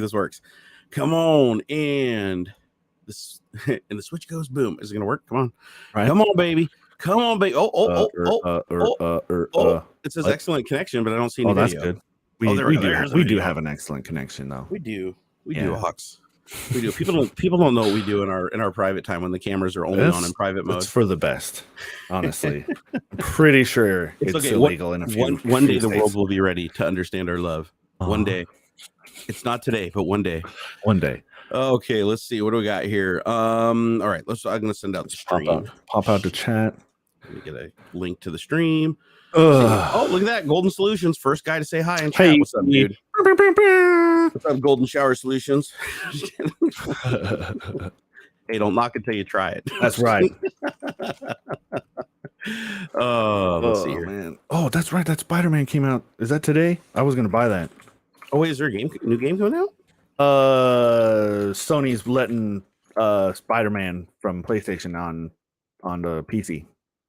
this works. Come on, and this and the switch goes boom. Is it gonna work? Come on, right. Come on, baby. Come on, baby. It says excellent connection, but I don't see any video. That's good. We do have an excellent connection, though. We do, Hawks. We do. People don't know what we do in our private time when the cameras are only on in private mode. It's for the best, honestly. I'm pretty sure it's okay. Illegal in a few. One day the world will be ready to understand our love. One day. It's not today, but one day. One day. Okay, let's see. What do we got here? All right, I'm gonna send out the stream. Pop out the chat. Let me get a link to the stream. Oh, look at that. Golden Solutions, first guy to say hi in chat. Hey, what's up, dude? What's up, Golden Shower Solutions? Hey, don't knock it till you try it. That's right. Let's see here. Man. Oh, that's right. That Spider-Man came out. Is that today? I was going to buy that. Oh, wait, is there a new game coming out? Sony's letting Spider-Man from PlayStation on the PC.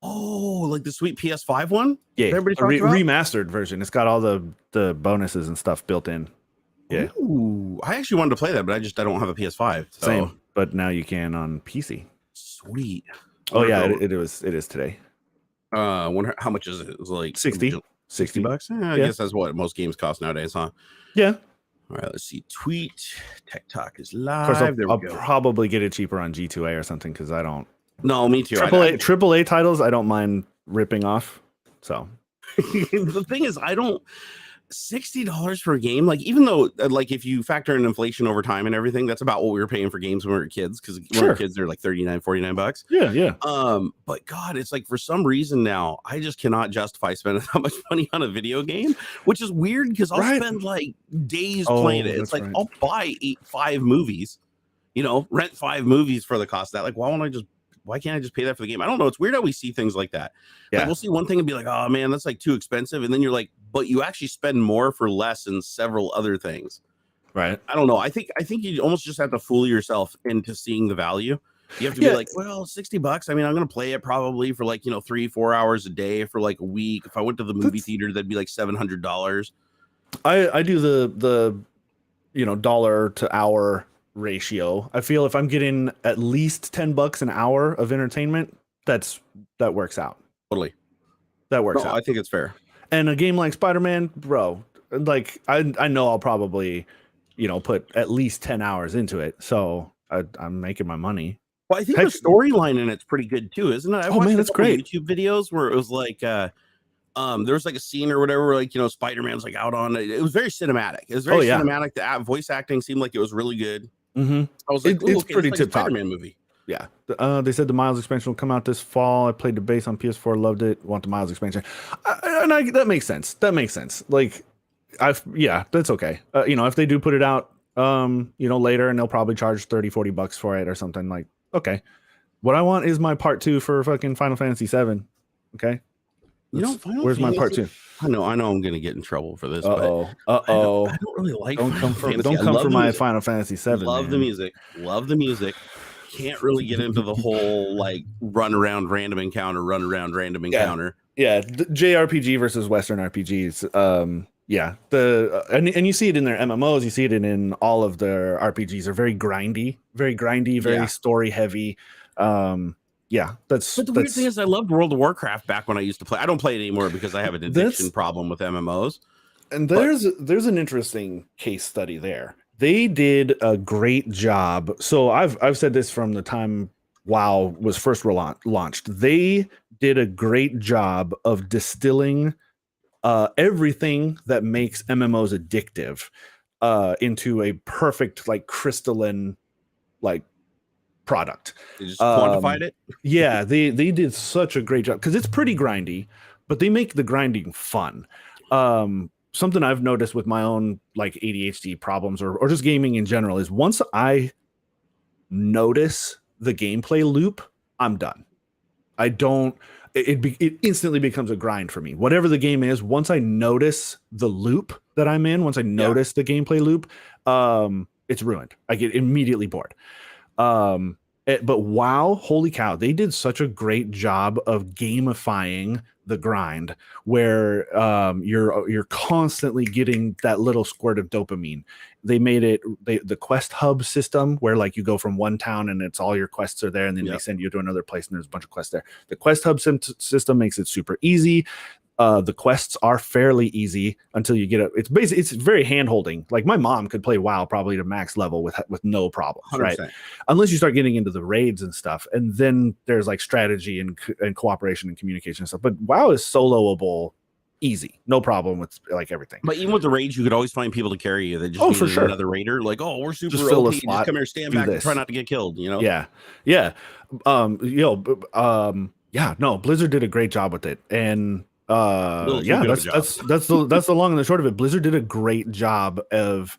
Oh, like the sweet PS5 one? Yeah, remastered version. It's got all the bonuses and stuff built in. Yeah. Ooh, I actually wanted to play that, but I don't have a PS5. So. Same, but now you can on PC. Sweet. Oh yeah, it is today. Wonder how much is it? It's like $60 bucks. I guess that's what most games cost nowadays, huh? Yeah. All right, let's see. Tweet Tech Talk is live. Of course, I'll probably get it cheaper on G2A or something because I don't. No, me too. AAA titles, I don't mind ripping off. So the thing is, I don't. $60 for a game, like even though like if you factor in inflation over time and everything, that's about what we were paying for games when we were kids, because when we were kids they're like $39-$49. Yeah. But God, it's like for some reason now I just cannot justify spending that much money on a video game, which is weird because I'll spend like days playing it. It's like I'll buy 5 movies, rent 5 movies for the cost of that. Like why can't I just pay that for the game? I don't know. It's weird how we see things like that. Yeah. Like we'll see one thing and be like, oh man, that's like too expensive. And then you're like, but you actually spend more for less in several other things. Right. I don't know. I think you almost just have to fool yourself into seeing the value. You have to be like, well, $60. I mean, I'm going to play it probably for like, 3-4 hours a day for like a week. If I went to the movie theater, that'd be like $700. I do the dollar to hour ratio. I feel if I'm getting at least $10 an hour of entertainment, that works out. Totally. That works out. I think it's fair. And a game like Spider-Man, bro, like I know I'll probably, put at least 10 hours into it. So I'm making my money. Well, I think the storyline in it's pretty good too, isn't it? That's great. YouTube videos where it was like there was like a scene or whatever where, like, Spider-Man's like out on it. It was very cinematic. It was very cinematic. The voice acting seemed like it was really good. Mm-hmm. I was like, it's pretty like tip-top. Spider-Man movie. Yeah. They said the Miles expansion will come out this fall. I played the base on PS4, loved it. Want the Miles expansion. That makes sense. Like, that's okay. If they do put it out, later, and they'll probably charge $30-$40 for it or something, like, okay. What I want is my part 2 for fucking Final Fantasy 7. Okay. Where's my part 2? I know I'm gonna get in trouble for this. I don't really like. Don't come for my Final Fantasy 7. Love the music. Can't really get into the whole like run around random encounter. Yeah, the JRPG versus Western RPGs. And you see it in their MMOs. You see it in all of their RPGs. Are very grindy, very story heavy. But the weird thing is I loved World of Warcraft back when I used to play. I don't play it anymore because I have an addiction problem with MMOs. And there's an interesting case study there. They did a great job. So I've said this from the time WoW was first launched. They did a great job of distilling everything that makes MMOs addictive into a perfect, like, crystalline, like, product. They just quantified it. Yeah, they did such a great job because it's pretty grindy, but they make the grinding fun. Something I've noticed with my own like ADHD problems or just gaming in general is once I notice the gameplay loop, I'm done. I don't. It instantly becomes a grind for me. Whatever the game is, once I notice the loop that I'm in, once I notice the gameplay loop, it's ruined. I get immediately bored. But wow, holy cow, they did such a great job of gamifying the grind where you're constantly getting that little squirt of dopamine. they made it the quest hub system where like you go from one town and it's all your quests are there, and then they send you to another place and there's a bunch of quests there. The quest hub system makes it super easy. The quests are fairly easy until you get it. It's basically, it's very hand holding. Like my mom could play WoW probably to max level with no problems, 100%. Right? Unless you start getting into the raids and stuff, and then there's like strategy and cooperation and communication and stuff. But WoW is soloable, easy, no problem with like everything. But even with the raids, you could always find people to carry you. They just for sure. Another raider, like, oh, we're super just fill OP. a slot, just come here, stand back, and try not to get killed. You know? Yeah. No, Blizzard did a great job with it, and that's the long and the short of it. Blizzard did a great job of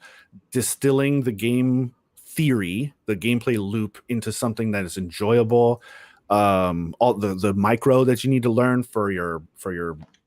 distilling the game theory, the gameplay loop, into something that is enjoyable. All the micro that you need to learn for your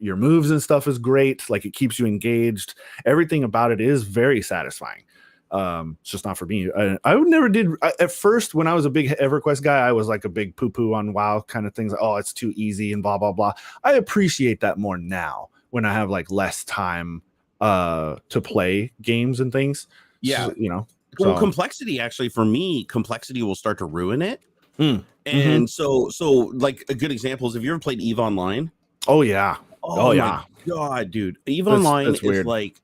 moves and stuff is great. Like it keeps you engaged. Everything about it is very satisfying. It's just not for me. I never did at first. When I was a big EverQuest guy, I was like a big poo-poo on WoW kind of things. Oh, it's too easy and blah blah blah. I appreciate that more now when I have like less time to play games and things. Yeah, so, well, complexity actually for me, complexity will start to ruin it. And so like a good example is, have you ever played EVE Online? Oh yeah. Oh yeah. God, dude. EVE Online is weird. Like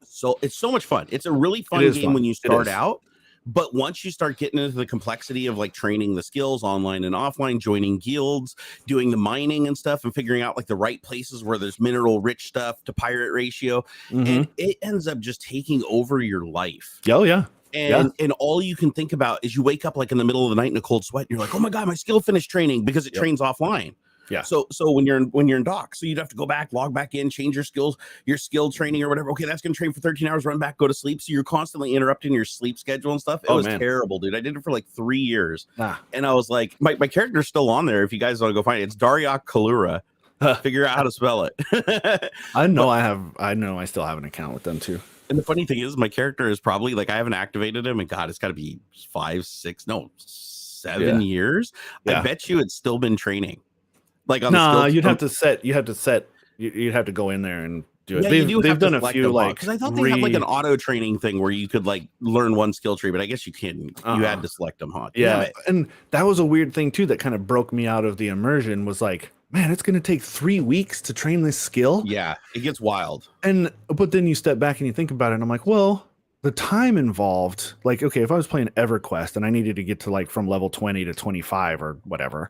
it's so much fun. It's a really fun game when you start out, but once you start getting into the complexity of like training the skills online and offline, joining guilds, doing the mining and stuff, and figuring out like the right places where there's mineral rich stuff to pirate ratio, and it ends up just taking over your life. Oh yeah. And all you can think about is you wake up like in the middle of the night in a cold sweat and you're like, oh my God, my skill finished training, because it trains offline. Yeah. So when you're in dock, so you'd have to go back, log back in, change your skills, your skill training or whatever. Okay, that's gonna train for 13 hours, run back, go to sleep. So you're constantly interrupting your sleep schedule and stuff. It was terrible, dude. I did it for like 3 years. And I was like, my character's still on there. If you guys want to go find it, it's Daryak Kalura. Figure out how to spell it. I still have an account with them too. And the funny thing is, my character is probably like, I haven't activated him, and God, it's got to be 7 years. I bet you it's still been training. Like on you'd have to go in there and do it. Yeah, they've done a few like, because I thought they had like an auto training thing where you could like learn one skill tree, but I guess you can't. You had to select them, huh? Yeah, and that was a weird thing too that kind of broke me out of the immersion. Was like, man, it's going to take 3 weeks to train this skill. Yeah, it gets wild. But then you step back and you think about it, and I'm like, well, the time involved, like, okay, if I was playing EverQuest and I needed to get to like from level 20 to 25 or whatever,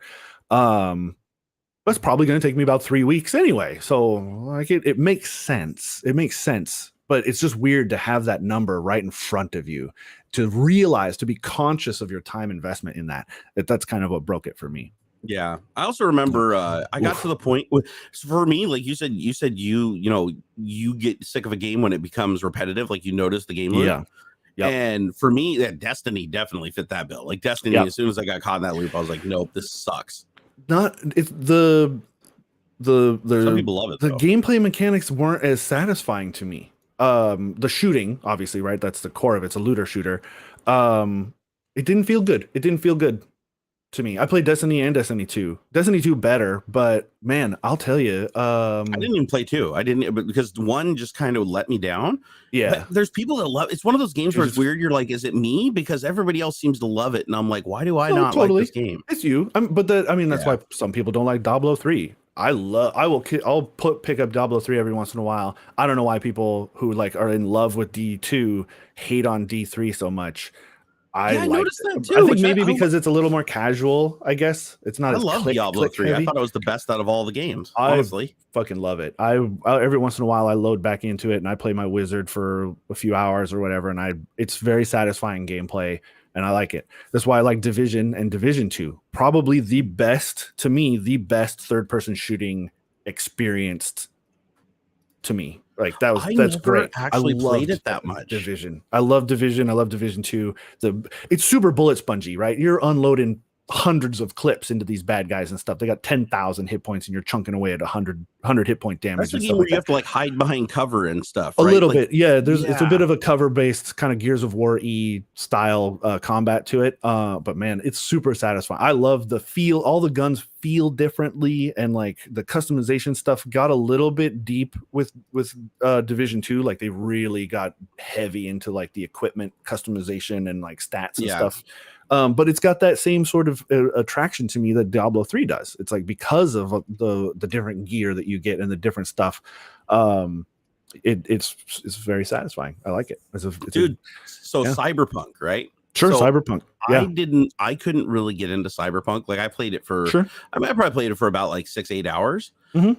that's probably going to take me about 3 weeks anyway. So like it makes sense. It makes sense. But it's just weird to have that number right in front of you, to realize, to be conscious of your time investment in that. That's kind of what broke it for me. Yeah, I also remember I got to the point with, for me, like you said you get sick of a game when it becomes repetitive, like you notice the game loop. Yeah. Yep. And for me, that Destiny definitely fit that bill. Like Destiny, as soon as I got caught in that loop, I was like, nope, this sucks. Some people love it. The though. Gameplay mechanics weren't as satisfying to me. The shooting, obviously, right? That's the core of it. It's a looter shooter. It didn't feel good. It didn't feel good to me. I played Destiny and Destiny 2. Destiny 2 better, but man, I'll tell you. I didn't even play 2. I didn't, because 1 just kind of let me down. Yeah. But there's people that love it's one of those games where it's weird. You're like, is it me? Because everybody else seems to love it. And I'm like, why do I not like this game? It's you. That's why some people don't like Diablo 3. I'll pick up Diablo 3 every once in a while. I don't know why people who like are in love with D2 hate on D3 so much. I noticed that too. I think maybe because it's a little more casual. I guess it's not. I love Diablo 3. I thought it was the best out of all the games. Honestly, I fucking love it. I every once in a while I load back into it and I play my wizard for a few hours or whatever, and it's very satisfying gameplay, and I like it. That's why I like Division and Division 2. Probably the best third person shooting experienced to me. Like that's great. Actually played it that much. Division. I love Division. I love Division 2. It's super bullet spongy, right? You're unloading hundreds of clips into these bad guys and stuff. They got 10,000 hit points and you're chunking away at 100 hit point damage. That's the game where you have to like hide behind cover and stuff. A little bit. Yeah. It's a bit of a cover based kind of Gears of War-y style combat to it. But man, it's super satisfying. I love the feel. All the guns feel differently, and like the customization stuff got a little bit deep with Division 2. Like they really got heavy into like the equipment customization and like stats and stuff. But it's got that same sort of attraction to me that Diablo 3 does. It's like because of the different gear that you get and the different stuff. It's very satisfying. I like it. Cyberpunk, right? Sure, so Cyberpunk. Yeah. I couldn't really get into Cyberpunk. Like I played it for, I probably played it for about like 6-8 hours. And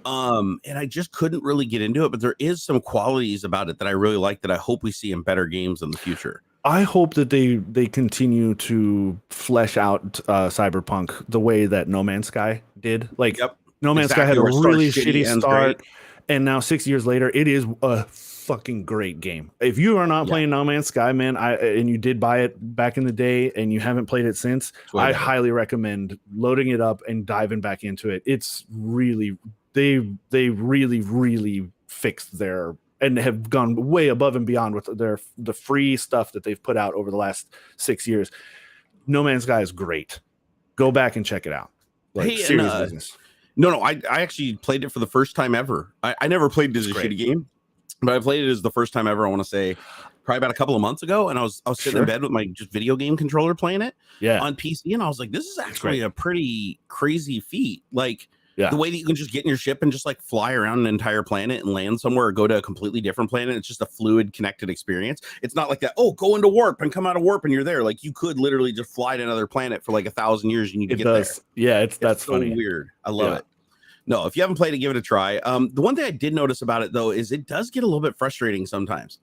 I just couldn't really get into it, but there is some qualities about it that I really like that I hope we see in better games in the future. I hope that they continue to flesh out Cyberpunk the way that No Man's Sky did. Like No Man's Sky had a really shitty start, and now 6 years later, it is a fucking great game. If you are not playing No Man's Sky, man, and you did buy it back in the day and you haven't played it since, I highly recommend loading it up and diving back into it. It's really they really fixed their and have gone way above and beyond with the free stuff that they've put out over the last 6 years. No Man's Sky is great. Go back and check it out. Like, serious business. No, I actually played it for the first time ever. I never played it as a shitty game, but I played it as the first time ever. I want to say probably about a couple of months ago, and I was sitting in bed with my just video game controller playing it on PC, and I was like, this is actually a pretty crazy feat. Like the way that you can just get in your ship and just like fly around an entire planet and land somewhere or go to a completely different planet. It's just a fluid connected experience. It's not like that, go into warp and come out of warp and you're there. Like you could literally just fly to another planet for like 1,000 years and you can get there. Yeah, that's so funny. Weird. I love it. No, if you haven't played it, give it a try. The one thing I did notice about it though is it does get a little bit frustrating sometimes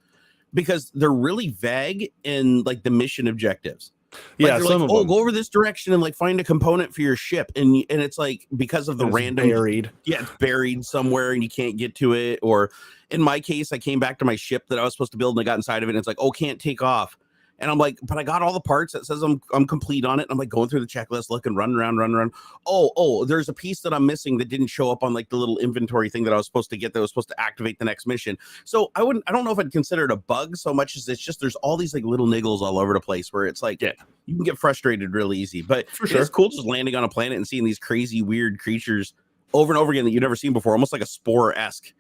because they're really vague in like the mission objectives. Like some of them. Go over this direction and like find a component for your ship, and it's like because of the random buried. It's buried somewhere and you can't get to it. Or in my case, I came back to my ship that I was supposed to build and I got inside of it and it's like, can't take off. And I'm like, but I got all the parts that says I'm complete on it. And I'm like going through the checklist, looking, run around. Oh, there's a piece that I'm missing that didn't show up on like the little inventory thing that I was supposed to get that was supposed to activate the next mission. So I don't know if I'd consider it a bug so much as it's just there's all these like little niggles all over the place where it's like you can get frustrated really easy. But it's cool just landing on a planet and seeing these crazy weird creatures over and over again that you've never seen before, almost like a Spore-esque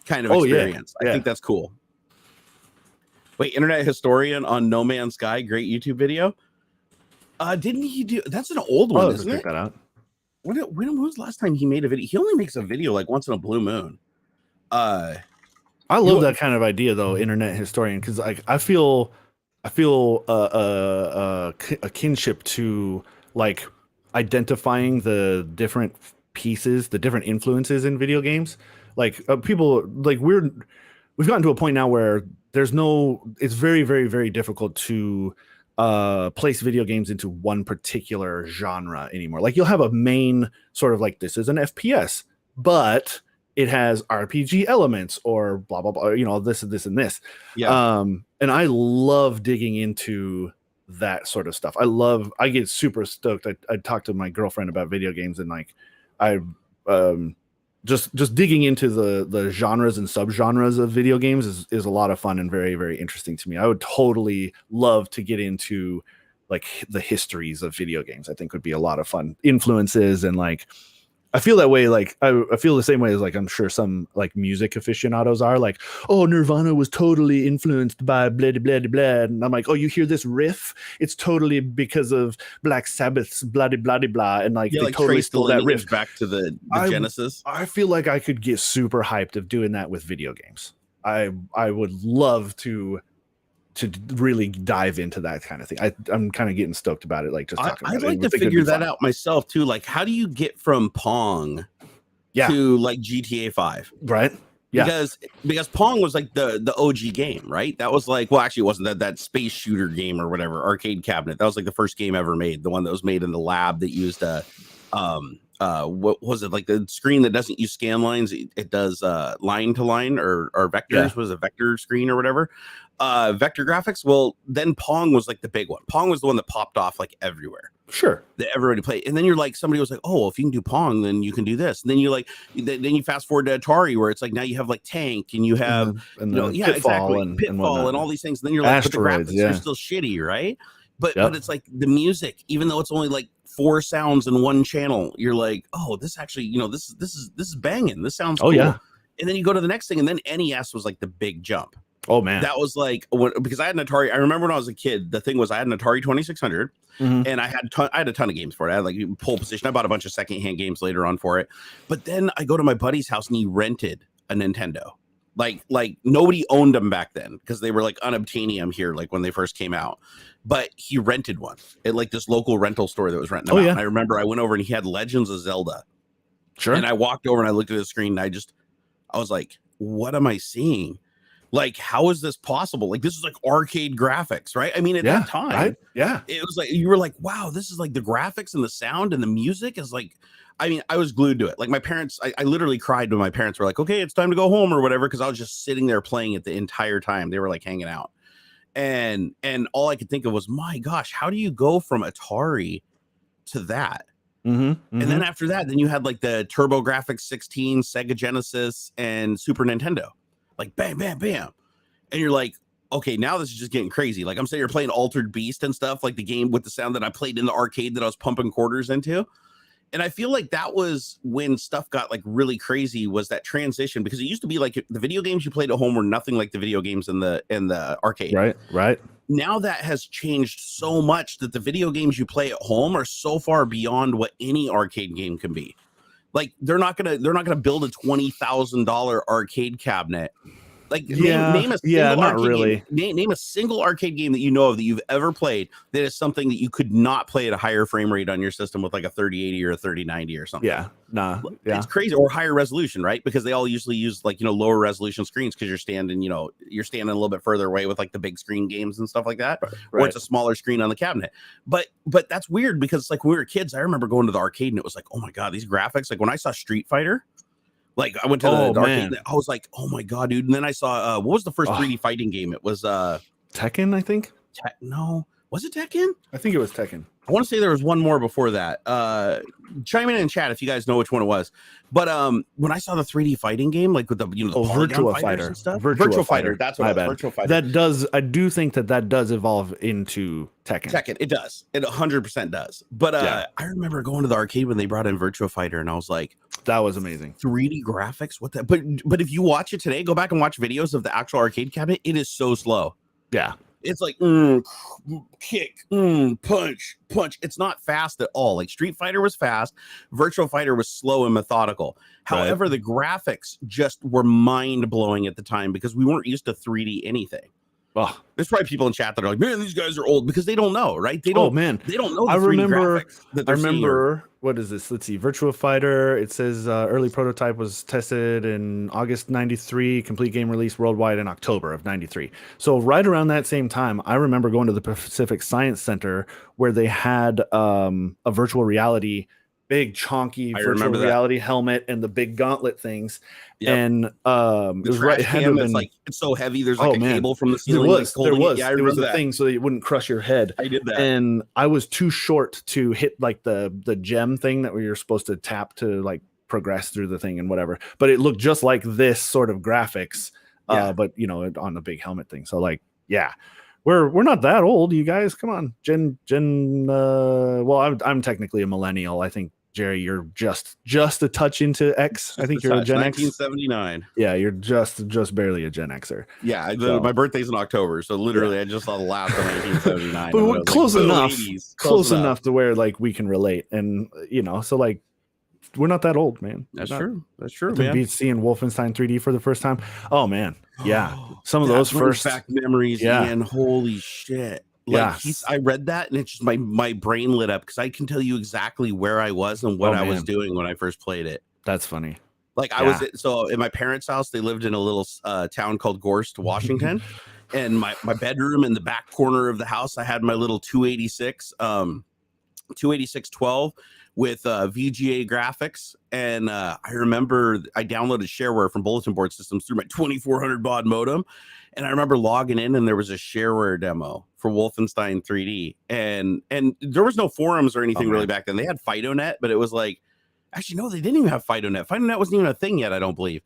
kind of experience. I think that's cool. Wait, Internet Historian on No Man's Sky, great YouTube video. Didn't he do? That's an old one, isn't it? Check that out. When was the last time he made a video? He only makes a video like once in a blue moon. I love that kind of idea though, Internet Historian, because like I feel a kinship to like identifying the different pieces, the different influences in video games. Like people like we've gotten to a point now where it's very, very, very difficult to place video games into one particular genre anymore. Like you'll have a main sort of like, this is an FPS, but it has RPG elements or blah, blah, blah, this and this and this. And I love digging into that sort of stuff. I get super stoked. I talked to my girlfriend about video games and like, just digging into the genres and subgenres of video games is a lot of fun and very, very interesting to me. I would totally love to get into like the histories of video games. I think would be a lot of fun influences. And like, I feel that way. Like I feel the same way as like, I'm sure some like music aficionados are like, Nirvana was totally influenced by blah, blah, blah, blah. And I'm like, you hear this riff? It's totally because of Black Sabbath's blah, blah, blah, blah. And like, they totally stole that riff back to the Genesis. I feel like I could get super hyped of doing that with video games. I would love to really dive into that kind of thing. I'm kind of getting stoked about it. Like just talking about I'd like to figure that out myself too. Like, how do you get from Pong to like GTA 5? Right. Yeah. Because Pong was like the OG game, right? That was like, well, actually it wasn't that space shooter game or whatever, arcade cabinet. That was like the first game ever made. The one that was made in the lab that used what was it, like the screen that doesn't use scan lines, it does line to line or vectors. Was a vector screen or whatever, vector graphics. Well, then Pong was like the big one. Pong was the one that popped off like everywhere, that everybody played. And then you're like, somebody was like, if you can do Pong, then you can do this. And then you like, then you fast forward to Atari, where it's like now you have like Tank and you have Pitfall and all these things. And then you're like, Asteroids, but the graphics are still shitty, right? But it's like the music, even though it's only like 4 sounds in one channel. You're like, oh, this actually, this is banging. This sounds cool. Yeah. And then you go to the next thing, and then NES was like the big jump. Oh man, that was like because I had an Atari. I remember when I was a kid, the thing was I had an Atari 2600, and I had a ton of games for it. I had like pole position. I bought a bunch of secondhand games later on for it. But then I go to my buddy's house and he rented a Nintendo. Like nobody owned them back then because they were like unobtainium here, like when they first came out. But he rented one at like this local rental store that was renting them out. And I remember I went over and he had Legends of Zelda. Sure. And I walked over and I looked at the screen and I was like, what am I seeing? Like, how is this possible? Like, this is like arcade graphics, right? I mean, at that time, right? Yeah, it was like you were like, wow, this is like the graphics and the sound and the music is like, I mean, I was glued to it. Like my parents, I literally cried when my parents were like, okay, it's time to go home or whatever, because I was just sitting there playing it the entire time. They were like hanging out. And all I could think of was, my gosh, how do you go from Atari to that? And then after that, then you had like the TurboGrafx 16, Sega Genesis, and Super Nintendo. Like bam, bam, bam. And you're like, okay, now this is just getting crazy. Like I'm saying, you're playing Altered Beast and stuff, like the game with the sound that I played in the arcade that I was pumping quarters into. And I feel like that was when stuff got like really crazy, was that transition, because it used to be like the video games you played at home were nothing like the video games in the arcade. Right. Now that has changed so much that the video games you play at home are so far beyond what any arcade game can be. Like they're not gonna build a $20,000 arcade cabinet. Like name a single not really. Name a single arcade game that you know of that you've ever played that is something that you could not play at a higher frame rate on your system with like a 3080 or a 3090 or something. It's crazy, or higher resolution, right? Because they all usually use like lower resolution screens because you're standing a little bit further away with like the big screen games and stuff like that, or it's a smaller screen on the cabinet. But that's weird because it's like when we were kids, I remember going to the arcade and it was like, oh my god, these graphics! Like when I saw Street Fighter. Like I went to the arcade, I was like, "Oh my god, dude!" And then I saw what was the first 3D fighting game? It was Tekken, I think. No, was it Tekken? I think it was Tekken. I want to say there was one more before that. Chime in chat if you guys know which one it was. But when I saw the 3D fighting game, like with the Virtua Fighter and stuff, Virtua Fighter. That's what it was. Virtua Fighter. I do think that does evolve into Tekken. It does. It 100% does. But I remember going to the arcade when they brought in Virtua Fighter, and I was like, that was amazing. 3D graphics. What that? But if you watch it today, go back and watch videos of the actual arcade cabinet. It is so slow. Yeah. It's like kick, punch. It's not fast at all. Like Street Fighter was fast, Virtua Fighter was slow and methodical. However, the graphics just were mind blowing at the time because we weren't used to 3D anything. Oh, there's probably people in chat that are like, man, these guys are old, because they don't know, right? They don't know. The 3D graphics that they're seeing. What is this? Let's see. Virtua Fighter. It says early prototype was tested in August 93, complete game release worldwide in October of 93. So right around that same time, I remember going to the Pacific Science Center where they had a virtual reality, big chonky virtual reality helmet and the big gauntlet things. Yep. And it was it's so heavy. There's like a cable from the ceiling. There was a thing so that it wouldn't crush your head. I did that, and I was too short to hit like the gem thing that you're supposed to tap to like progress through the thing and whatever. But it looked just like this sort of graphics, but on the big helmet thing. So like, we're not that old, you guys. Come on, well, I'm technically a millennial. I think Jerry, you're just a touch into X. I think you're a Gen X. 1979. Yeah, you're just barely a Gen Xer. Yeah, my birthday's in October, so literally I just saw the last of 1979. But we're close enough to where like we can relate, and so like we're not that old, man. That's true, man. Be seeing Wolfenstein 3D for the first time. Oh man, yeah. Some of those first back memories, man. Holy shit. Like I read that and it's just my brain lit up because I can tell you exactly where I was and what I was doing when I first played it. That's funny. Like I was in my parents' house. They lived in a little town called Gorst, Washington, and my bedroom in the back corner of the house, I had my little 28612 with VGA graphics, and I remember I downloaded shareware from Bulletin Board Systems through my 2400 baud modem. And I remember logging in and there was a shareware demo for Wolfenstein 3D. And there was no forums or anything really back then. They had FidoNet, but it was like, actually, no, they didn't even have FidoNet. FidoNet wasn't even a thing yet, I don't believe.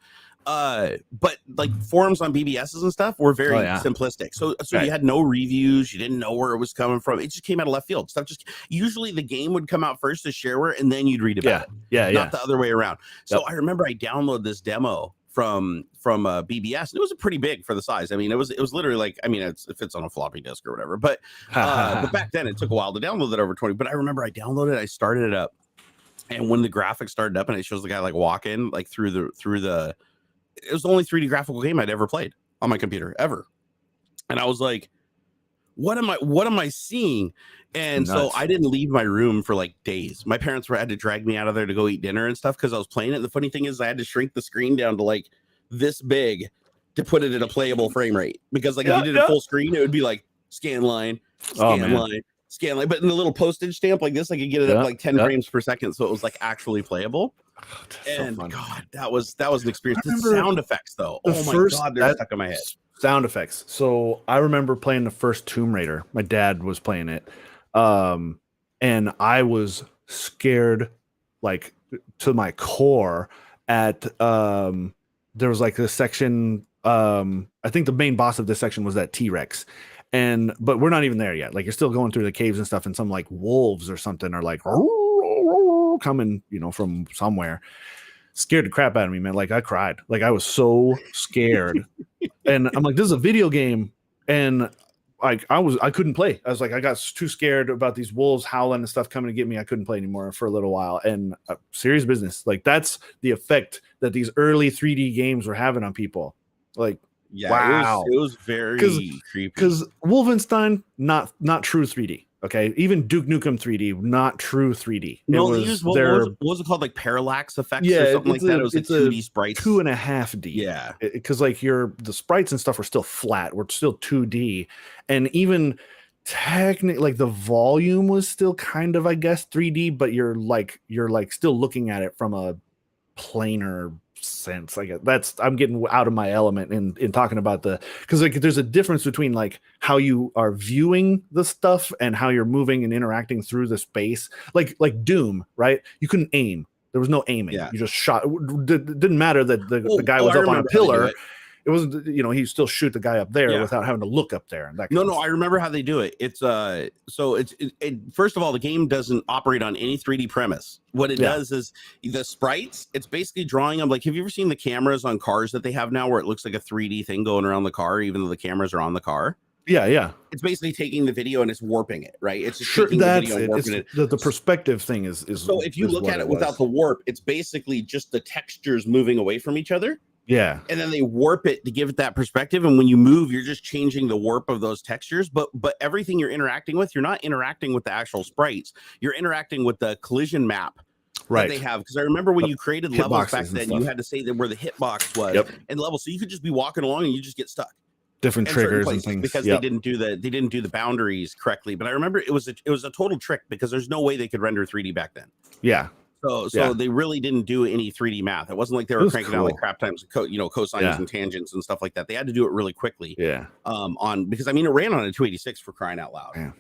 But like forums on BBSs and stuff were very simplistic. So you had no reviews, you didn't know where it was coming from. It just came out of left field. Stuff just usually the game would come out first as shareware, and then you'd read about it. Not the other way around. So I remember I downloaded this demo from BBS, and it was pretty big for the size. I mean, it was literally like, I mean, it fits on a floppy disk or whatever. But back then it took a while to download that over 20. But I remember I downloaded it, I started it up, and when the graphics started up and it shows the guy like walking like through the it was the only 3D graphical game I'd ever played on my computer ever. And I was like, what am I seeing? And so I didn't leave my room for like days. My parents had to drag me out of there to go eat dinner and stuff because I was playing it. And the funny thing is I had to shrink the screen down to like this big to put it at a playable frame rate. Because like if you did it full screen, it would be like scan line, scan line. But in the little postage stamp like this, I could get it up like 10 frames per second. So it was like actually playable. And so God, that was an experience. The sound effects though. Oh my God, they're stuck in my head. Sound effects. So I remember playing the first Tomb Raider. My dad was playing it. And I was scared like to my core at there was like this section. I think the main boss of this section was that T-Rex. But we're not even there yet. Like you're still going through the caves and stuff, and some like wolves or something are like coming, from somewhere. Scared the crap out of me, man. Like I cried. Like I was so scared. And I'm like, this is a video game. And like I couldn't play. I was like, I got too scared about these wolves howling and stuff coming to get me. I couldn't play anymore for a little while. And serious business. Like that's the effect that these early 3D games were having on people. Like, wow. It was very creepy. Because Wolfenstein, not true 3D. Okay, even Duke Nukem 3D, not true 3D. No, what was it called? Like parallax effects or something like that? It was like 2D sprites. 2.5D. Yeah. Because like the sprites and stuff were still flat. We're still 2D. And even technically like the volume was still kind of, I guess, 3D, but you're like still looking at it from a planar sense. Like I'm getting out of my element in talking about because like there's a difference between like how you are viewing the stuff and how you're moving and interacting through the space. Like Doom, right? You couldn't aim. There was no aiming. You just shot. It didn't matter that the guy was up on a pillar. It wasn't, he still shoot the guy up there without having to look up there. And that I remember how they do it. It's first of all, the game doesn't operate on any 3D premise. What it does is the sprites, it's basically drawing them. Like, have you ever seen the cameras on cars that they have now where it looks like a 3D thing going around the car, even though the cameras are on the car? Yeah. It's basically taking the video and it's warping it, right? It's just taking the video and warping it. The perspective thing is so if you look at it without the warp, it's basically just the textures moving away from each other. Yeah. And then they warp it to give it that perspective. And when you move, you're just changing the warp of those textures. But everything you're interacting with, you're not interacting with the actual sprites. You're interacting with the collision map that they have. Because I remember when you created levels back then, you had to say that where the hitbox was and levels. So you could just be walking along and you just get stuck. Different triggers and things. Because they didn't do the boundaries correctly. But I remember it was a total trick because there's no way they could render 3D back then. Yeah. So they really didn't do any 3D math. It wasn't like they were cranking out like crap times, cosines and tangents and stuff like that. They had to do it really quickly. Yeah. Because I mean, it ran on a 286 for crying out loud. Yeah.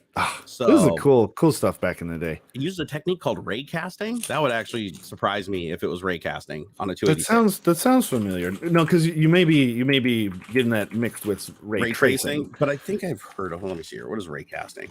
So this is cool stuff back in the day. It used a technique called ray casting. That would actually surprise me if it was ray casting on a 286. That sounds familiar. No, because you may be getting that mixed with ray tracing. But I think I've heard of. Let me see here. What is ray casting?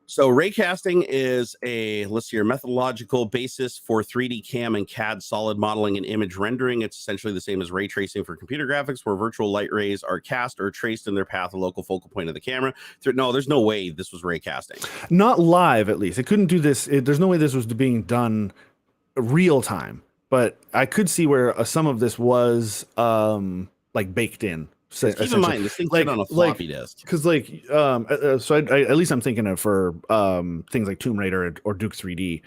So raycasting is a methodological basis for 3D CAM and CAD solid modeling and image rendering. It's essentially the same as ray tracing for computer graphics, where virtual light rays are cast or traced in their path, a local focal point of the camera. No, there's no way this was raycasting. Not live, at least. It couldn't do this. There's no way this was being done real time. But I could see where some of this was like baked in. Keep in mind, this thing's on a floppy disk. Because so at least I'm thinking of for things like Tomb Raider or Duke 3D.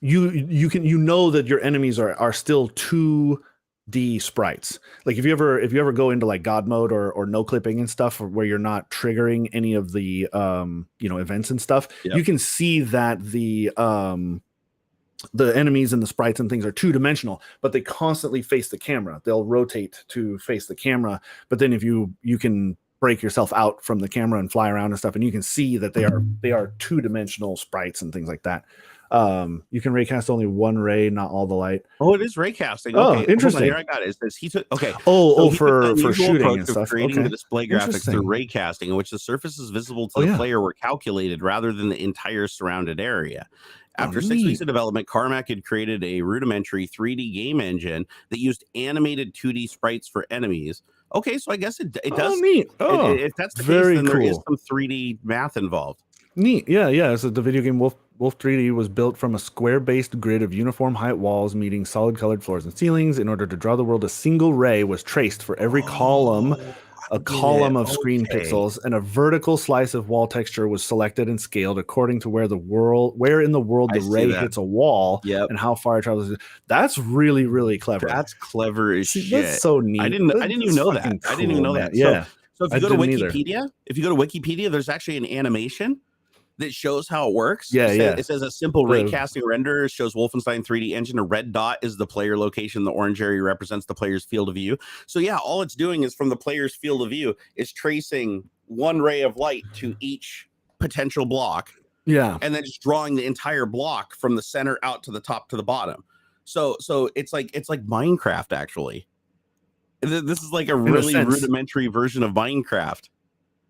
You know that your enemies are still 2D sprites. Like if you ever go into like God mode or no clipping and stuff, where you're not triggering any of the events and stuff, you can see that the enemies and the sprites and things are 2-dimensional, but they constantly face the camera. They'll rotate to face the camera. But then if you can break yourself out from the camera and fly around and stuff, and you can see that they are 2-dimensional sprites and things like that. You can raycast only one ray, not all the light. Oh, it is raycasting. Oh, okay, interesting. Here I got it. It says he took for shooting and of stuff. Creating the display graphics through raycasting, in which the surfaces visible to the player were calculated rather than the entire surrounded area. After 6 weeks of development, Carmack had created a rudimentary 3D game engine that used animated 2D sprites for enemies. Okay, so I guess it does. Neat. Oh, if that's the case, then there is some 3D math involved. Neat. Yeah. So the video game Wolf 3D was built from a square-based grid of uniform height walls meeting solid-colored floors and ceilings. In order to draw the world, a single ray was traced for every column. A column of screen pixels and a vertical slice of wall texture was selected and scaled according to where in the world the ray hits a wall and how far it travels. That's really, really clever. That's clever as shit. That's so neat. I didn't even know that. Cool, I didn't even know that. Yeah. So if you go to Wikipedia, there's actually an animation that shows how it works. It says a simple raycasting render shows Wolfenstein 3D engine. A red dot is the player location. The orange area represents the player's field of view. So yeah, all it's doing is from the player's field of view is tracing one ray of light to each potential block. Yeah. And then just drawing the entire block from the center out to the top to the bottom. So it's like Minecraft actually. This is like a really rudimentary version of Minecraft.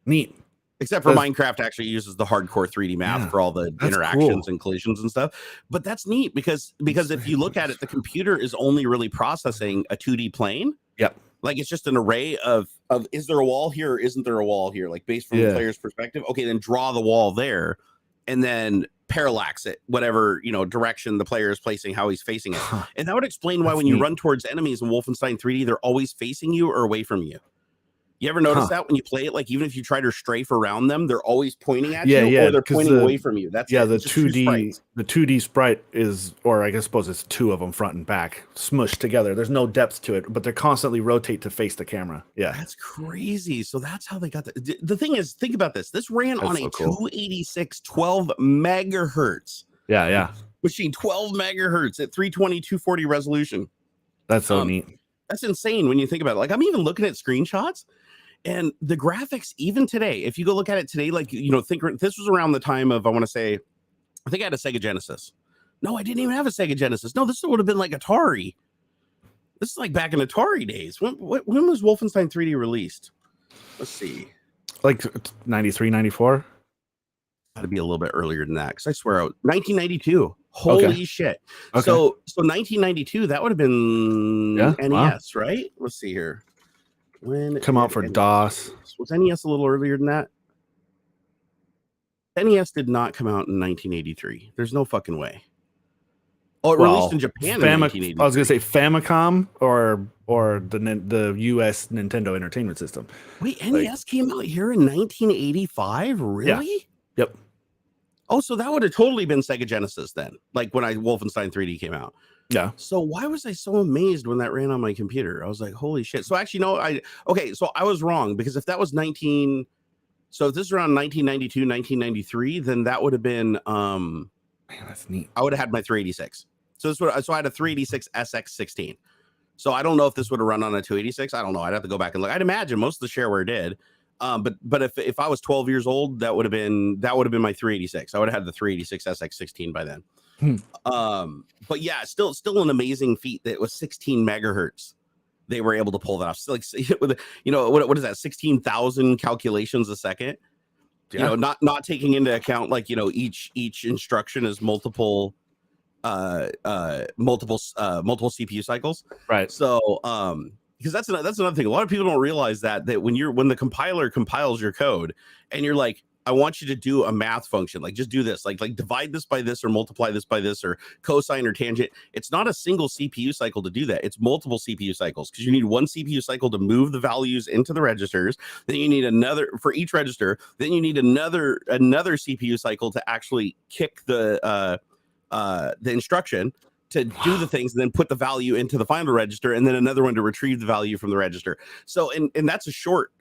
Neat. Except for Minecraft actually uses the hardcore 3D math for all the interactions and collisions and stuff. But that's neat because if you look at it, the computer is only really processing a 2D plane. Yep. Like it's just an array of is there a wall here or isn't there a wall here? Like based from the player's perspective. Okay, then draw the wall there and then parallax it, whatever, direction the player is placing, how he's facing it. And that would explain why when you run towards enemies in Wolfenstein 3D, they're always facing you or away from you. You ever notice that when you play it, like even if you try to strafe around them, they're always pointing at you or they're pointing away from you. That's the 2D sprite is, or I suppose it's two of them front and back smushed together. There's no depth to it, but they constantly rotate to face the camera. Yeah. That's crazy. So that's how they got the thing is, think about this. This ran on a 286 12 megahertz. Yeah. Machine 12 megahertz at 320, 240 resolution. That's so neat. That's insane when you think about it. Like I'm even looking at screenshots. And the graphics, even today, if you go look at it today, like, think this was around the time of, I want to say, I think I had a Sega Genesis. No, I didn't even have a Sega Genesis. No, this would have been like Atari. This is like back in Atari days. When was Wolfenstein 3D released? Let's see. Like 93, 94? Got to be a little bit earlier than that because I swear 1992. Holy shit. Okay. So 1992, that would have been NES, right? Let's see here. When come out for DOS. Was NES a little earlier than that? NES did not come out in 1983. There's no fucking way. Oh, it released in Japan in 1983. I was going to say Famicom or the US Nintendo Entertainment System. Wait, NES came out here in 1985? Really? Yeah. Yep. Oh, so that would have totally been Sega Genesis then, like when Wolfenstein 3D came out. Yeah. So why was I so amazed when that ran on my computer? I was like, holy shit. So actually, no, so I was wrong because if that was so if this is around 1992, 1993, then that would have been, man, that's neat. I would have had my 386. So I had a 386 SX16. So I don't know if this would have run on a 286. I don't know. I'd have to go back and look. I'd imagine most of the shareware did. But if I was 12 years old, that would have been my 386. I would have had the 386 SX16 by then. But yeah, still an amazing feat that it was 16 megahertz. They were able to pull that off. So like, with what is that? 16,000 calculations a second. Yeah. Not taking into account like each instruction is multiple CPU cycles. Right. So because that's another thing. A lot of people don't realize that when the compiler compiles your code and you're like, I want you to do a math function, like just do this, like divide this by this or multiply this by this or cosine or tangent. It's not a single CPU cycle to do that. It's multiple CPU cycles because you need one CPU cycle to move the values into the registers. Then you need another for each register. Then you need another CPU cycle to actually kick the instruction to do the things and then put the value into the final register and then another one to retrieve the value from the register. So, and that's a short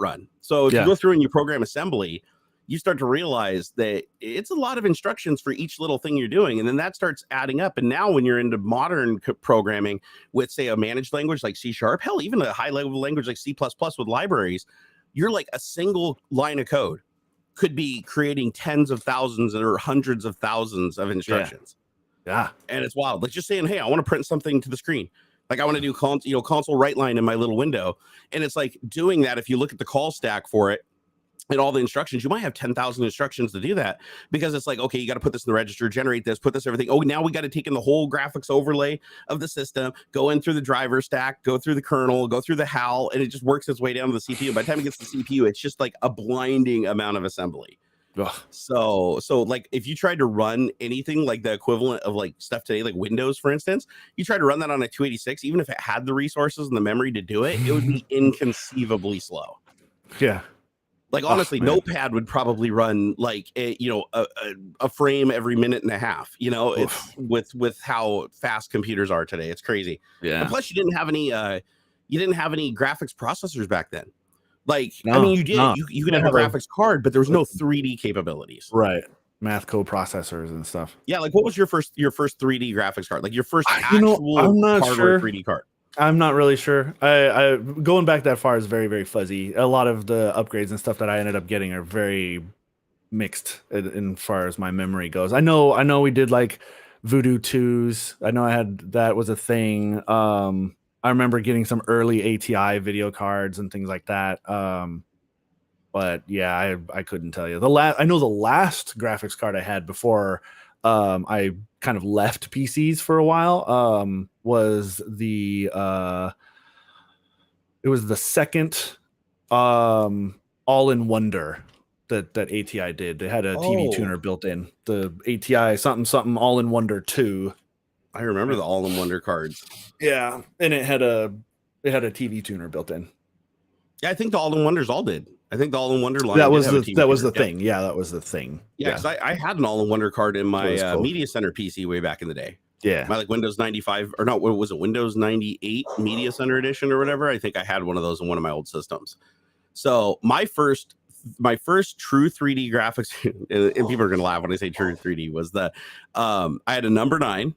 run. So if you go through and you program assembly, you start to realize that it's a lot of instructions for each little thing you're doing. And then that starts adding up. And now when you're into modern programming with say a managed language like C#, hell, even a high level language like C++ with libraries, you're like a single line of code could be creating tens of thousands or hundreds of thousands of instructions. Yeah. And it's wild. Like just saying, hey, I want to print something to the screen. Like I want to do console write line in my little window. And it's like doing that. If you look at the call stack for it and all the instructions, you might have 10,000 instructions to do that, because it's like, okay, you got to put this in the register, generate this, put this, everything. Oh, now we got to take in the whole graphics overlay of the system, go in through the driver stack, go through the kernel, go through the HAL, and it just works its way down to the CPU. By the time it gets to the CPU, it's just like a blinding amount of assembly. Ugh. So like if you tried to run anything like the equivalent of like stuff today, like Windows, for instance, you try to run that on a 286, even if it had the resources and the memory to do it, it would be inconceivably slow. Yeah. Like honestly, Notepad would probably run like a frame every minute and a half. It's with how fast computers are today. It's crazy. Yeah. And plus, you didn't have any graphics processors back then. Like no, I mean, you did. You could have a graphics card, but there was no 3D capabilities. Right. Math co-processors and stuff. Yeah. Like what was your first 3D graphics card? Like your first actual I'm not sure. 3D card. I'm not really sure. I going back that far is very, very fuzzy. A lot of the upgrades and stuff that I ended up getting are very mixed in far as my memory goes. I know we did like Voodoo 2s. I know that was a thing. I remember getting some early ATI video cards and things like that. But yeah, I couldn't tell you. I know the last graphics card I had before I kind of left PCs for a while was the second All-in Wonder that ATI did. They had a TV tuner built in. The ATI something All-in Wonder 2. I remember the All-in Wonder cards. Yeah, and it had a TV tuner built in. Yeah, I think the All-in Wonders all did. I think the All-in Wonder line. That was the thing. Yeah, that was the thing. Yeah, because I had an All-in Wonder card in my Media Center PC way back in the day. Yeah, my like Windows 95 or not, what was it? Windows 98 Media Center edition or whatever. I think I had one of those in one of my old systems. So my first true 3D graphics, and people are gonna laugh when I say true 3D, was the I had a number 9.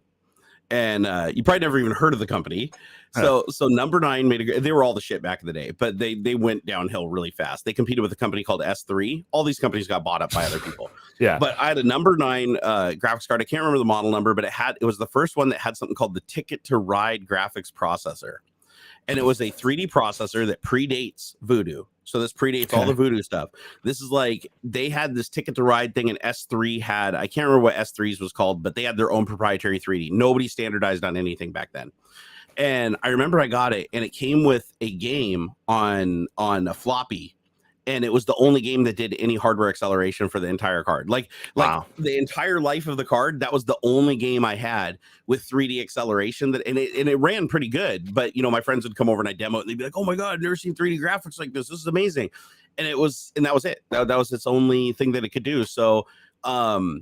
And you probably never even heard of the company. So number 9 they were all the shit back in the day, but they went downhill really fast. They competed with a company called S3. All these companies got bought up by other people. Yeah. But I had a number 9 graphics card. I can't remember the model number, but it was the first one that had something called the Ticket to Ride graphics processor. And it was a 3D processor that predates Voodoo. So this predates all the Voodoo stuff. This is like, they had this Ticket to Ride thing, and S3 had, I can't remember what S3's was called, but they had their own proprietary 3D. Nobody standardized on anything back then. And I remember I got it, and it came with a game on a floppy. And it was the only game that did any hardware acceleration for the entire card. Like the entire life of the card, that was the only game I had with 3D acceleration. And it ran pretty good. But my friends would come over and I demo it, and they'd be like, "Oh my god, I've never seen 3D graphics like this. This is amazing." And that was it. That was its only thing that it could do. So the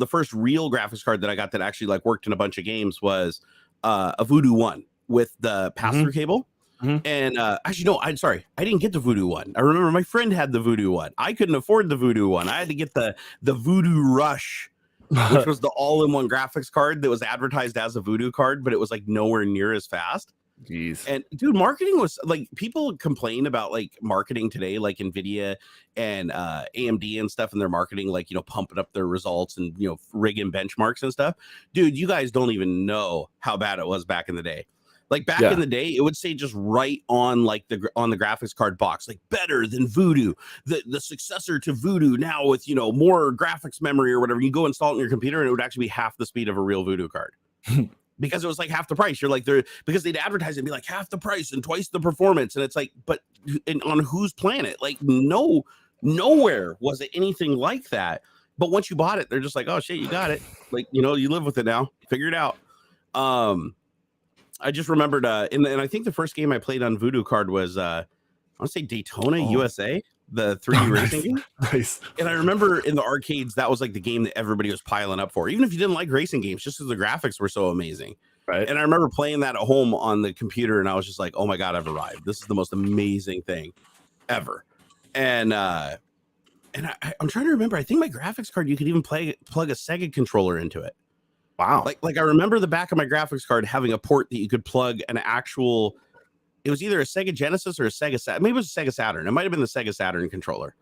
first real graphics card that I got that actually like worked in a bunch of games was a Voodoo 1 with the pass-through cable. Mm-hmm. And actually, no, I'm sorry. I didn't get the Voodoo 1. I remember my friend had the Voodoo 1. I couldn't afford the Voodoo 1. I had to get the Voodoo Rush, which was the all-in-one graphics card that was advertised as a Voodoo card, but it was like nowhere near as fast. Jeez. And dude, marketing was like, people complain about like marketing today, like Nvidia and AMD and stuff, and their marketing, like, pumping up their results and, rigging benchmarks and stuff. Dude, you guys don't even know how bad it was back in the day. Like back in the day, it would say just right on like on the graphics card box, like better than Voodoo, the successor to Voodoo now with, more graphics memory or whatever. You go install it in your computer and it would actually be half the speed of a real Voodoo card. Because it was like half the price. You're like, because they'd advertise it and be like half the price and twice the performance. And it's like, but on whose planet? Like nowhere was it anything like that. But once you bought it, they're just like, oh shit, you got it. Like, you live with it now. Figure it out. I just remembered, and I think the first game I played on Voodoo card was, I want to say Daytona USA, the 3D racing game. Nice. And I remember in the arcades, that was like the game that everybody was piling up for, even if you didn't like racing games, just because the graphics were so amazing. Right. And I remember playing that at home on the computer, and I was just like, oh my God, I've arrived. This is the most amazing thing ever. And I'm trying to remember, I think my graphics card, you could even plug a Sega controller into it. Wow. Like I remember the back of my graphics card having a port that you could plug an actual, it was either a Sega Genesis or a Sega Saturn. Maybe it was a Sega Saturn. It might have been the Sega Saturn controller.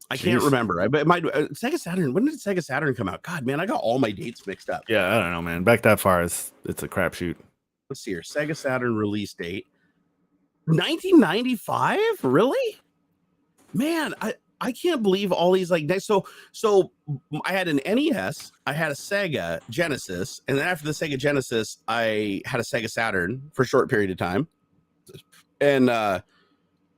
I can't remember. It might Sega Saturn. When did Sega Saturn come out? God, man, I got all my dates mixed up. Yeah, I don't know, man. Back that far, it's a crapshoot. Let's see here. Sega Saturn release date, 1995. Really, man. I can't believe all these like so I had an NES, I had a Sega Genesis, and then after the Sega Genesis, I had a Sega Saturn for a short period of time. And no,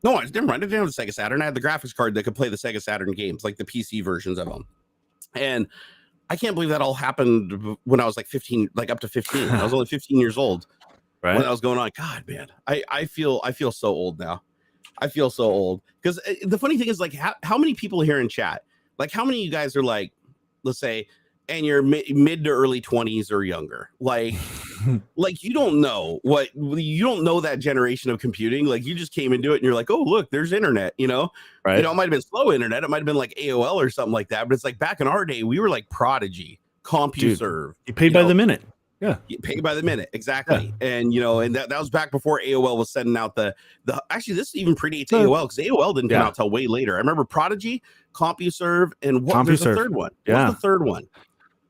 I didn't run it down with the Sega Saturn. I had the graphics card that could play the Sega Saturn games, like the PC versions of them. And I can't believe that all happened when I was like 15, like up to 15. I was only 15 years old when that was going on. God, man, I feel so old now. I feel so old because the funny thing is like how many people here in chat, like how many of you guys are like, let's say, and you're mid to early 20s or younger, like you don't know that generation of computing. Like you just came into it and you're like, oh, look, there's internet, you know, right? You know, it might've been slow internet. It might've been like AOL or something like that. But it's like back in our day, we were like Prodigy, CompuServe. You paid by the minute. Yeah, you pay by the minute, exactly. Yeah. And you know, and that was back before AOL was sending out the actually this even predates AOL because AOL didn't come out till way later. I remember Prodigy, CompuServe, and there's a third one. Yeah. What's the third one?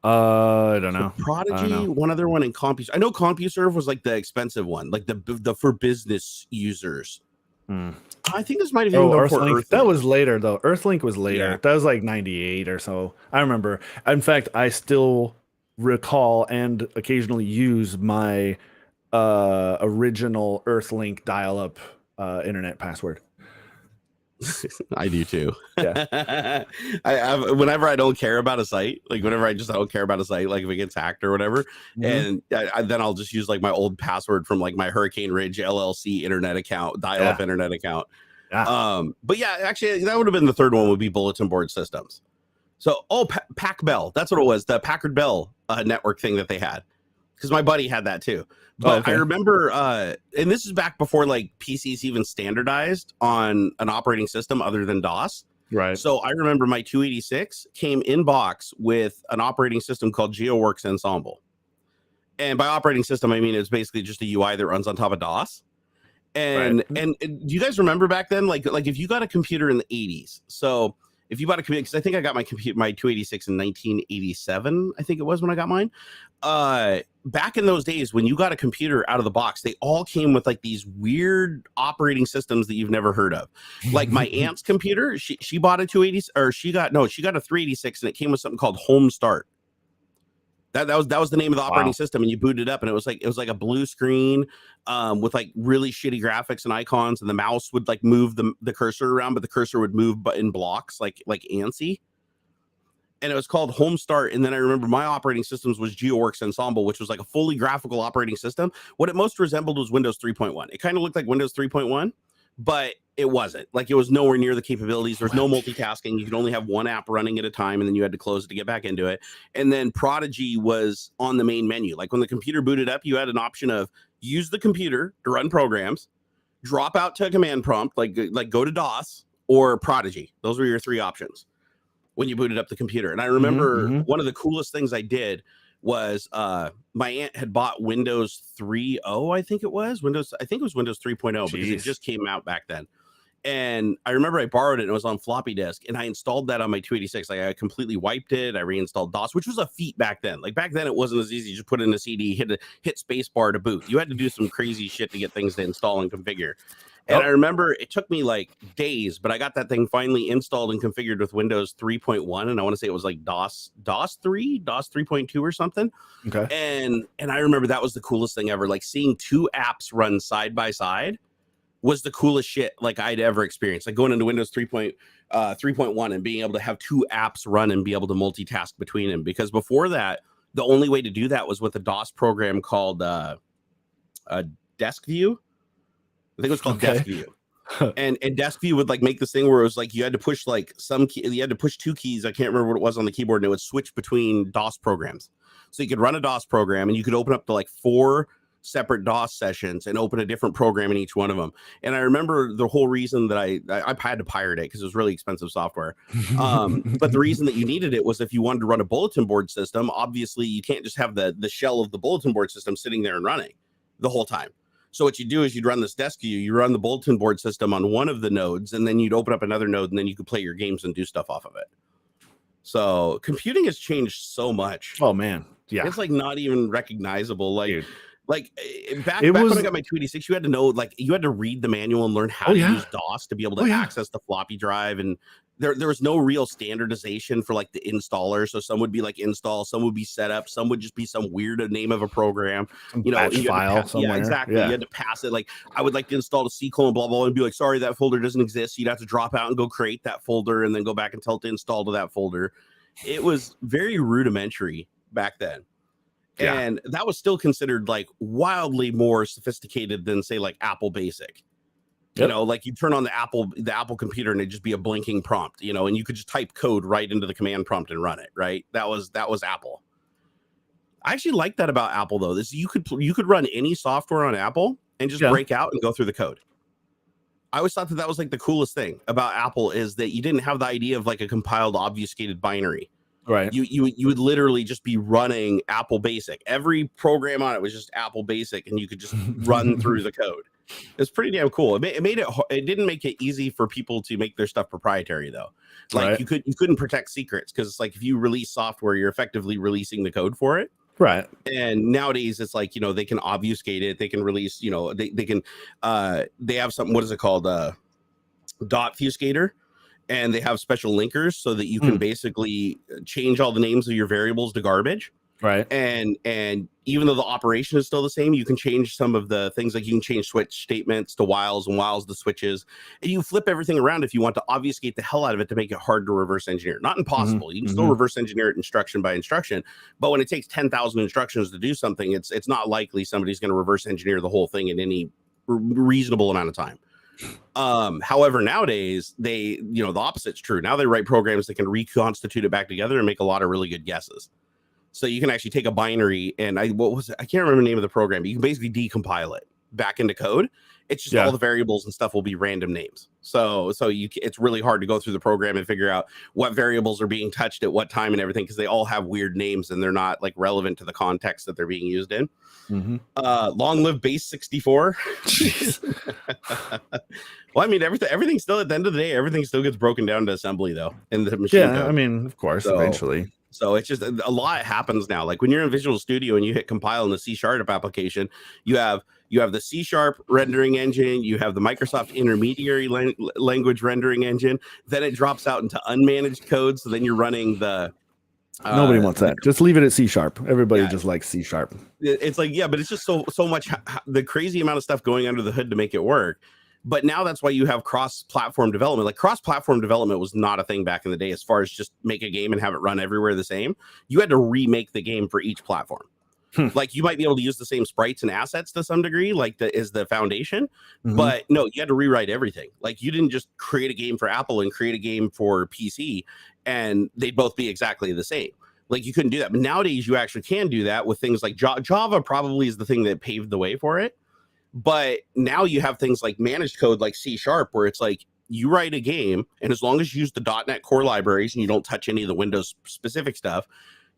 I don't know. So Prodigy, one other one, and CompuServe. I know CompuServe was like the expensive one, like the for business users. I think this might have been Earthlink. That was later though. Earthlink was later. Yeah. That was like 98 or so. I remember. In fact, I still recall and occasionally use my original Earthlink dial-up internet password. I do too. Yeah. Whenever I don't care about a site, like whenever I don't care about a site, like if it gets hacked or whatever, and then I'll just use like my old password from like my Hurricane Ridge LLC internet account, dial-up internet account. Yeah. But yeah, actually, that would have been the third one. Would be bulletin board systems. So, Pac Bell, that's what it was, the Packard Bell network thing that they had, because my buddy had that too. But I remember, and this is back before like PCs even standardized on an operating system other than DOS. Right. So I remember my 286 came in box with an operating system called GeoWorks Ensemble. And by operating system, I mean it's basically just a UI that runs on top of DOS. And do you guys remember back then, like if you got a computer in the 80s, so if you bought a computer, because I think I got my 286 in 1987, I think it was when I got mine. Back in those days, when you got a computer out of the box, they all came with like these weird operating systems that you've never heard of. Like my aunt's computer, she bought a 280, or she got a 386, and it came with something called Home Start. That was the name of the operating system, and you booted it up, and it was like a blue screen with like really shitty graphics and icons, and the mouse would like move the cursor around, but the cursor would move but in blocks like ANSI. And it was called Home Start. And then I remember my operating systems was GeoWorks Ensemble, which was like a fully graphical operating system. What it most resembled was Windows 3.1. It kind of looked like Windows 3.1, but it wasn't. Like it was nowhere near the capabilities. There's no multitasking. You could only have one app running at a time, and then you had to close it to get back into it. And then Prodigy was on the main menu. Like when the computer booted up, you had an option of use the computer to run programs, drop out to a command prompt, like go to DOS, or Prodigy. Those were your three options when you booted up the computer. And I remember one of the coolest things I did was my aunt had bought Windows 3.0, I think it was Windows 3.0 because it just came out back then. And I remember I borrowed it and it was on floppy disk, and I installed that on my 286. Like I completely wiped it. I reinstalled DOS, which was a feat back then. Like back then it wasn't as easy. You just put in a CD, hit space bar to boot. You had to do some crazy shit to get things to install and configure. And I remember it took me like days, but I got that thing finally installed and configured with Windows 3.1. And I want to say it was like DOS 3.2 or something. Okay. And I remember that was the coolest thing ever. Like seeing two apps run side by side was the coolest shit like I'd ever experienced. Like going into Windows 3.1 and being able to have two apps run and be able to multitask between them. Because before that, the only way to do that was with a DOS program called Desk View. I think it was called Desk View. And Desk View would like make this thing where it was like you had to push like you had to push two keys. I can't remember what it was on the keyboard, and it would switch between DOS programs. So you could run a DOS program and you could open up to like 4 separate DOS sessions and open a different program in each one of them. And I remember the whole reason that I had to pirate it because it was really expensive software. But the reason that you needed it was if you wanted to run a bulletin board system, obviously you can't just have the shell of the bulletin board system sitting there and running the whole time. So what you do is you'd run this desk view, you run the bulletin board system on one of the nodes, and then you'd open up another node, and then you could play your games and do stuff off of it. So computing has changed so much. Oh man, yeah, it's like not even recognizable. Like, back when I got my 286, you had to know, like, you had to read the manual and learn how to use DOS to be able to access the floppy drive, and there was no real standardization for like the installer. So some would be like install, some would be setup, some would just be some weird name of a program, batch file somewhere. Yeah, exactly. You had to pass it. Like, I would like to install the C colon blah blah, and be like, sorry, that folder doesn't exist. So you'd have to drop out and go create that folder, and then go back and tell it to install to that folder. It was very rudimentary back then. Yeah. And that was still considered like wildly more sophisticated than, say, like Apple Basic. Yep. Like you turn on the Apple computer and it'd just be a blinking prompt, and you could just type code right into the command prompt and run it. Right. That was Apple. I actually like that about Apple, though. You could run any software on Apple and just break out and go through the code. I always thought that was like the coolest thing about Apple, is that you didn't have the idea of like a compiled obfuscated binary. Right. You would literally just be running Apple Basic. Every program on it was just Apple Basic, and you could just run through the code. It's pretty damn cool. It didn't make it easy for people to make their stuff proprietary, though. Like, you couldn't protect secrets, because it's like, if you release software, you're effectively releasing the code for it. Right. And nowadays it's like, they can obfuscate it. They can release, they have something, what is it called? Dot fuscator. And they have special linkers so that you can basically change all the names of your variables to garbage. Right. And even though the operation is still the same, you can change some of the things. Like, you can change switch statements to whiles, and whiles to switches. And you flip everything around if you want to obfuscate the hell out of it to make it hard to reverse engineer. Not impossible. You can still reverse engineer it instruction by instruction. But when it takes 10,000 instructions to do something, it's not likely somebody's going to reverse engineer the whole thing in any reasonable amount of time. However, nowadays the opposite's true. Now they write programs that can reconstitute it back together and make a lot of really good guesses. So you can actually take a binary, and I can't remember the name of the program, but you can basically decompile it back into code. It's just all the variables and stuff will be random names. So it's really hard to go through the program and figure out what variables are being touched at what time and everything, because they all have weird names and they're not like relevant to the context that they're being used in. Long live base 64. Well, I mean, everything still, at the end of the day, everything still gets broken down to assembly, though, in the machine code. I mean, of course, eventually. So it's just a lot happens now. Like, when you're in Visual Studio and you hit compile in the C# application, you have the C# rendering engine, you have the Microsoft intermediary language rendering engine. Then it drops out into unmanaged code. So then you're running the nobody wants that. Just leave it at C#. Everybody just likes C#. It's like, but it's just so much, the crazy amount of stuff going under the hood to make it work. But now that's why you have cross-platform development. Like, cross-platform development was not a thing back in the day, as far as just make a game and have it run everywhere the same. You had to remake the game for each platform. Like, you might be able to use the same sprites and assets to some degree, like is the foundation. But no, you had to rewrite everything. Like, you didn't just create a game for Apple and create a game for PC, and they'd both be exactly the same. Like, you couldn't do that. But nowadays you actually can do that with things like Java probably is the thing that paved the way for it. But now you have things like managed code, like C#, where it's like, you write a game, and as long as you use the .NET Core libraries and you don't touch any of the Windows specific stuff,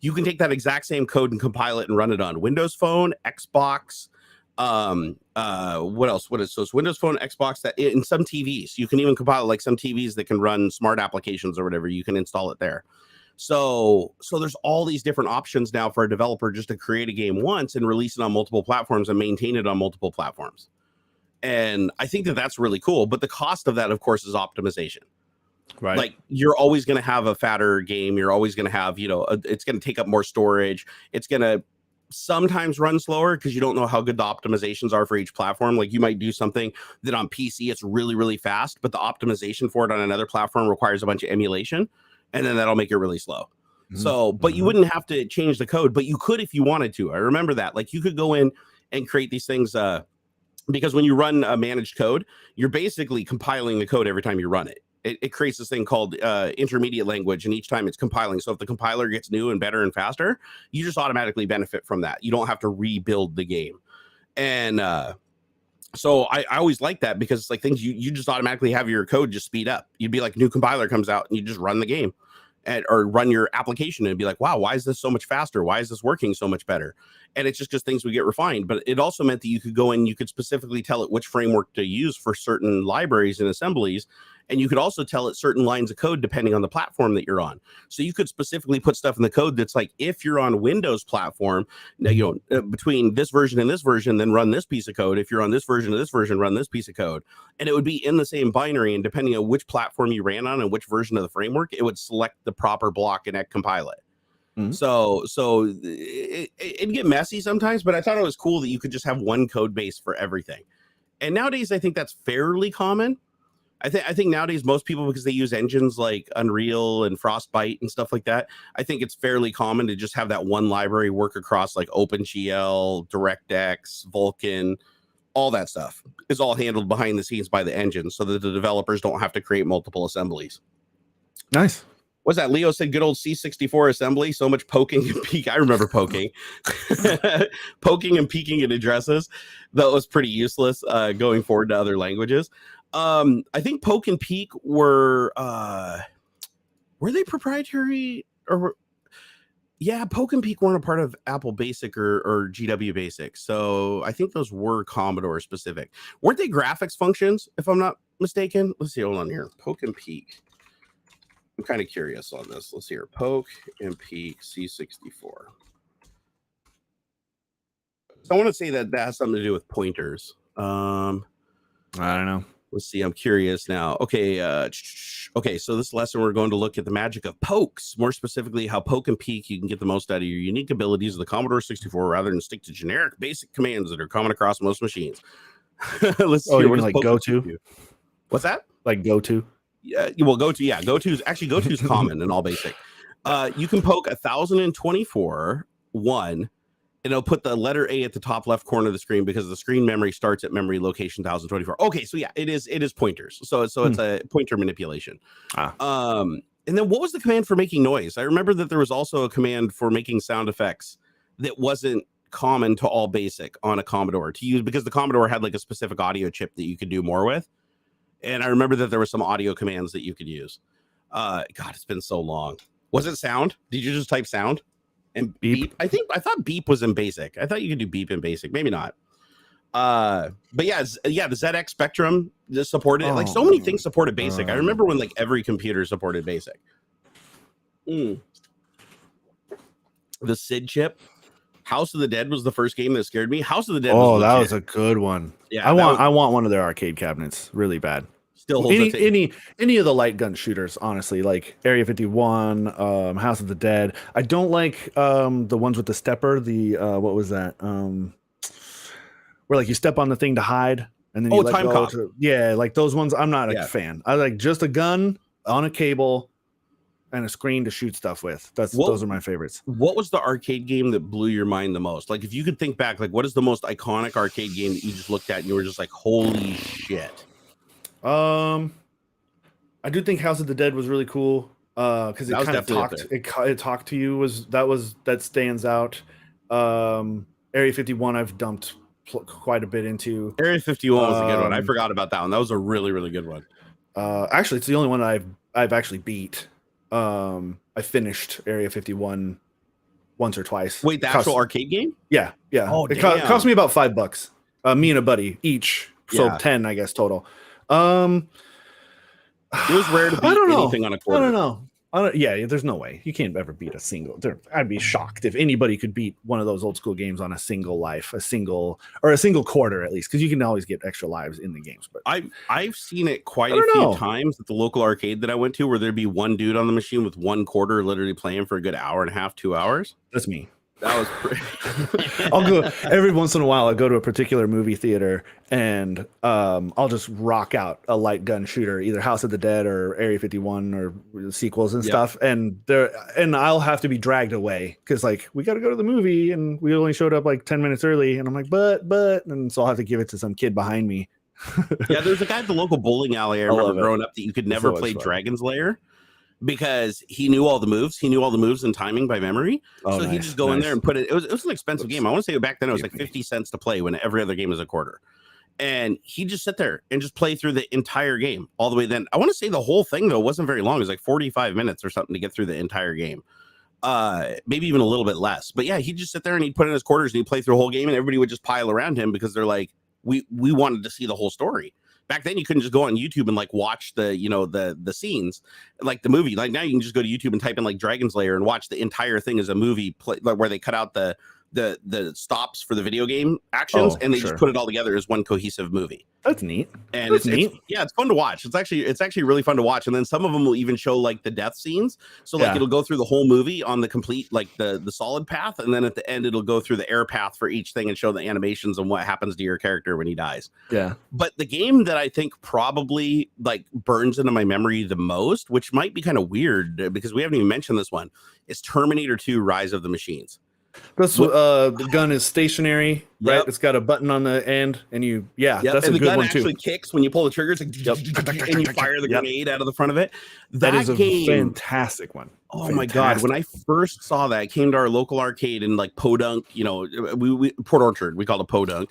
you can take that exact same code and compile it and run it on Windows Phone, Xbox. What else? So it's Windows Phone, Xbox, that in some TVs. You can even compile, like, some TVs that can run smart applications or whatever. You can install it there. So there's all these different options now for a developer just to create a game once and release it on multiple platforms and maintain it on multiple platforms. And I think that that's really cool. But the cost of that, of course, is optimization. Right. Like, you're always going to have a fatter game. You're always going to have, it's going to take up more storage. It's going to sometimes run slower because you don't know how good the optimizations are for each platform. Like, you might do something that on PC, it's really, really fast, but the optimization for it on another platform requires a bunch of emulation. And then that'll make it really slow. So, but you wouldn't have to change the code, but you could if you wanted to. I remember that. Like, you could go in and create these things because when you run a managed code, you're basically compiling the code every time you run it. It creates this thing called intermediate language, and each time it's compiling. So if the compiler gets new and better and faster, you just automatically benefit from that. You don't have to rebuild the game. And so I always like that, because it's like things you just automatically have your code just speed up. You'd be like, new compiler comes out and you just run the game. or run your application and be like, wow, why is this so much faster? Why is this working so much better? And it's just because things would get refined. But it also meant that you could go in, you could specifically tell it which framework to use for certain libraries and assemblies. And you could also tell it certain lines of code depending on the platform that you're on. So you could specifically put stuff in the code that's like, if you're on Windows platform, now, between this version and this version, then run this piece of code. If you're on this version of this version, run this piece of code. And it would be in the same binary. And depending on which platform you ran on and which version of the framework, it would select the proper block and compile it. Mm-hmm. So it'd get messy sometimes, but I thought it was cool that you could just have one code base for everything. And nowadays, I think that's fairly common. I think nowadays most people, because they use engines like Unreal and Frostbite and stuff like that, I think it's fairly common to just have that one library work across like OpenGL, DirectX, Vulkan, all that stuff is all handled behind the scenes by the engine so that the developers don't have to create multiple assemblies. Nice. What's that? Leo said good old C64 assembly. So much poking and peek. I remember poking. Poking and peeking in addresses. That was pretty useless going forward to other languages. I think poke and peek were they proprietary or poke and peek weren't a part of Apple Basic or GW Basic. So I think those were Commodore specific. Weren't they graphics functions, if I'm not mistaken? Let's see, hold on here. Poke and peek. I'm kind of curious on this. Let's see here. Poke and peek C64. So I want to say that has something to do with pointers. I don't know. Let's see. I'm curious now. Okay. Okay. So this lesson, we're going to look at the magic of pokes, more specifically how poke and peek you can get the most out of your unique abilities of the Commodore 64 rather than stick to generic basic commands that are common across most machines. Let's see. You're like go to. What's that? Like go to. Yeah, well, go to is common in all basic. You can poke 1024 1, and it'll put the letter A at the top left corner of the screen because the screen memory starts at memory location 1024. Okay, so yeah, it is pointers. So it's a pointer manipulation. And then what was the command for making noise? I remember that there was also a command for making sound effects that wasn't common to all basic on a Commodore to use because the Commodore had like a specific audio chip that you could do more with. And I remember that there were some audio commands that you could use. God, it's been so long. Was it sound? Did you just type sound and beep? I thought beep was in basic. I thought you could do beep in basic. Maybe not. But the ZX Spectrum just supported it. Like so many things supported basic. I remember when like every computer supported basic. The SID chip. House of the Dead was the first game that scared me. House of the Dead. Oh, that was a good one. Yeah, I want one of their arcade cabinets really bad. Still holds any of the light gun shooters, honestly, like Area 51, House of the Dead. I don't like the ones with the stepper. The what was that? Where like you step on the thing to hide and then you let go. Like those ones. I'm not a fan. I like just a gun on a cable and a screen to shoot stuff with. Those are my favorites. What was the arcade game that blew your mind the most? Like if you could think back, like what is the most iconic arcade game that you just looked at and you were just like, holy shit? I do think House of the Dead was really cool because it kind of talked. It talked to you. That stands out. Area 51, I've dumped quite a bit into. Area 51 was a good one. I forgot about that one. That was a really, really good one. Actually, it's the only one I've actually beat. I finished Area 51 once or twice. Wait, the actual arcade game? Yeah. Oh, it cost me about $5. Me and a buddy each, so 10, I guess total. It was rare to beat anything on a quarter. I don't know. There's no way you can't ever beat a single. I'd be shocked if anybody could beat one of those old school games on a single life, a single quarter at least, because you can always get extra lives in the games. But I've seen it quite a few times at the local arcade that I went to, where there'd be one dude on the machine with one quarter, literally playing for a good hour and a half, 2 hours. That's me. That was pretty. I'll go every once in a while. I go to a particular movie theater and I'll just rock out a light gun shooter, either House of the Dead or Area 51 or sequels and stuff. And I'll have to be dragged away because like we got to go to the movie and we only showed up like 10 minutes early. And I'm like, but, and so I'll have to give it to some kid behind me. Yeah, there's a guy at the local bowling alley. I remember growing up that you could never play Dragon's Lair, because he knew all the moves. He knew all the moves and timing by memory. So he'd just go in there and put it. It was an expensive game. I want to say back then it was like 50 cents to play when every other game was a quarter. And he'd just sit there and just play through the entire game all the way. Then I want to say the whole thing though wasn't very long. It was like 45 minutes or something to get through the entire game. Maybe even a little bit less. But yeah, he'd just sit there and he'd put in his quarters and he'd play through the whole game, and everybody would just pile around him because they're like, we wanted to see the whole story. Back then you couldn't just go on YouTube and like watch the, you know, the scenes like the movie. Like now you can just go to YouTube and type in like Dragon's Lair and watch the entire thing as a movie like where they cut out the stops for the video game actions and they just put it all together as one cohesive movie. That's neat. And it's neat. Yeah, it's fun to watch. It's actually really fun to watch. And then some of them will even show like the death scenes. So like it'll go through the whole movie on the complete like the solid path, and then at the end it'll go through the air path for each thing and show the animations and what happens to your character when he dies. Yeah. But the game that I think probably like burns into my memory the most, which might be kind of weird because we haven't even mentioned this one, is Terminator 2: Rise of the Machines. That's the gun is stationary, right? It's got a button on the end, and that's and a good one too. The gun actually kicks when you pull the trigger, it's like, and you fire the grenade out of the front of it. That is a fantastic one. Oh my god! When I first saw that, it came to our local arcade in like Podunk, you know, we Port Orchard, we called it Podunk.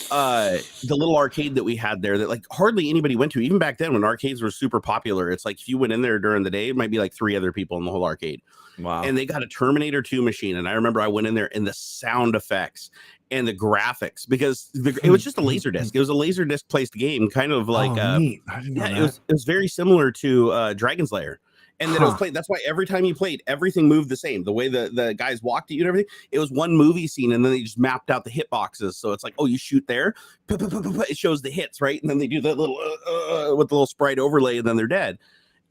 The little arcade that we had there that like hardly anybody went to, even back then when arcades were super popular. It's like if you went in there during the day, it might be like 3 other people in the whole arcade. Wow. And they got a Terminator 2 machine, and I remember I went in there and the sound effects and the graphics, because it was just a laser disc. It was a laser disc placed game, kind of like neat. I didn't know that. It was very similar to Dragon's Lair. And then it was played. That's why every time you played, everything moved the same. The way the guys walked at you and everything, it was one movie scene, and then they just mapped out the hit boxes. So it's like, oh, you shoot there, it shows the hits, right? And then they do that little with the little sprite overlay, and then they're dead.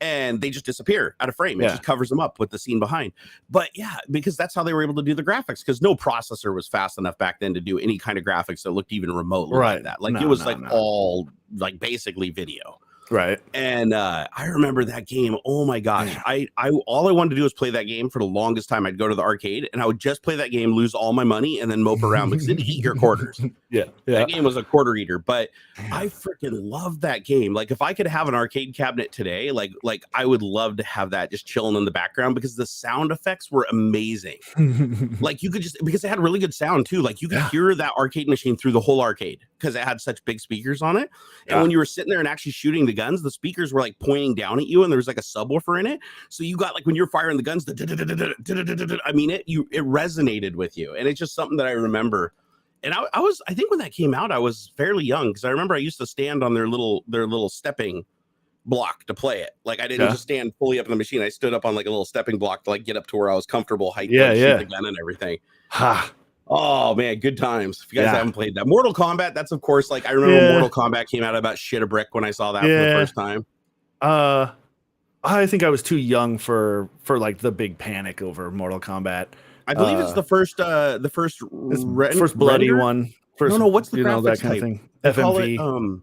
And they just disappear out of frame. It just covers them up with the scene behind. But yeah, because that's how they were able to do the graphics, because no processor was fast enough back then to do any kind of graphics that looked even remotely like that. Like it was all like basically video. Right. And I remember that game. Oh my gosh. I all I wanted to do was play that game for the longest time. I'd go to the arcade and I would just play that game, lose all my money, and then mope around because it'd eat your quarters. That game was a quarter eater, but I freaking loved that game. Like if I could have an arcade cabinet today, like I would love to have that just chilling in the background, because the sound effects were amazing. Like you could just, because it had really good sound too. Like you could hear that arcade machine through the whole arcade because it had such big speakers on it. And when you were sitting there and actually shooting the guns, the speakers were like pointing down at you, and there was like a subwoofer in it. So you got like when you're firing the guns, I mean, it resonated with you. And it's just something that I remember. And I think when that came out, I was fairly young, because I remember I used to stand on their little stepping block to play it. Like I didn't just stand fully up in the machine. I stood up on like a little stepping block to like get up to where I was comfortable height, shoot the gun and everything. Oh man, good times. If you guys haven't played that. Mortal Kombat, that's of course, like I remember Mortal Kombat came out about shit a brick when I saw that for the first time. I think I was too young for like the big panic over Mortal Kombat. I believe it's the first bloody one. First, no, what's the graphics that kind of thing? FMV.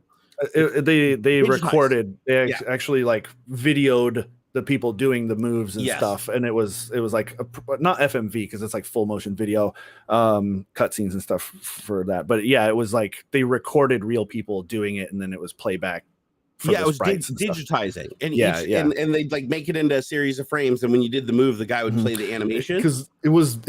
They recorded. They actually like videoed the people doing the moves and stuff, and it was like not FMV because it's like full motion video, cutscenes and stuff for that. But yeah, it was like they recorded real people doing it, and then it was playback. It was digitizing, and and they'd like make it into a series of frames, and when you did the move, the guy would play the animation, because it was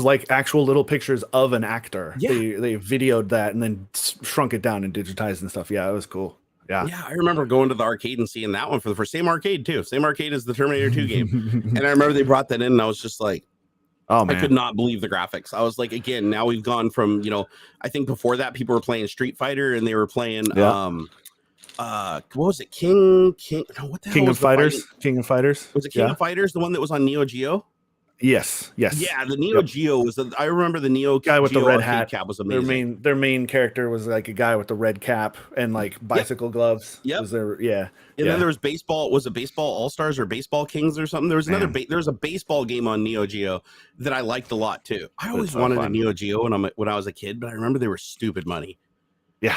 like actual little pictures of an actor. They videoed that and then shrunk it down and digitized and stuff. It was cool. I remember going to the arcade and seeing that one for the first. Same arcade as the Terminator 2 game. And I remember they brought that in, and I was just like, oh man, I could not believe the graphics. I was like, again, now we've gone from, I think before that people were playing Street Fighter, and they were playing what was it, King what the hell was King of Fighters? Was it King of Fighters, the one that was on Neo Geo? Yes. Yeah, the Neo Geo was I remember the Neo guy with Geo the red hat cap was amazing. Their main character was like a guy with the red cap and like bicycle gloves. And then there was baseball. Was it Baseball All-Stars or Baseball Kings or something? There was another there was a baseball game on Neo Geo that I liked a lot too. I always wanted a Neo Geo when I was a kid, but I remember they were stupid money.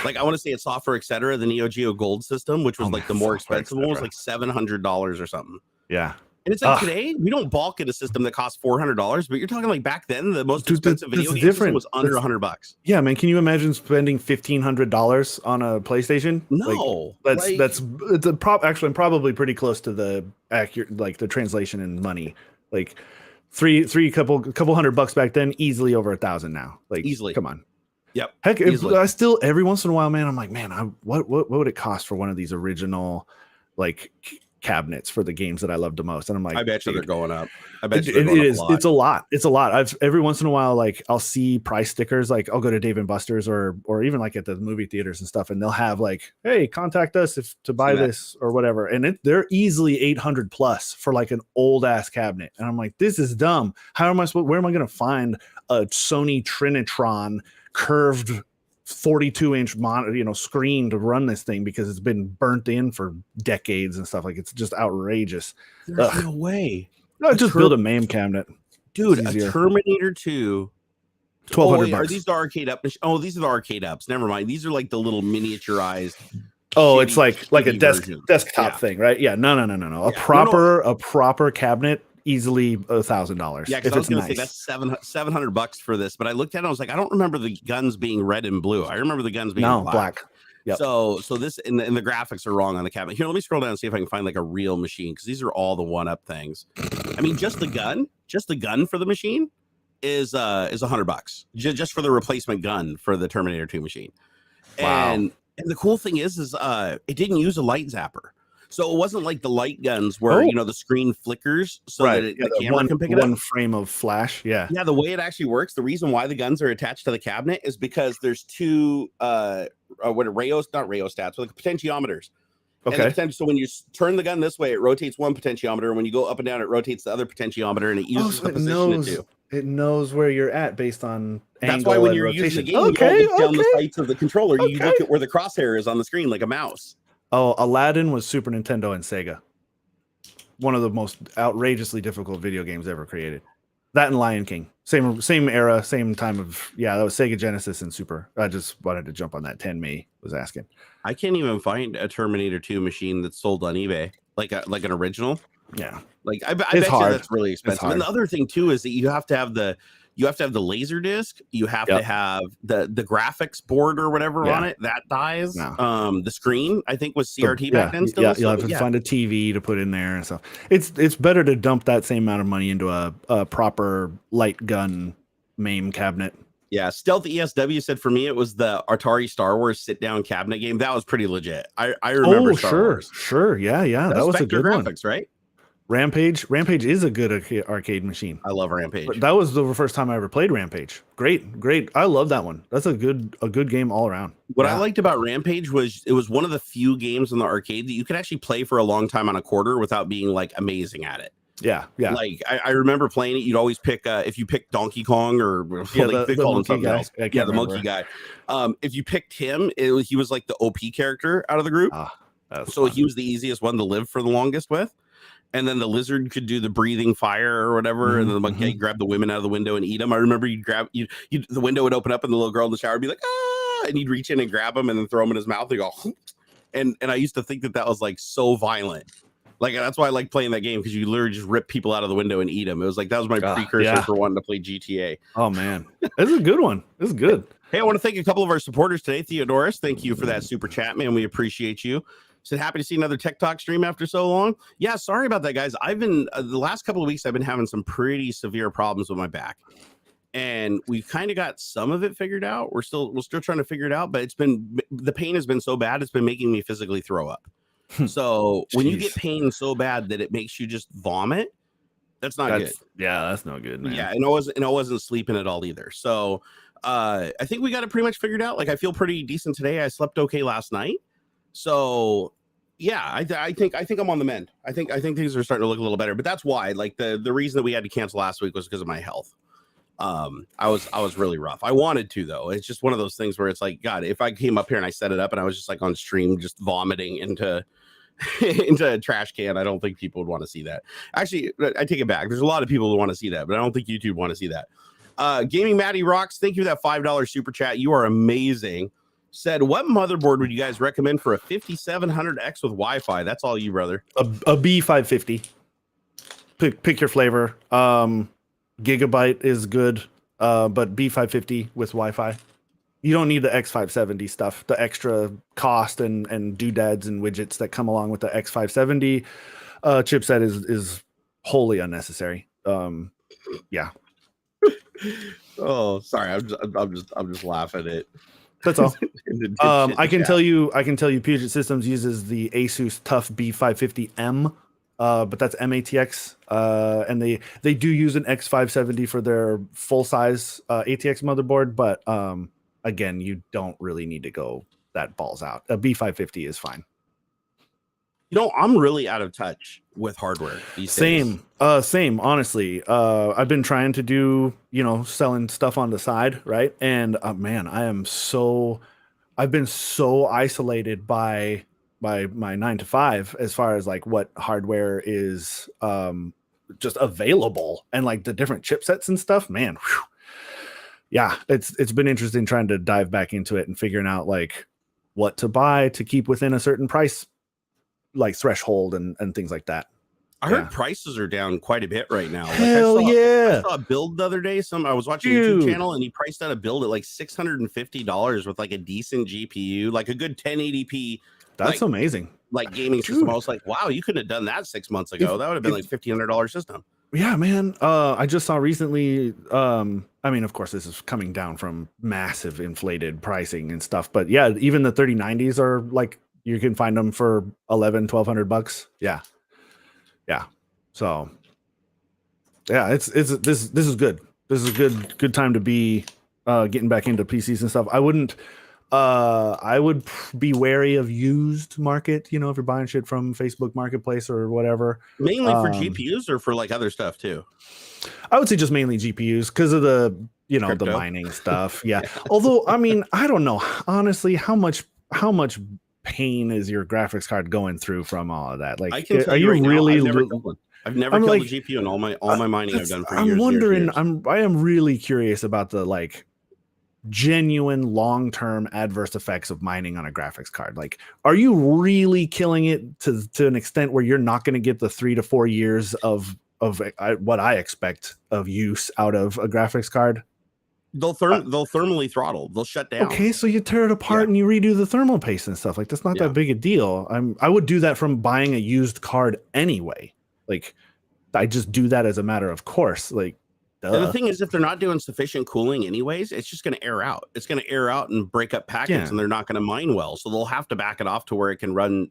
Like I want to say it's Software Etc., the Neo Geo Gold system, which was like the more expensive one, was like $700 or something. And it's like today we don't balk at a system that costs $400, but you're talking like back then the most expensive video game system was under $100. Yeah, man. Can you imagine spending $1,500 on a PlayStation? No, actually probably pretty close to the accurate, like the translation in money. Like couple $100 back then, easily over $1,000 now. Like easily. Come on. Yep. Heck, I still every once in a while, man, I'm like, man, what would it cost for one of these original like cabinets for the games that I love the most? And I'm like, I bet you they're going up. I bet it is. It's a lot. It's a lot. Every once in a while, like I'll see price stickers. Like I'll go to Dave and Buster's or even like at the movie theaters and stuff, and they'll have like, hey, contact us to buy this or whatever. And they're easily 800 plus for like an old ass cabinet. And I'm like, this is dumb. Where am I going to find a Sony Trinitron curved 42-inch monitor, screen to run this thing, because it's been burnt in for decades and stuff. Like, it's just outrageous. There's no way. No, just build a MAME cabinet, dude. A Terminator 2, $1,200. Are these the arcade up? Oh, these are the arcade ups. Never mind. These are like the little miniaturized. Oh, it's like a desktop thing, right? Yeah. No. A proper cabinet, easily $1,000. Yeah, because I was going to say that's $700 for this, but I looked at it, I was like, I don't remember the guns being red and blue. I remember the guns being black. Yep. So this and the graphics are wrong on the cabinet. Here, let me scroll down and see if I can find like a real machine, because these are all the one-up things. I mean, just the gun for the machine is $100 just for the replacement gun for the Terminator 2 machine. Wow. And the cool thing is it didn't use a light zapper. So it wasn't like the light guns where the screen flickers so that the camera can pick it up. One frame of flash, yeah. Yeah, the way it actually works, the reason why the guns are attached to the cabinet is because there's two not rheostats, but like potentiometers. Okay. So when you turn the gun this way, it rotates one potentiometer, and when you go up and down, it rotates the other potentiometer, and it uses the position it knows where you're at based on That's angle why when and you're rotation. using the game, you don't look down the sights of the controller. You look at where the crosshair is on the screen like a mouse. Oh, Aladdin was Super Nintendo and Sega. One of the most outrageously difficult video games ever created. That and Lion King. Same era, same time of, that was Sega Genesis and Super. I just wanted to jump on that. 10 May was asking. I can't even find a Terminator 2 machine that's sold on eBay, like an original. Yeah. Like I bet you that's really expensive. And the other thing too is that you have to have the laser disc, you have to have the graphics board or whatever on it that dies. No. The screen, I think, was CRT back then still. Yeah, you'll have to find a TV to put in there and stuff. It's better to dump that same amount of money into a proper light gun MAME cabinet. Yeah, Stealth ESW said for me it was the Atari Star Wars sit-down cabinet game. That was pretty legit. I remember Star Wars. Sure. Yeah. That was a good graphics, one. Right? Rampage is a good arcade machine. I love Rampage. But that was the first time I ever played Rampage. Great. I love that one. That's a good game all around. What I liked about Rampage was it was one of the few games in the arcade that you could actually play for a long time on a quarter without being like amazing at it. Yeah. Like I remember playing it. You'd always pick if you picked Donkey Kong or they call him something else. Yeah, the monkey guy. If you picked him, he was like the OP character out of the group. So he was the easiest one to live for the longest with. And then the lizard could do the breathing fire or whatever, and then the monkey grab the women out of the window and eat them. I remember the window would open up and the little girl in the shower would be like, ah, and he'd reach in and grab him and then throw him in his mouth and go, and I used to think that was like so violent. Like, that's why I like playing that game, because you literally just rip people out of the window and eat them. It was like, that was my precursor for wanting to play GTA. Oh man, this is a good one. This is good. Hey, I want to thank a couple of our supporters today. Theodorus, thank you for that super chat, man. We appreciate you. Said happy to see another Tech Talk stream after so long. Yeah, sorry about that, guys. I've been the last couple of weeks I've been having some pretty severe problems with my back, and we've kind of got some of it figured out. We're still trying to figure it out, but the pain has been so bad it's been making me physically throw up. So when you get pain so bad that it makes you just vomit, that's not good. Yeah, that's not good, man. Yeah, and I wasn't sleeping at all either. So I think we got it pretty much figured out. Like, I feel pretty decent today. I slept okay last night. So yeah, I think I'm on the mend. I think things are starting to look a little better, but that's why, like, the reason that we had to cancel last week was because of my health. I was really rough. I wanted to, though. It's just one of those things where it's like, God, if I came up here and I set it up and I was just like on stream, just vomiting into a trash can, I don't think people would want to see that. Actually, I take it back. There's a lot of people who want to see that, but I don't think YouTube want to see that. Gaming Maddie rocks. Thank you for that $5 super chat. You are amazing. Said, what motherboard would you guys recommend for a 5700X with Wi-Fi? That's all you, brother. A B550. Pick your flavor. Gigabyte is good, but B550 with Wi-Fi. You don't need the X570 stuff, the extra cost and doodads and widgets that come along with the X570 chipset is wholly unnecessary. Yeah. Oh, sorry. I'm just laughing at. That's all. I can tell you Puget Systems uses the Asus TUF B550M, but that's MATX, and they do use an X570 for their full size ATX motherboard, but again, you don't really need to go that balls out. A B550 is fine. I'm really out of touch with hardware these days. Same, honestly. I've been trying to do, selling stuff on the side, right? And man, I've been so isolated by my 9 to 5 as far as like what hardware is just available and like the different chipsets and stuff, man. Whew. Yeah, it's been interesting trying to dive back into it and figuring out like what to buy to keep within a certain price like threshold and things like that. I heard prices are down quite a bit right now. Hell I saw a build the other day. I was watching a YouTube channel and he priced out a build at like $650 with like a decent GPU, like a good 1080p. That's amazing. Like gaming system. I was like, wow, you couldn't have done that 6 months ago. That would have been like $1,500 system. Yeah, man. I just saw recently. I mean, of course, this is coming down from massive inflated pricing and stuff, but yeah, even the 3090s are like, you can find them for $1,100-$1,200. Yeah. So yeah, this is good. This is a good time to be getting back into PCs and stuff. I would be wary of used market, if you're buying shit from Facebook Marketplace or whatever. Mainly for GPUs or for like other stuff too? I would say just mainly GPUs because of the, Crypto. the mining stuff. Yeah. Although, I mean, I don't know, honestly, how much pain is your graphics card going through from all of that? Like, I can tell you right really now, I've never killed a GPU in all my mining I've done for years. I'm wondering, years. I am really curious about the like genuine long-term adverse effects of mining on a graphics card. Like, are you really killing it to an extent where you're not going to get the 3 to 4 years of what I expect of use out of a graphics card? They'll thermally throttle. They'll shut down. Okay, so you tear it apart and you redo the thermal paste and stuff. Like, that's not that big a deal. I would do that from buying a used card anyway. Like, I just do that as a matter of course. Like, duh. And the thing is, if they're not doing sufficient cooling anyways, it's just going to air out. It's going to air out and break up packets, and they're not going to mine well. So they'll have to back it off to where it can run,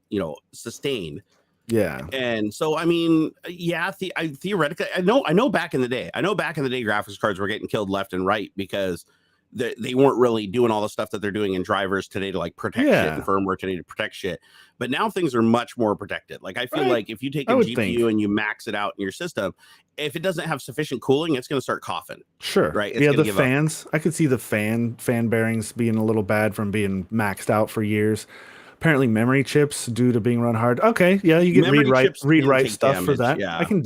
sustain. Yeah. And so, I mean, theoretically, I know back in the day, graphics cards were getting killed left and right because they weren't really doing all the stuff that they're doing in drivers today to like protect shit and firmware today to protect shit. But now things are much more protected. Like, I feel like if you take a GPU and you max it out in your system, if it doesn't have sufficient cooling, it's going to start coughing. Sure. Right. The fans, I could see the fan bearings being a little bad from being maxed out for years. Apparently memory chips due to being run hard. Okay, yeah, you get read write stuff damage, for that. Yeah. I can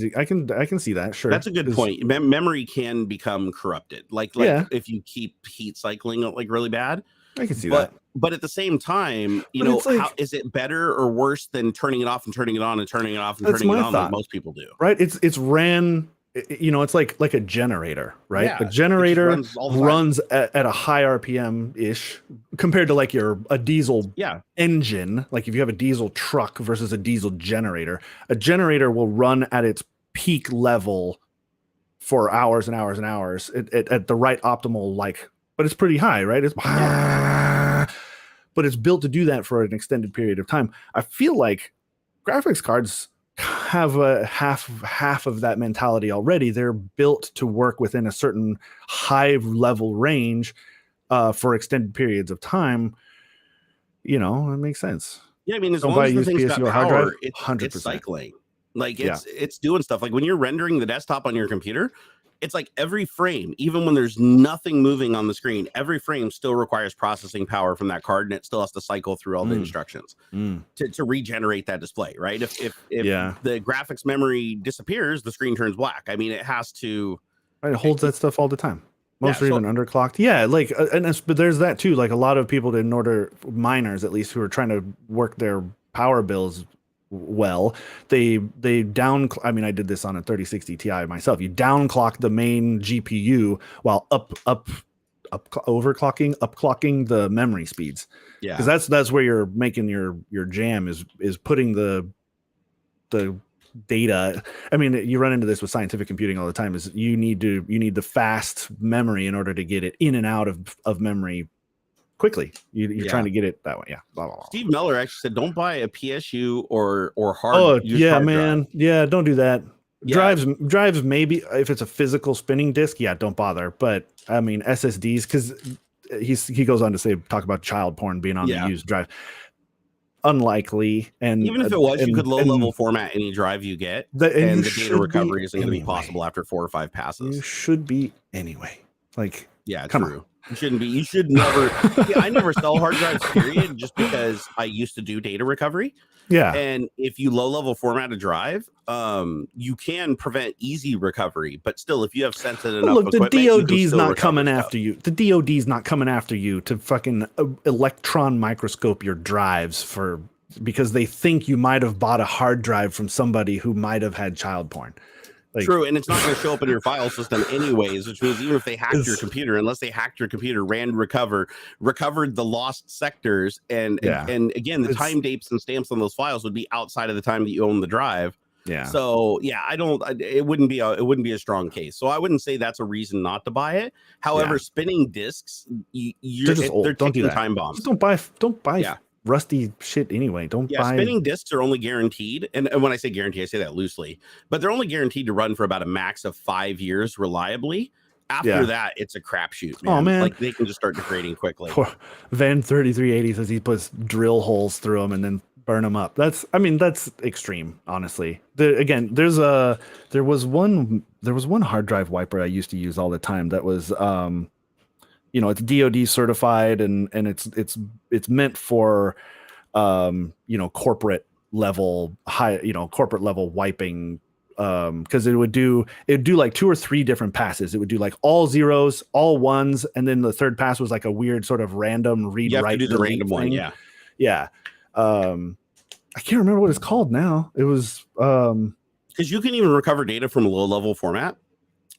see that. Sure, that's a good point. Memory can become corrupted, like if you keep heat cycling it like really bad. I can see that. But at the same time, how is it better or worse than turning it off and turning it on and turning it off and turning it on like most people do? Right. It's ran. It's like a generator, right? Yeah, a generator runs at a high RPM ish compared to like a diesel engine. Like if you have a diesel truck versus a diesel generator, a generator will run at its peak level for hours and hours and hours at the right optimal, but it's pretty high, right? But it's built to do that for an extended period of time. I feel like graphics cards have a half of that mentality already. They're built to work within a certain high level range for extended periods of time. It makes sense. Yeah, I mean, as long as the thing's got power, it's cycling. Like it's doing stuff. Like when you're rendering the desktop on your computer, it's like every frame, even when there's nothing moving on the screen, every frame still requires processing power from that card, and it still has to cycle through all the instructions to regenerate that display, right? If the graphics memory disappears, the screen turns black. I mean, it has to. It holds that stuff all the time. Most are even underclocked. Yeah, but there's that too. Like a lot of people, miners at least, who are trying to work their power bills well, they I mean, I did this on a 3060 Ti myself. You downclock the main GPU while upclocking the memory speeds. Yeah, because that's where you're making your jam is putting the data. I mean, you run into this with scientific computing all the time. Is you need the fast memory in order to get it in and out of memory quickly. You're trying to get it that way. Yeah. Blah, blah, blah. Steve Miller actually said, "Don't buy a PSU or hard." Hard man. Drive. Yeah, don't do that. Yeah. Drives maybe if it's a physical spinning disk. Yeah, don't bother. But I mean SSDs, because he goes on to talk about child porn being on the used drive. Unlikely, and even if it was, you could low level format any drive you get, and the data recovery isn't going to be possible after 4 or 5 passes. You should be anyway. Like, yeah, come true. On. You shouldn't be. You should never. I never sell hard drives, period, just because I used to do data recovery. Yeah. And if you low level format a drive, you can prevent easy recovery. But still, if you have sensitive enough equipment, the DoD's not coming after you. The DoD's not coming after you to fucking electron microscope your drives because they think you might have bought a hard drive from somebody who might have had child porn. Like, true, and it's not going to show up in your file system anyways, which means even if they hacked your computer, unless they hacked your computer, recovered the lost sectors, and again, the time dates and stamps on those files would be outside of the time that you own the drive. Yeah. So yeah, it wouldn't be a strong case. So I wouldn't say that's a reason not to buy it. However, spinning discs, they're ticking time bombs. Just don't buy. Yeah. Rusty shit anyway. Don't buy. Spinning discs are only guaranteed, and when I say guarantee, I say that loosely, but they're only guaranteed to run for about a max of 5 years reliably. After that, it's a crapshoot. Oh man, like they can just start degrading quickly. Poor Van 3380 says he puts drill holes through them and then burn them up. That's extreme, honestly. There was one hard drive wiper I used to use all the time that was it's DoD certified and it's meant for corporate level corporate level wiping, because it would do like 2 or 3 different passes. It would do like all zeros, all ones, and then the third pass was like a weird sort of random read write. Do the random one, yeah. I can't remember what it's called now. It was because you can even recover data from a low level format.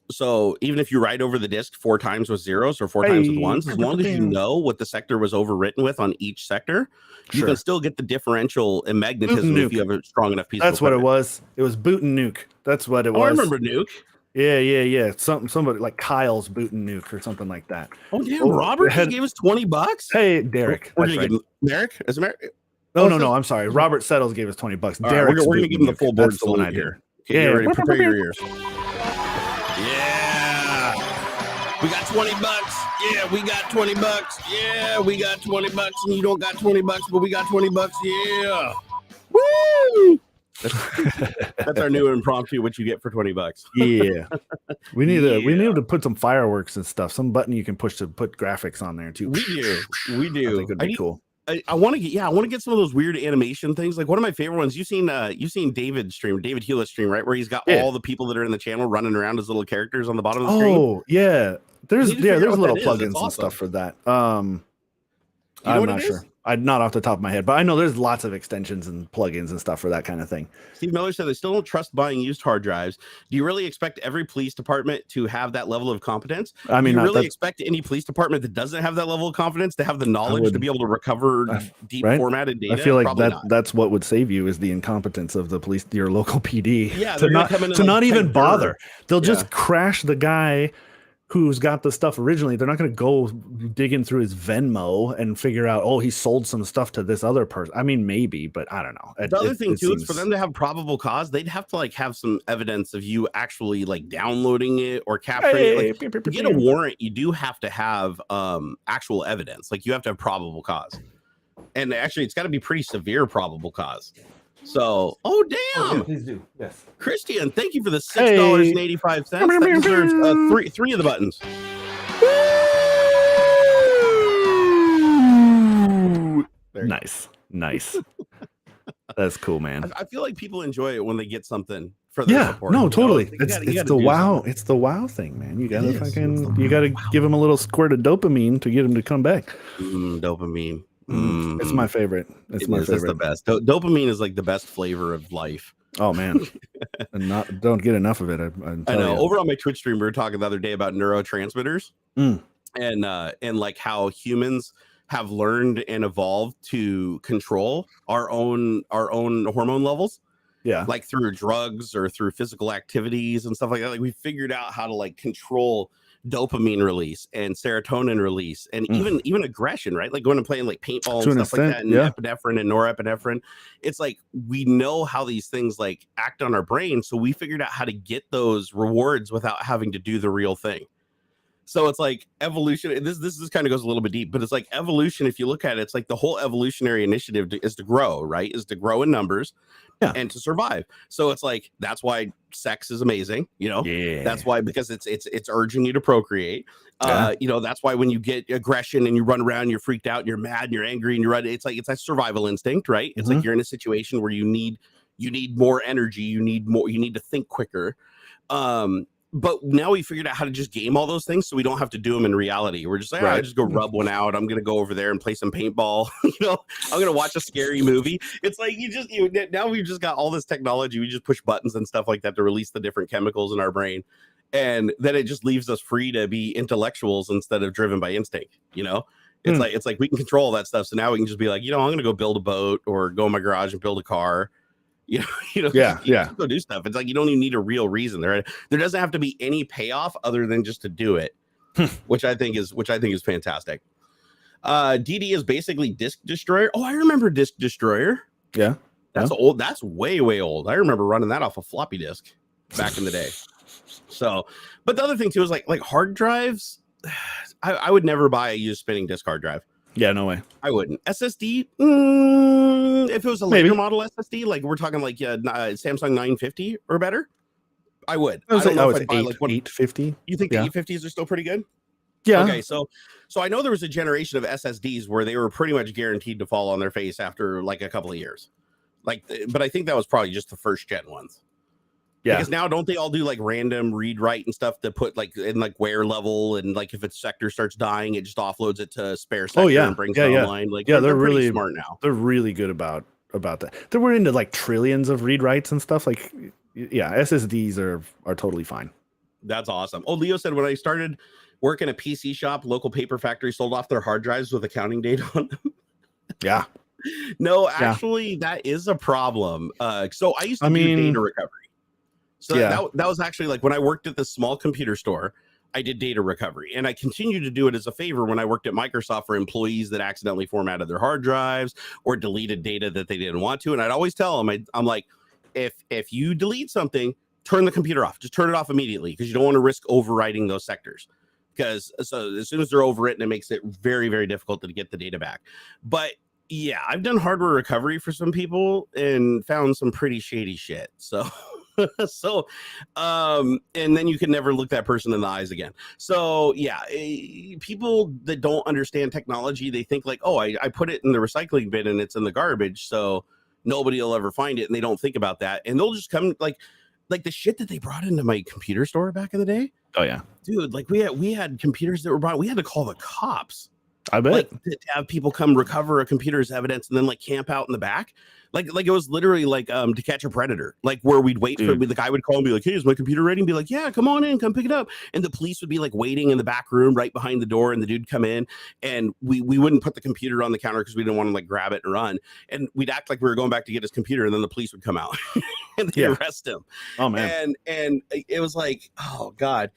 So even if you write over the disk 4 times with zeros or 4 times with ones, as long as you know what the sector was overwritten with on each sector, you can still get the differential in magnetism if you have a strong enough piece of equipment. That's what it was. It was boot and nuke. That's what it was. I remember nuke. Yeah. Somebody like Kyle's boot and nuke or something like that. Oh damn! Robert gave us $20. Hey, Derek. Derek? Is it Derek? No. I'm sorry. Robert Settles gave us $20. Derek, we're gonna give him the full board. That's the one I hear. Okay, ready? Prepare your ears. Yeah, we got $20. Yeah, we got $20. Yeah, we got $20, and you don't got $20, but we got $20. Yeah, woo! That's our new impromptu. What you get for $20? Yeah, we need to put some fireworks and stuff. Some button you can push to put graphics on there too. We do. I think it'd be cool. I want to get some of those weird animation things. Like one of my favorite ones. You've seen David Hewlett stream, right? Where he's got all the people that are in the channel running around as little characters on the bottom of the screen. Oh yeah, there's little plugins and stuff for that. I'm not sure. I'm not off the top of my head, but I know there's lots of extensions and plugins and stuff for that kind of thing. Steve Miller said they still don't trust buying used hard drives. Do you really expect every police department to have that level of competence? I mean, do you really expect any police department that doesn't have that level of confidence to have the knowledge to be able to recover deep formatted data? I feel like that's what would save you is the incompetence of the police, your local PD. Yeah, to not even bother. They'll just crash the guy who's got the stuff originally. They're not going to go digging through his Venmo and figure out, oh, he sold some stuff to this other person. I mean, maybe, but I don't know. The other thing too is for them to have probable cause, they'd have to have some evidence of you actually downloading it or capturing it. To get a warrant, you do have to have actual evidence. You have to have probable cause, and actually, it's got to be pretty severe probable cause. So, damn! Oh, yeah, please do. Yes, Christian, thank you for the $6.85. That deserves three of the buttons. Nice. That's cool, man. I feel like people enjoy it when they get something for their support. No, totally. It's the wow. It's the wow thing, man. You gotta give them a little squirt of dopamine to get them to come back. Dopamine. It's my favorite. It's the best. Dopamine is the best flavor of life. Oh man, and don't get enough of it. I know. Over on my Twitch stream, we were talking the other day about neurotransmitters and how humans have learned and evolved to control our own hormone levels. Yeah. Like through drugs or through physical activities and stuff like that. Like we figured out how to like control dopamine release and serotonin release and even aggression, right? Like going and playing like paintball and stuff like that, and epinephrine and norepinephrine. It's like we know how these things like act on our brain, so we figured out how to get those rewards without having to do the real thing. So it's like evolution. This kind of goes a little bit deep, but it's like evolution. If you look at it, it's like the whole evolutionary initiative is to grow, right? Is to grow in numbers and to survive. So it's like that's why sex is amazing, you know. Yeah. That's why, because it's urging you to procreate. You know, that's why when you get aggression and you run around, you're freaked out, and you're mad, and you're angry, and you're running. It's like it's a survival instinct, right? It's like you're in a situation where you need more energy, you need to think quicker. But now we figured out how to just game all those things so we don't have to do them in reality. We're just like, I just go rub one out. I'm going to go over there and play some paintball. You know, I'm going to watch a scary movie. It's like now we've just got all this technology. We just push buttons and stuff like that to release the different chemicals in our brain. And then it just leaves us free to be intellectuals instead of driven by instinct. You know, it's like we can control all that stuff. So now we can just be like, you know, I'm going to go build a boat or go in my garage and build a car. You know, go do stuff. It's like you don't even need a real reason. There doesn't have to be any payoff other than just to do it, which I think is fantastic. DD is basically Disk Destroyer. Oh, I remember Disk Destroyer. Yeah, that's old. That's way old. I remember running that off a floppy disk back in the day. So, but the other thing too is like hard drives. I would never buy a used spinning disk hard drive. Yeah, no way. I wouldn't. SSD, if it was a later model SSD, like we're talking like Samsung 950 or better, I would. I don't know if I'd buy like 850. You think the 850s are still pretty good? Yeah. Okay, so I know there was a generation of SSDs where they were pretty much guaranteed to fall on their face after like a couple of years. Like, but I think that was probably just the first gen ones. Yeah, because now don't they all do like random read write and stuff to put like in like wear level, and like if its sector starts dying, it just offloads it to spare sector and brings it online. Like they're really smart now. They're really good about that. They were into like trillions of read writes and stuff. Like SSDs are totally fine. That's awesome. Oh, Leo said when I started working a PC shop, local paper factory sold off their hard drives with accounting date on them. Yeah. No, actually, that is a problem. So I used to do data recovery. So that was actually like when I worked at this small computer store, I did data recovery, and I continue to do it as a favor when I worked at Microsoft for employees that accidentally formatted their hard drives or deleted data that they didn't want to. And I'd always tell them, I'm like, if you delete something, turn the computer off. Just turn it off immediately, because you don't want to risk overwriting those sectors. Because so as soon as they're overwritten, it makes it very, very difficult to get the data back. But yeah, I've done hardware recovery for some people and found some pretty shady shit. So. And then you can never look that person in the eyes again. So yeah, people that don't understand technology, they think like, oh, I put it in the recycling bin and it's in the garbage, so nobody will ever find it, and they don't think about that, and they'll just come like the shit that they brought into my computer store back in the day. Oh yeah, dude, like we had computers that were brought, we had to call the cops. I bet, like, to have people come recover a computer's evidence and then like camp out in the back. Like it was literally like To Catch a Predator, like where we'd wait for the guy would call and be like, hey, is my computer ready? And be like, yeah, come on in, come pick it up. And the police would be like waiting in the back room right behind the door, and the dude come in, and we wouldn't put the computer on the counter because we didn't want to like grab it and run. And we'd act like we were going back to get his computer, and then the police would come out and they'd arrest him. Oh man. And it was like, oh God.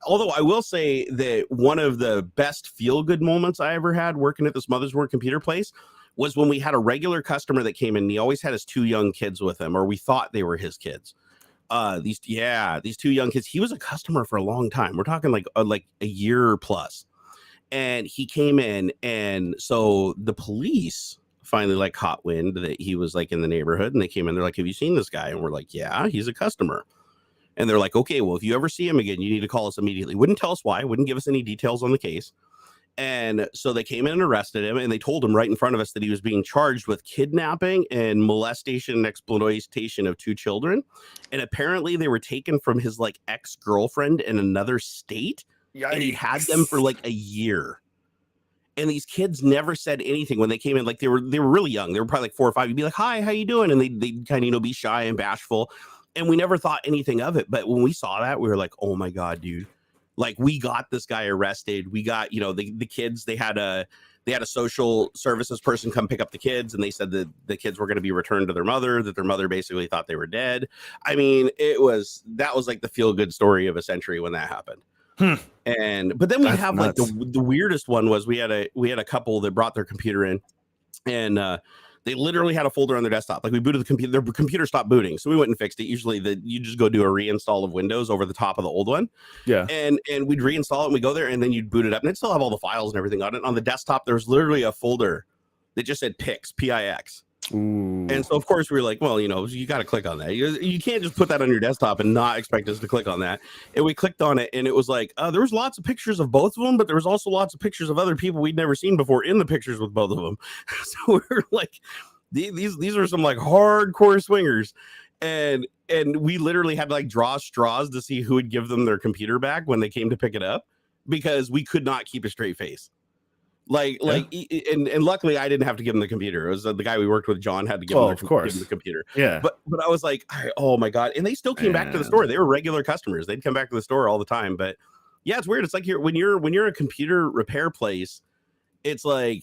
Although I will say that one of the best feel-good moments I ever had working at this Mother's Board computer place was when we had a regular customer that came in, and he always had his two young kids with him, or we thought they were his kids. These two young kids. He was a customer for a long time. We're talking like a year plus. And he came in, and so the police finally like caught wind that he was like in the neighborhood, and they came in. They're like, have you seen this guy? And we're like, yeah, he's a customer. And they're like, okay, well, if you ever see him again, you need to call us immediately. Wouldn't tell us why, wouldn't give us any details on the case. And so they came in and arrested him, and they told him right in front of us that he was being charged with kidnapping and molestation and exploitation of two children. And apparently they were taken from his like ex-girlfriend in another state. Yikes. And he had them for like a year. And these kids never said anything when they came in. Like they were really young. They were probably like 4 or 5. You'd be like, hi, how you doing? And they'd kind of, be shy and bashful. And we never thought anything of it. But when we saw that, we were like, oh my God, dude, Like, we got this guy arrested. We got, you know, the kids, they had a social services person come pick up the kids, and they said that the kids were going to be returned to their mother, that their mother basically thought they were dead. I mean, that was like the feel good story of a century when that happened. But then we have nuts. Like the weirdest one was we had a couple that brought their computer in, and they literally had a folder on their desktop. Like, we booted the computer, their computer stopped booting, so we went and fixed it. Usually you just go do a reinstall of Windows over the top of the old one. Yeah. And we'd reinstall it, and we go there, and then you'd boot it up, and it'd still have all the files and everything on it. On the desktop, there was literally a folder that just said PIX, P-I-X. Ooh. And so, of course, we were like, well, you know, you got to click on that. You can't just put that on your desktop and not expect us to click on that. And we clicked on it, and it was like, there was lots of pictures of both of them, but there was also lots of pictures of other people we'd never seen before in the pictures with both of them. So we were like, these are some like hardcore swingers. And we literally had to like draw straws to see who would give them their computer back when they came to pick it up, because we could not keep a straight face. And luckily I didn't have to give him the computer. It was the guy we worked with, John, had to give him the computer. Yeah. But I was like, oh my God. And they still came back to the store. They were regular customers. They'd come back to the store all the time. But yeah, it's weird. It's like when you're a computer repair place, it's like,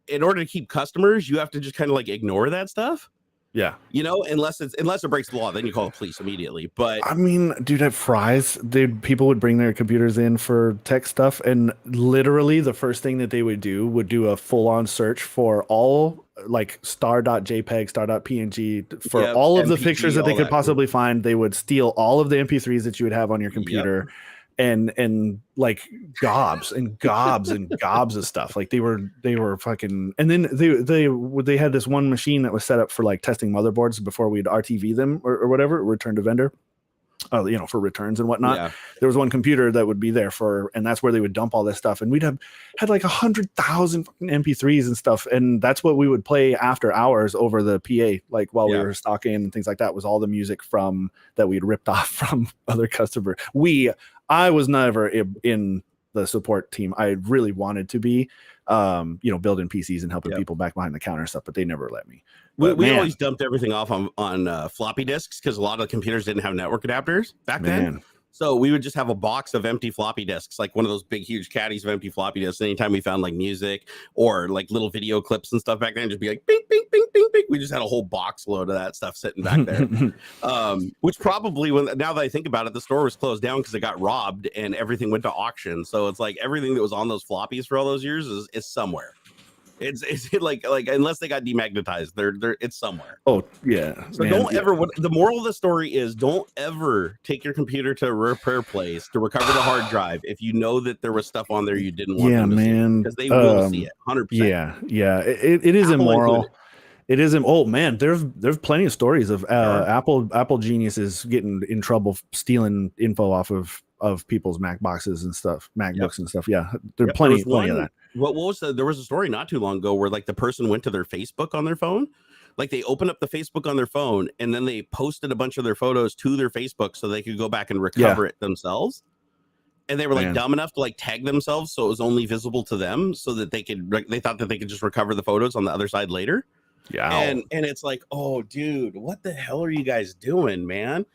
in order to keep customers, you have to just kind of like ignore that stuff. Yeah. You know, unless it breaks the law, then you call the police immediately. But I mean, dude, at Fry's, people would bring their computers in for tech stuff, and literally the first thing that they would do a full-on search for all like star.jpg, star.png, for all of the pictures that they could possibly find. They would steal all of the MP3s that you would have on your computer. Yep. And like gobs and gobs and gobs of stuff. Like they were fucking, and then they had this one machine that was set up for like testing motherboards before we'd RTV them or whatever, return to vendor, you know, for returns and whatnot. Yeah. There was one computer that would be there and that's where they would dump all this stuff. And we'd had like 100,000 MP3s and stuff. And that's what we would play after hours over the PA, like while we were stocking and things like that, was all the music from that we'd ripped off from other customers. I was never in the support team. I really wanted to be, you know, building PCs and helping people back behind the counter and stuff, but they never let me. We always dumped everything off on floppy disks, because a lot of the computers didn't have network adapters back then. So we would just have a box of empty floppy disks, like one of those big, huge caddies of empty floppy disks. Anytime we found like music or like little video clips and stuff back then, just be like, bing, bing, bing, bing, bing. We just had a whole box load of that stuff sitting back there. Which probably, now that I think about it, the store was closed down because it got robbed and everything went to auction. So it's like everything that was on those floppies for all those years is somewhere. It's like unless they got demagnetized, it's somewhere. Oh yeah. So don't ever. The moral of the story is, don't ever take your computer to a repair place to recover the hard drive if you know that there was stuff on there you didn't want them to see, because they will see it 100%. Yeah. It is immoral. It isn't. Oh man, there's plenty of stories of Apple geniuses getting in trouble stealing info off of people's Mac boxes and stuff, MacBooks and stuff. Yeah, there's plenty of that. There was a story not too long ago where like the person went to their Facebook on their phone. Like they opened up the Facebook on their phone and then they posted a bunch of their photos to their Facebook so they could go back and recover it themselves. And they were like dumb enough to like tag themselves so it was only visible to them, so that they thought that they could just recover the photos on the other side later. Yeah. And it's like, oh dude, what the hell are you guys doing, man?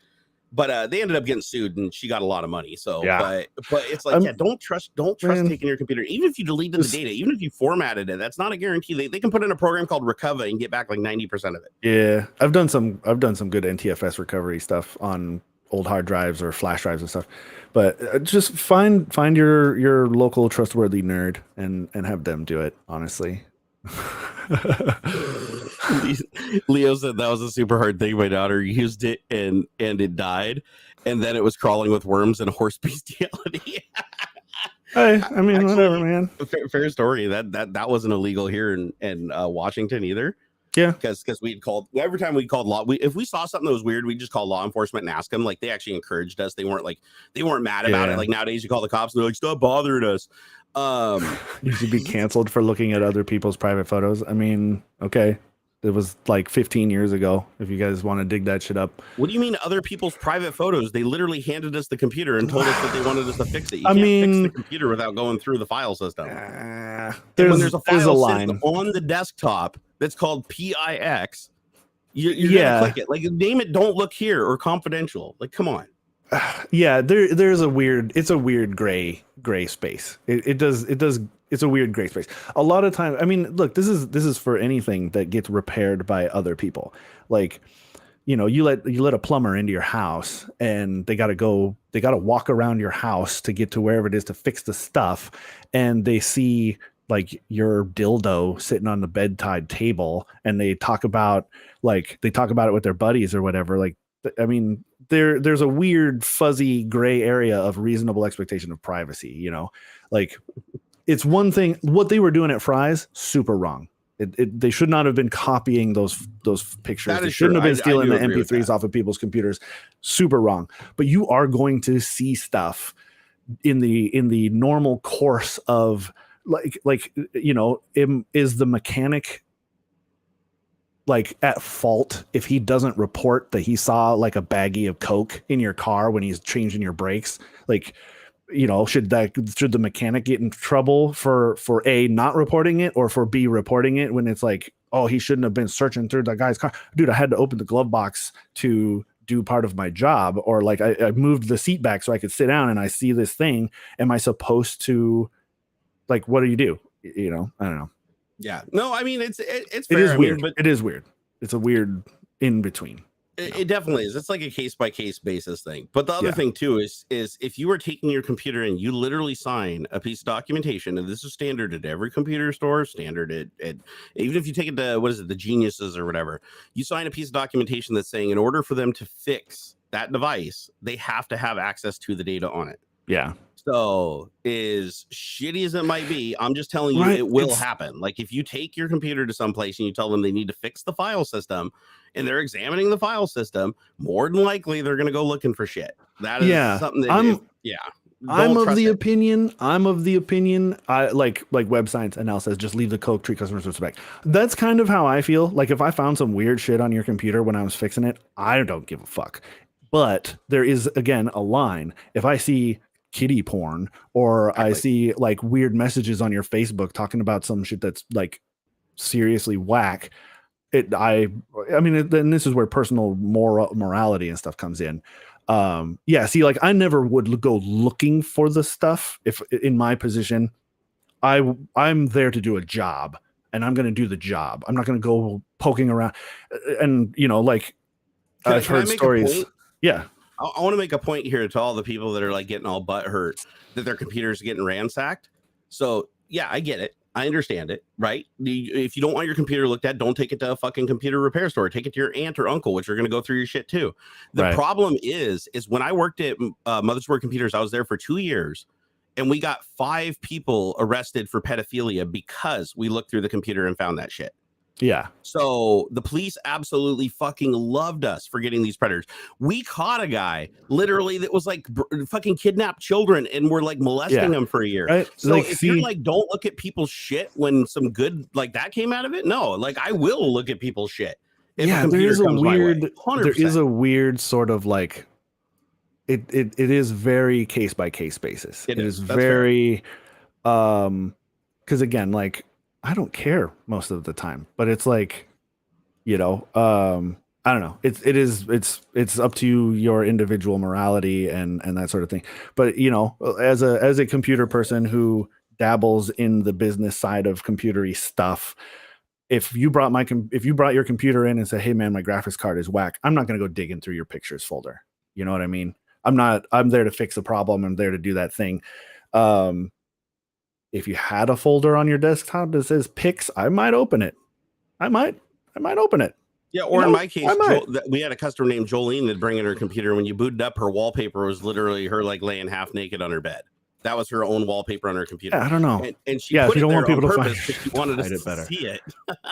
But they ended up getting sued, and she got a lot of money. So, but it's like, don't trust taking your computer, even if you deleted the data, even if you formatted it. That's not a guarantee. They can put in a program called Recover and get back like 90% of it. Yeah, I've done some good NTFS recovery stuff on old hard drives or flash drives and stuff. But just find your local trustworthy nerd and have them do it. Honestly. Leo said that was a super hard thing. My daughter used it and it died, and then it was crawling with worms and horse bestiality. Hey, I mean, actually, whatever, man. Fair story. That wasn't illegal here in Washington either. Yeah, because we'd called every time we called law. If we saw something that was weird, we'd just call law enforcement and ask them. Like they actually encouraged us. They weren't mad about it. Like nowadays, you call the cops and they're like, "Stop bothering us." You should be canceled for looking at other people's private photos. I mean, okay, it was like 15 years ago. If you guys want to dig that shit up. What do you mean other people's private photos? They literally handed us the computer and told us that they wanted us to fix it. You can't fix the computer without going through the file system. There's a file system on the desktop that's called PIX. You're gonna click it. Like name it. Don't look here or confidential. Like, come on. Yeah, there's it's a weird gray space. It's a weird gray space. A lot of times, I mean, look, this is for anything that gets repaired by other people. Like, you let a plumber into your house and they got to walk around your house to get to wherever it is to fix the stuff, and they see like your dildo sitting on the bedside table, and they talk about it with their buddies or whatever. Like, I mean, there's a weird fuzzy gray area of reasonable expectation of privacy. Like, it's one thing what they were doing at Fry's, super wrong. They should not have been copying those pictures. They shouldn't have been stealing the MP3s off of people's computers. Super wrong. But you are going to see stuff in the normal course of is the mechanic like at fault if he doesn't report that he saw like a baggie of Coke in your car when he's changing your brakes? Like, should the mechanic get in trouble for A, not reporting it, or for B, reporting it when it's like, oh, he shouldn't have been searching through that guy's car? Dude, I had to open the glove box to do part of my job, or like I moved the seat back so I could sit down and I see this thing. Am I supposed to, like, what do you do? I don't know. Yeah. No, I mean, it's fair. It is weird. But it is weird. It's a weird in between. It definitely is. It's like a case by case basis thing. But the other thing too is if you were taking your computer and you literally sign a piece of documentation, and this is standard at every computer store, standard at even if you take it to the Geniuses or whatever, you sign a piece of documentation that's saying in order for them to fix that device, they have to have access to the data on it. Yeah. So, as shitty as it might be, I'm just telling you, it will happen. Like, if you take your computer to some place and you tell them they need to fix the file system, and they're examining the file system, more than likely they're going to go looking for shit. That is something that I'm of the opinion. I like Web Science and Al says, just leave the Coke, treat customers with respect. That's kind of how I feel. Like, if I found some weird shit on your computer when I was fixing it, I don't give a fuck. But there is, again, a line. If I see kiddie porn, or I see like weird messages on your Facebook talking about some shit that's like seriously whack, I mean, then this is where personal morality and stuff comes in. See, like, I never would go looking for the stuff. If in my position, I'm there to do a job, and I'm going to do the job. I'm not going to go poking around. And I've heard stories. Yeah. I want to make a point here to all the people that are like getting all butthurt that their computers are getting ransacked. So yeah, I get it. I understand it, right? If you don't want your computer looked at, don't take it to a fucking computer repair store. Take it to your aunt or uncle, which are going to go through your shit too. The problem is when I worked at Mother's Board Computers, I was there for 2 years, and we got 5 people arrested for pedophilia because we looked through the computer and found that shit. Yeah. So the police absolutely fucking loved us for getting these predators. We caught a guy literally that was like fucking kidnapped children and were like molesting them for a year. Right. So if you're like, don't look at people's shit when some good like that came out of it. No, like I will look at people's shit. There is a weird sort of like, it is very case by case basis. It is very, because again, like, I don't care most of the time, but it's like, I don't know. It's up to your individual morality and that sort of thing. But as a computer person who dabbles in the business side of computery stuff, if you brought your computer in and said, "Hey man, my graphics card is whack," I'm not going to go digging through your pictures folder. You know what I mean? I'm there to fix a problem. I'm there to do that thing. If you had a folder on your desktop that says pics, I might open it. I might open it. Yeah, or in my case, we had a customer named Jolene that'd bring in her computer. When you booted up, her wallpaper was literally her like laying half naked on her bed. That was her own wallpaper on her computer. Yeah, I don't know. And she put it there on purpose because she wanted us to see it.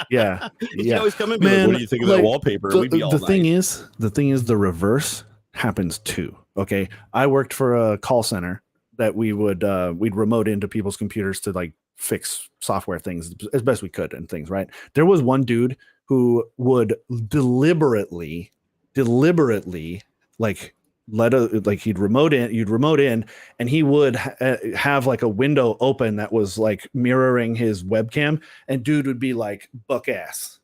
Yeah. She always come in and be like, "What do you think of that wallpaper?" We'd be all the thing is, the reverse happens too. Okay, I worked for a call center that we'd remote into people's computers to like fix software things as best we could and things, right? There was one dude who would deliberately like you'd remote in and he would have like a window open that was like mirroring his webcam, and dude would be like buck ass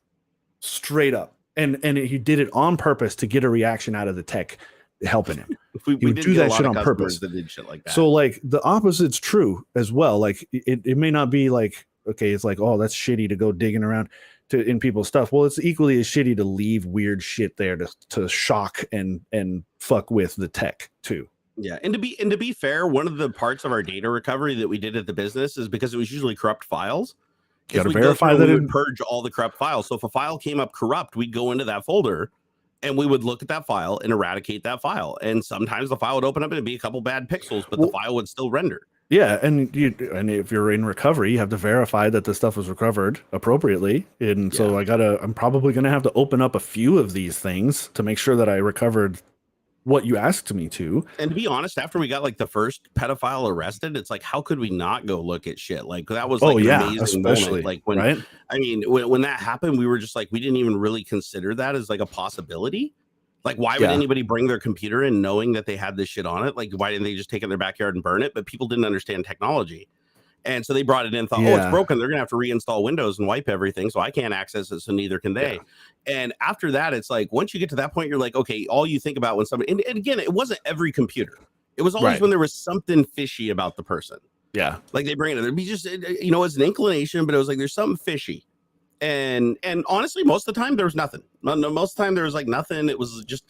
straight up. And he did it on purpose to get a reaction out of the tech. helping him. we would do that shit on purpose. That did shit like that. So like the opposite's true as well. Like it may not be like, okay, it's like, oh, that's shitty to go digging around in people's stuff. Well, it's equally as shitty to leave weird shit there to shock and fuck with the tech too. Yeah, and to be fair, one of the parts of our data recovery that we did at the business is because it was usually corrupt files. You got to verify that we would purge all the corrupt files. So if a file came up corrupt, we'd go into that folder and we would look at that file and eradicate that file. And sometimes the file would open up and it'd be a couple bad pixels, but the file would still render. Yeah, and if you're in recovery, you have to verify that the stuff was recovered appropriately. And so I'm probably gonna have to open up a few of these things to make sure that I recovered what you asked me to. And to be honest, after we got like the first pedophile arrested, it's like, how could we not go look at shit? Like that was like an amazing moment. Like when I mean, when that happened, we were just like, we didn't even really consider that as like a possibility. Like, why would anybody bring their computer in knowing that they had this shit on it? Like, why didn't they just take it in their backyard and burn it? But people didn't understand technology. And so they brought it in and thought, oh, it's broken. They're going to have to reinstall Windows and wipe everything. So I can't access it. So neither can they. And after that, it's like, once you get to that point, you're like, okay, all you think about when somebody, and again, it wasn't every computer. It was always when there was something fishy about the person. Yeah. Like they bring it, there'd be just, you know, it's an inclination, but it was like, there's something fishy. And honestly, most of the time there was nothing. Most of the time there was like nothing. It was just,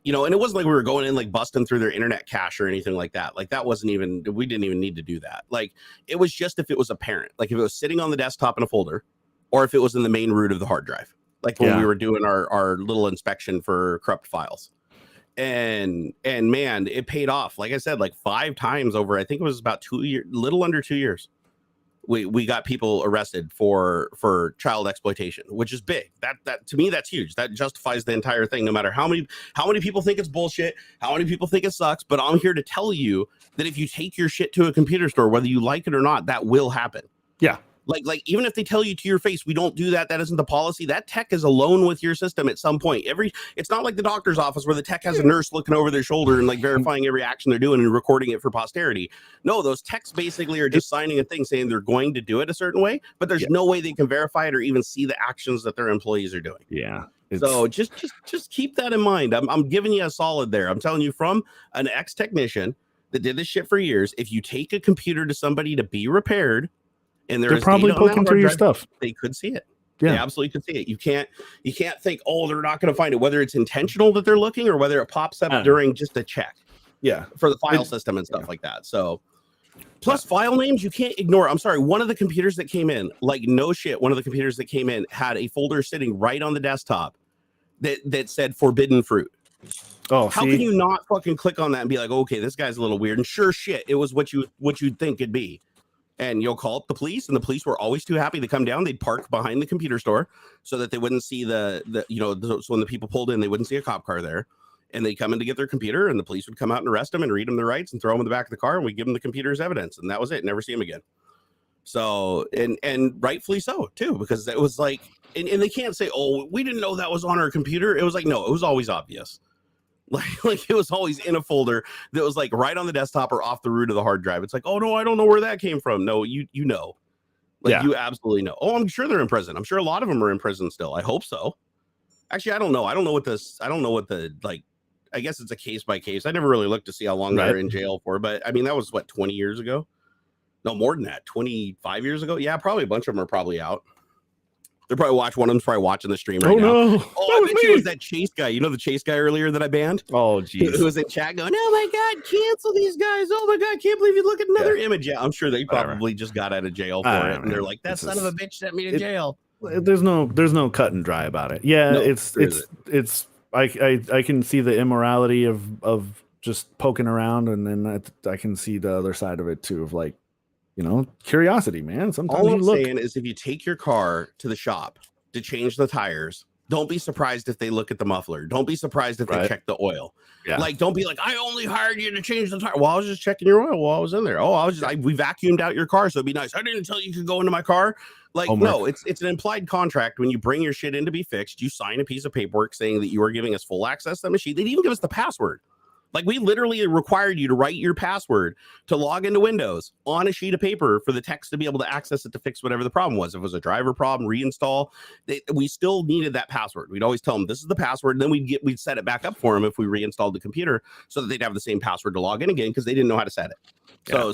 you know, and it wasn't like we were going in like busting through their internet cache or anything like that. Like that wasn't even, we didn't even need to do that. Like it was just if it was apparent, like if it was sitting on the desktop in a folder, or if it was in the main root of the hard drive, like when we were doing our little inspection for corrupt files. And man, it paid off. Like I said, like 5 times over, I think it was about 2 years, little under 2 years. We got people arrested for child exploitation, which is big. That to me, that's huge. That justifies the entire thing, no matter how many people think it's bullshit, how many people think it sucks. But I'm here to tell you that if you take your shit to a computer store, whether you like it or not, that will happen. Yeah. Like even if they tell you to your face, we don't do that. That isn't the policy. That tech is alone with your system at some point. It's not like the doctor's office where the tech has a nurse looking over their shoulder and like verifying every action they're doing and recording it for posterity. No, those techs basically are just signing a thing saying they're going to do it a certain way, but there's no way they can verify it or even see the actions that their employees are doing. Yeah. So just keep that in mind. I'm giving you a solid there. I'm telling you from an ex-technician that did this shit for years. If you take a computer to somebody to be repaired, and they're probably poking through your stuff, they could see it. Yeah, they absolutely could see it. You can't think, oh, they're not going to find it, whether it's intentional that they're looking or whether it pops up during just a check. Yeah, for the file system and stuff like that. So plus file names, you can't ignore. I'm sorry, one of the computers that came in, like no shit, one of the computers that came in had a folder sitting right on the desktop that said forbidden fruit. Oh, how can you not fucking click on that and be like, okay, this guy's a little weird? And sure shit, it was what you'd think it'd be. And you'll call up the police, and the police were always too happy to come down. They'd park behind the computer store so that they wouldn't see so when the people pulled in, they wouldn't see a cop car there. And they'd come in to get their computer, and the police would come out and arrest them and read them their rights and throw them in the back of the car, and we'd give them the computer as evidence. And that was it. Never see them again. So, and rightfully so, too, because it was like, and they can't say, oh, we didn't know that was on our computer. It was like, no, it was always obvious. Like it was always in a folder that was like right on the desktop or off the root of the hard drive. It's like, oh no, I don't know where that came from. No, you know, like you absolutely know. Oh, I'm sure they're in prison. I'm sure a lot of them are in prison still. I hope so. Actually, I don't know. I don't know what the like. I guess it's a case by case. I never really looked to see how long they're in jail for. But I mean, that was what 20 years ago. No, more than that. 25 years ago. Yeah, probably a bunch of them are probably out. They're probably one of them's probably watching the stream right now. No. Oh, I bet you it was that Chase guy. You know the Chase guy earlier that I banned? Oh, geez. Who was in chat going, oh my God, cancel these guys. Oh my God, can't believe you look at another image. Yeah, I'm sure they probably just got out of jail for it. And they're like, that son of a bitch sent me to jail. There's no cut and dry about it. Yeah, no, I can see the immorality of just poking around, and then I can see the other side of it too, of like, you know, curiosity, man. Sometimes all I'm saying is if you take your car to the shop to change the tires, don't be surprised if they look at the muffler. Don't be surprised if they check the oil. Yeah. Like, don't be like, I only hired you to change the tire. Well, I was just checking your oil while I was in there. Oh, we vacuumed out your car, so it'd be nice. I didn't tell you could go into my car. Like, no, it's an implied contract. When you bring your shit in to be fixed, you sign a piece of paperwork saying that you are giving us full access to the machine. They didn't even give us the password. Like, we literally required you to write your password to log into Windows on a sheet of paper for the techs to be able to access it to fix whatever the problem was. If it was a driver problem, reinstall, we still needed that password. We'd always tell them this is the password, and then we'd set it back up for them if we reinstalled the computer so that they'd have the same password to log in again because they didn't know how to set it.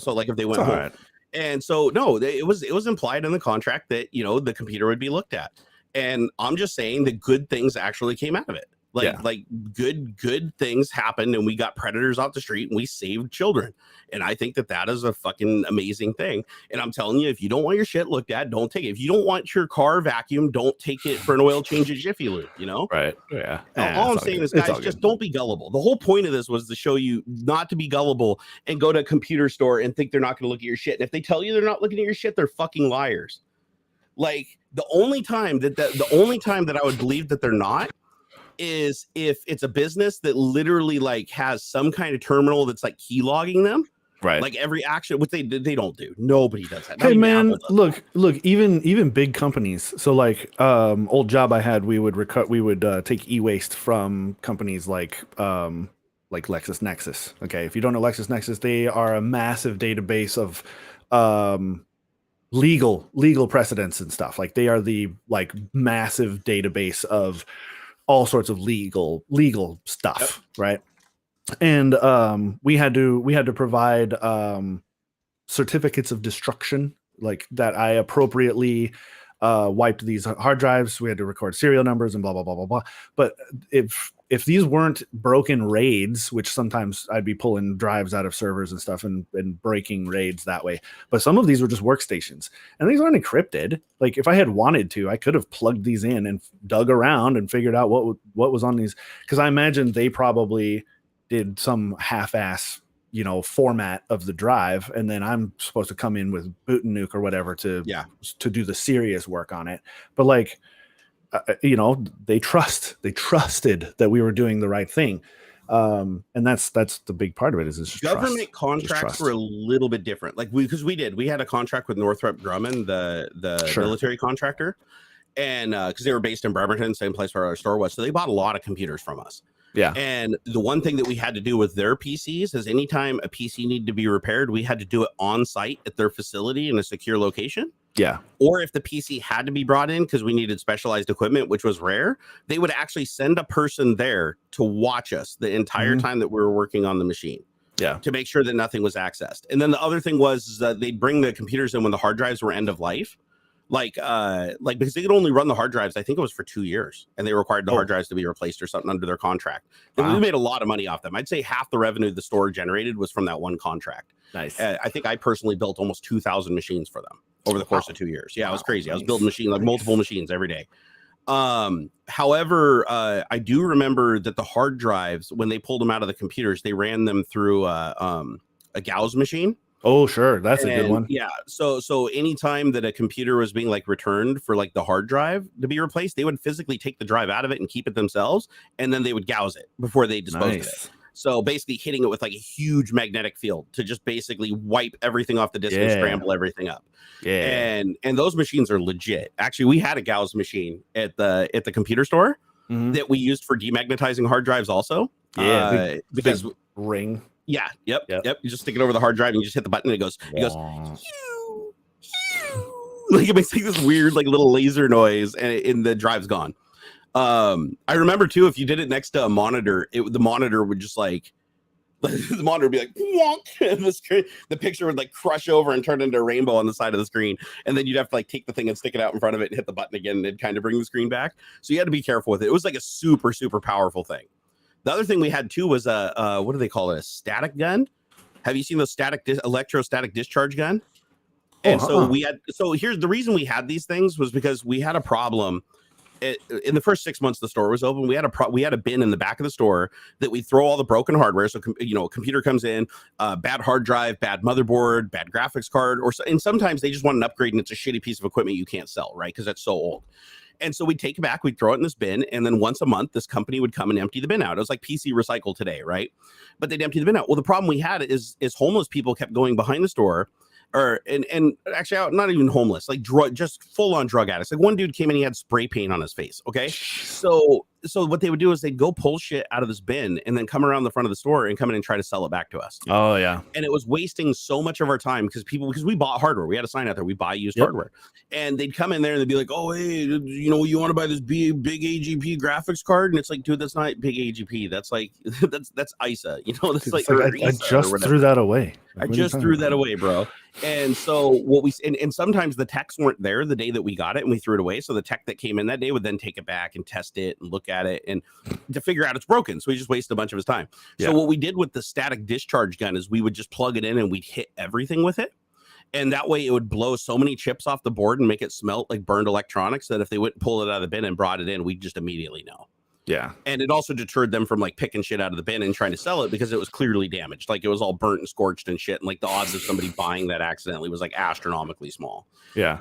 So like if they went home. Right. And so no, it was implied in the contract that, you know, the computer would be looked at. And I'm just saying that good things actually came out of it. Like good things happened, and we got predators off the street and we saved children. And I think that is a fucking amazing thing. And I'm telling you, if you don't want your shit looked at, don't take it. If you don't want your car vacuumed, don't take it for an oil change at Jiffy Lube, you know? Right. Yeah. All I'm saying is, guys, just don't be gullible. The whole point of this was to show you not to be gullible and go to a computer store and think they're not going to look at your shit. And if they tell you they're not looking at your shit, they're fucking liars. Like, the only time that I would believe that they're not is if it's a business that literally like has some kind of terminal that's like key logging them, right? Like every action, which they don't do. Nobody does that. Hey man, look, even big companies. So like old job I had, we would take e-waste from companies like LexisNexis. Okay, if you don't know LexisNexis, they are a massive database of legal precedents and stuff. Like they are the like massive database of all sorts of legal stuff, yep. Right? And we had to provide certificates of destruction, like that I appropriately wiped these hard drives. We had to record serial numbers and blah blah blah blah blah. But if these weren't broken raids, which sometimes I'd be pulling drives out of servers and stuff and breaking raids that way. But some of these were just workstations, and these aren't encrypted. Like if I had wanted to, I could have plugged these in and dug around and figured out what was on these. Because I imagine they probably did some half-ass, you know, format of the drive, and then I'm supposed to come in with boot and nuke or whatever to do the serious work on it. But like, you know, they trusted that we were doing the right thing, and that's the big part of it. Is just government contracts were a little bit different. Like we had a contract with Northrop Grumman, the military contractor, and because they were based in Bremerton, same place where our store was, so they bought a lot of computers from us. Yeah. And the one thing that we had to do with their PCs is anytime a PC needed to be repaired, we had to do it on site at their facility in a secure location. Yeah. Or if the PC had to be brought in because we needed specialized equipment, which was rare, they would actually send a person there to watch us the entire time that we were working on the machine. Yeah. To make sure that nothing was accessed. And then the other thing was that they'd bring the computers in when the hard drives were end of life. Like because they could only run the hard drives, I think it was for 2 years, and they required the hard drives to be replaced or something under their contract. And we made a lot of money off them. I'd say half the revenue the store generated was from that one contract. Nice. I think I personally built almost 2,000 machines for them over the course of 2 years. Yeah, it was crazy. I was building machines, like multiple machines every day. However, I do remember that the hard drives, when they pulled them out of the computers, they ran them through a Gauss machine. Oh, sure. That's a good one. Yeah. So anytime that a computer was being like returned for like the hard drive to be replaced, they would physically take the drive out of it and keep it themselves. And then they would gauss it before they disposed of it. So basically hitting it with like a huge magnetic field to just basically wipe everything off the disk and scramble everything up. Yeah. And those machines are legit. Actually, we had a Gauss machine at the computer store that we used for demagnetizing hard drives also. Yeah. Because ring. Yeah. Yep. You just stick it over the hard drive and you just hit the button and it goes, like it makes like this weird, like little laser noise and the drive's gone. I remember too, if you did it next to a monitor, the monitor would just like, the monitor would be like, wonk, and the picture would like crush over and turn into a rainbow on the side of the screen. And then you'd have to like take the thing and stick it out in front of it and hit the button again and it'd kind of bring the screen back. So you had to be careful with it. It was like a super, super powerful thing. The other thing we had too was what do they call it? A static gun. Have you seen the electrostatic discharge gun? And so here's the reason we had these things was because we had a problem. In the first 6 months the store was open, we had a bin in the back of the store that we throw all the broken hardware. So a computer comes in, bad hard drive, bad motherboard, bad graphics card, and sometimes they just want an upgrade and it's a shitty piece of equipment you can't sell, right? Because it's so old. And so we'd take it back, we'd throw it in this bin, and then once a month, this company would come and empty the bin out. It was like PC Recycle today, right? But they'd empty the bin out. Well, the problem we had is homeless people kept going behind the store, and actually not even homeless, like just full on drug addicts. Like one dude came in, he had spray paint on his face. Okay, so what they would do is they'd go pull shit out of this bin and then come around the front of the store and come in and try to sell it back to us. Oh yeah, and it was wasting so much of our time because we bought hardware. We had a sign out there, we buy used hardware, and they'd come in there and they'd be like, oh hey, you want to buy this big AGP graphics card? And it's like, dude, that's not big AGP. That's like that's ISA. That's like I just threw that away. I just threw that away, bro. And so what we and sometimes the techs weren't there the day that we got it and we threw it away. So the tech that came in that day would then take it back and test it and look at it and to figure out it's broken. So we just wasted a bunch of his time. So what we did with the static discharge gun is we would just plug it in and we'd hit everything with it. And that way it would blow so many chips off the board and make it smelt like burned electronics that if they wouldn't pull it out of the bin and brought it in, we'd just immediately know. Yeah. And it also deterred them from like picking shit out of the bin and trying to sell it because it was clearly damaged. Like it was all burnt and scorched and shit. And like the odds of somebody buying that accidentally was like astronomically small. Yeah.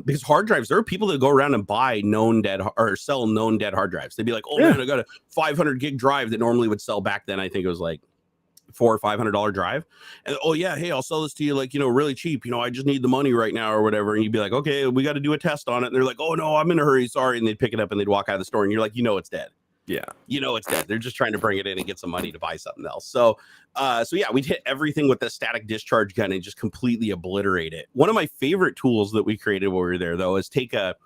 Because hard drives, there are people that go around and buy known dead or sell known dead hard drives. They'd be like, oh man, I got a 500 gig drive that normally would sell back then. I think it was like $400 or $500 drive. And oh yeah, hey, I'll sell this to you like, really cheap. I just need the money right now or whatever. And you'd be like, okay, we got to do a test on it. And they're like, oh no, I'm in a hurry. Sorry. And they'd pick it up and they'd walk out of the store and you're like, it's dead. Yeah. It's dead. They're just trying to bring it in and get some money to buy something else. So yeah, we'd hit everything with the static discharge gun and just completely obliterate it. One of my favorite tools that we created while we were there, though, is take it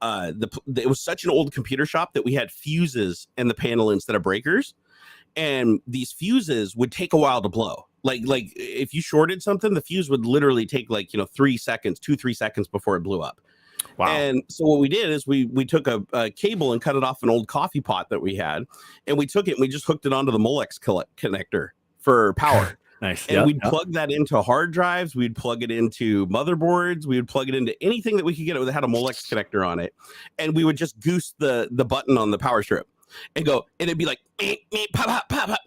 was such an old computer shop that we had fuses in the panel instead of breakers. And these fuses would take a while to blow. Like if you shorted something, the fuse would literally take 3 seconds before it blew up. Wow. And so what we did is we took a cable and cut it off an old coffee pot that we had, and we took it and we just hooked it onto the Molex connector for power. Nice. And we'd plug that into hard drives. We'd plug it into motherboards. We would plug it into anything that we could get that had a Molex connector on it. And we would just goose the button on the power strip and go, and it'd be like pop, pop, pop, pop,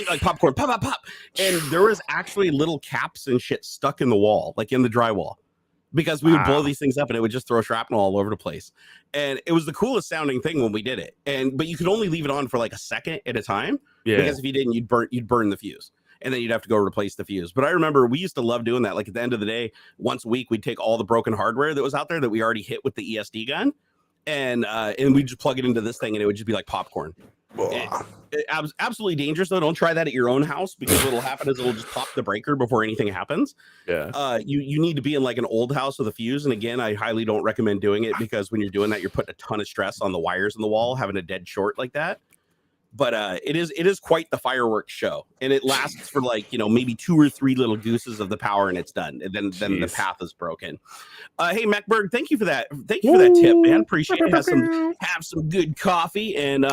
like popcorn, pop, pop, pop. And there was actually little caps and shit stuck in the wall, like in the drywall. Because we would blow these things up and it would just throw shrapnel all over the place. And it was the coolest sounding thing when we did it. But you could only leave it on for like a second at a time. Yeah. Because if you didn't, you'd burn the fuse. And then you'd have to go replace the fuse. But I remember we used to love doing that. Like at the end of the day, once a week, we'd take all the broken hardware that was out there that we already hit with the ESD gun. And we'd just plug it into this thing and it would just be like popcorn. Absolutely dangerous though. Don't try that at your own house because what'll happen is it'll just pop the breaker before anything happens. Yeah. You need to be in like an old house with a fuse. And again, I highly don't recommend doing it because when you're doing that, you're putting a ton of stress on the wires in the wall, having a dead short like that. But it is quite the fireworks show, and it lasts for like maybe 2 or 3 little gooses of the power, and it's done. And then the path is broken. Hey, Macberg, thank you for that. Thank you for that tip, man. Appreciate it. Have some good coffee, and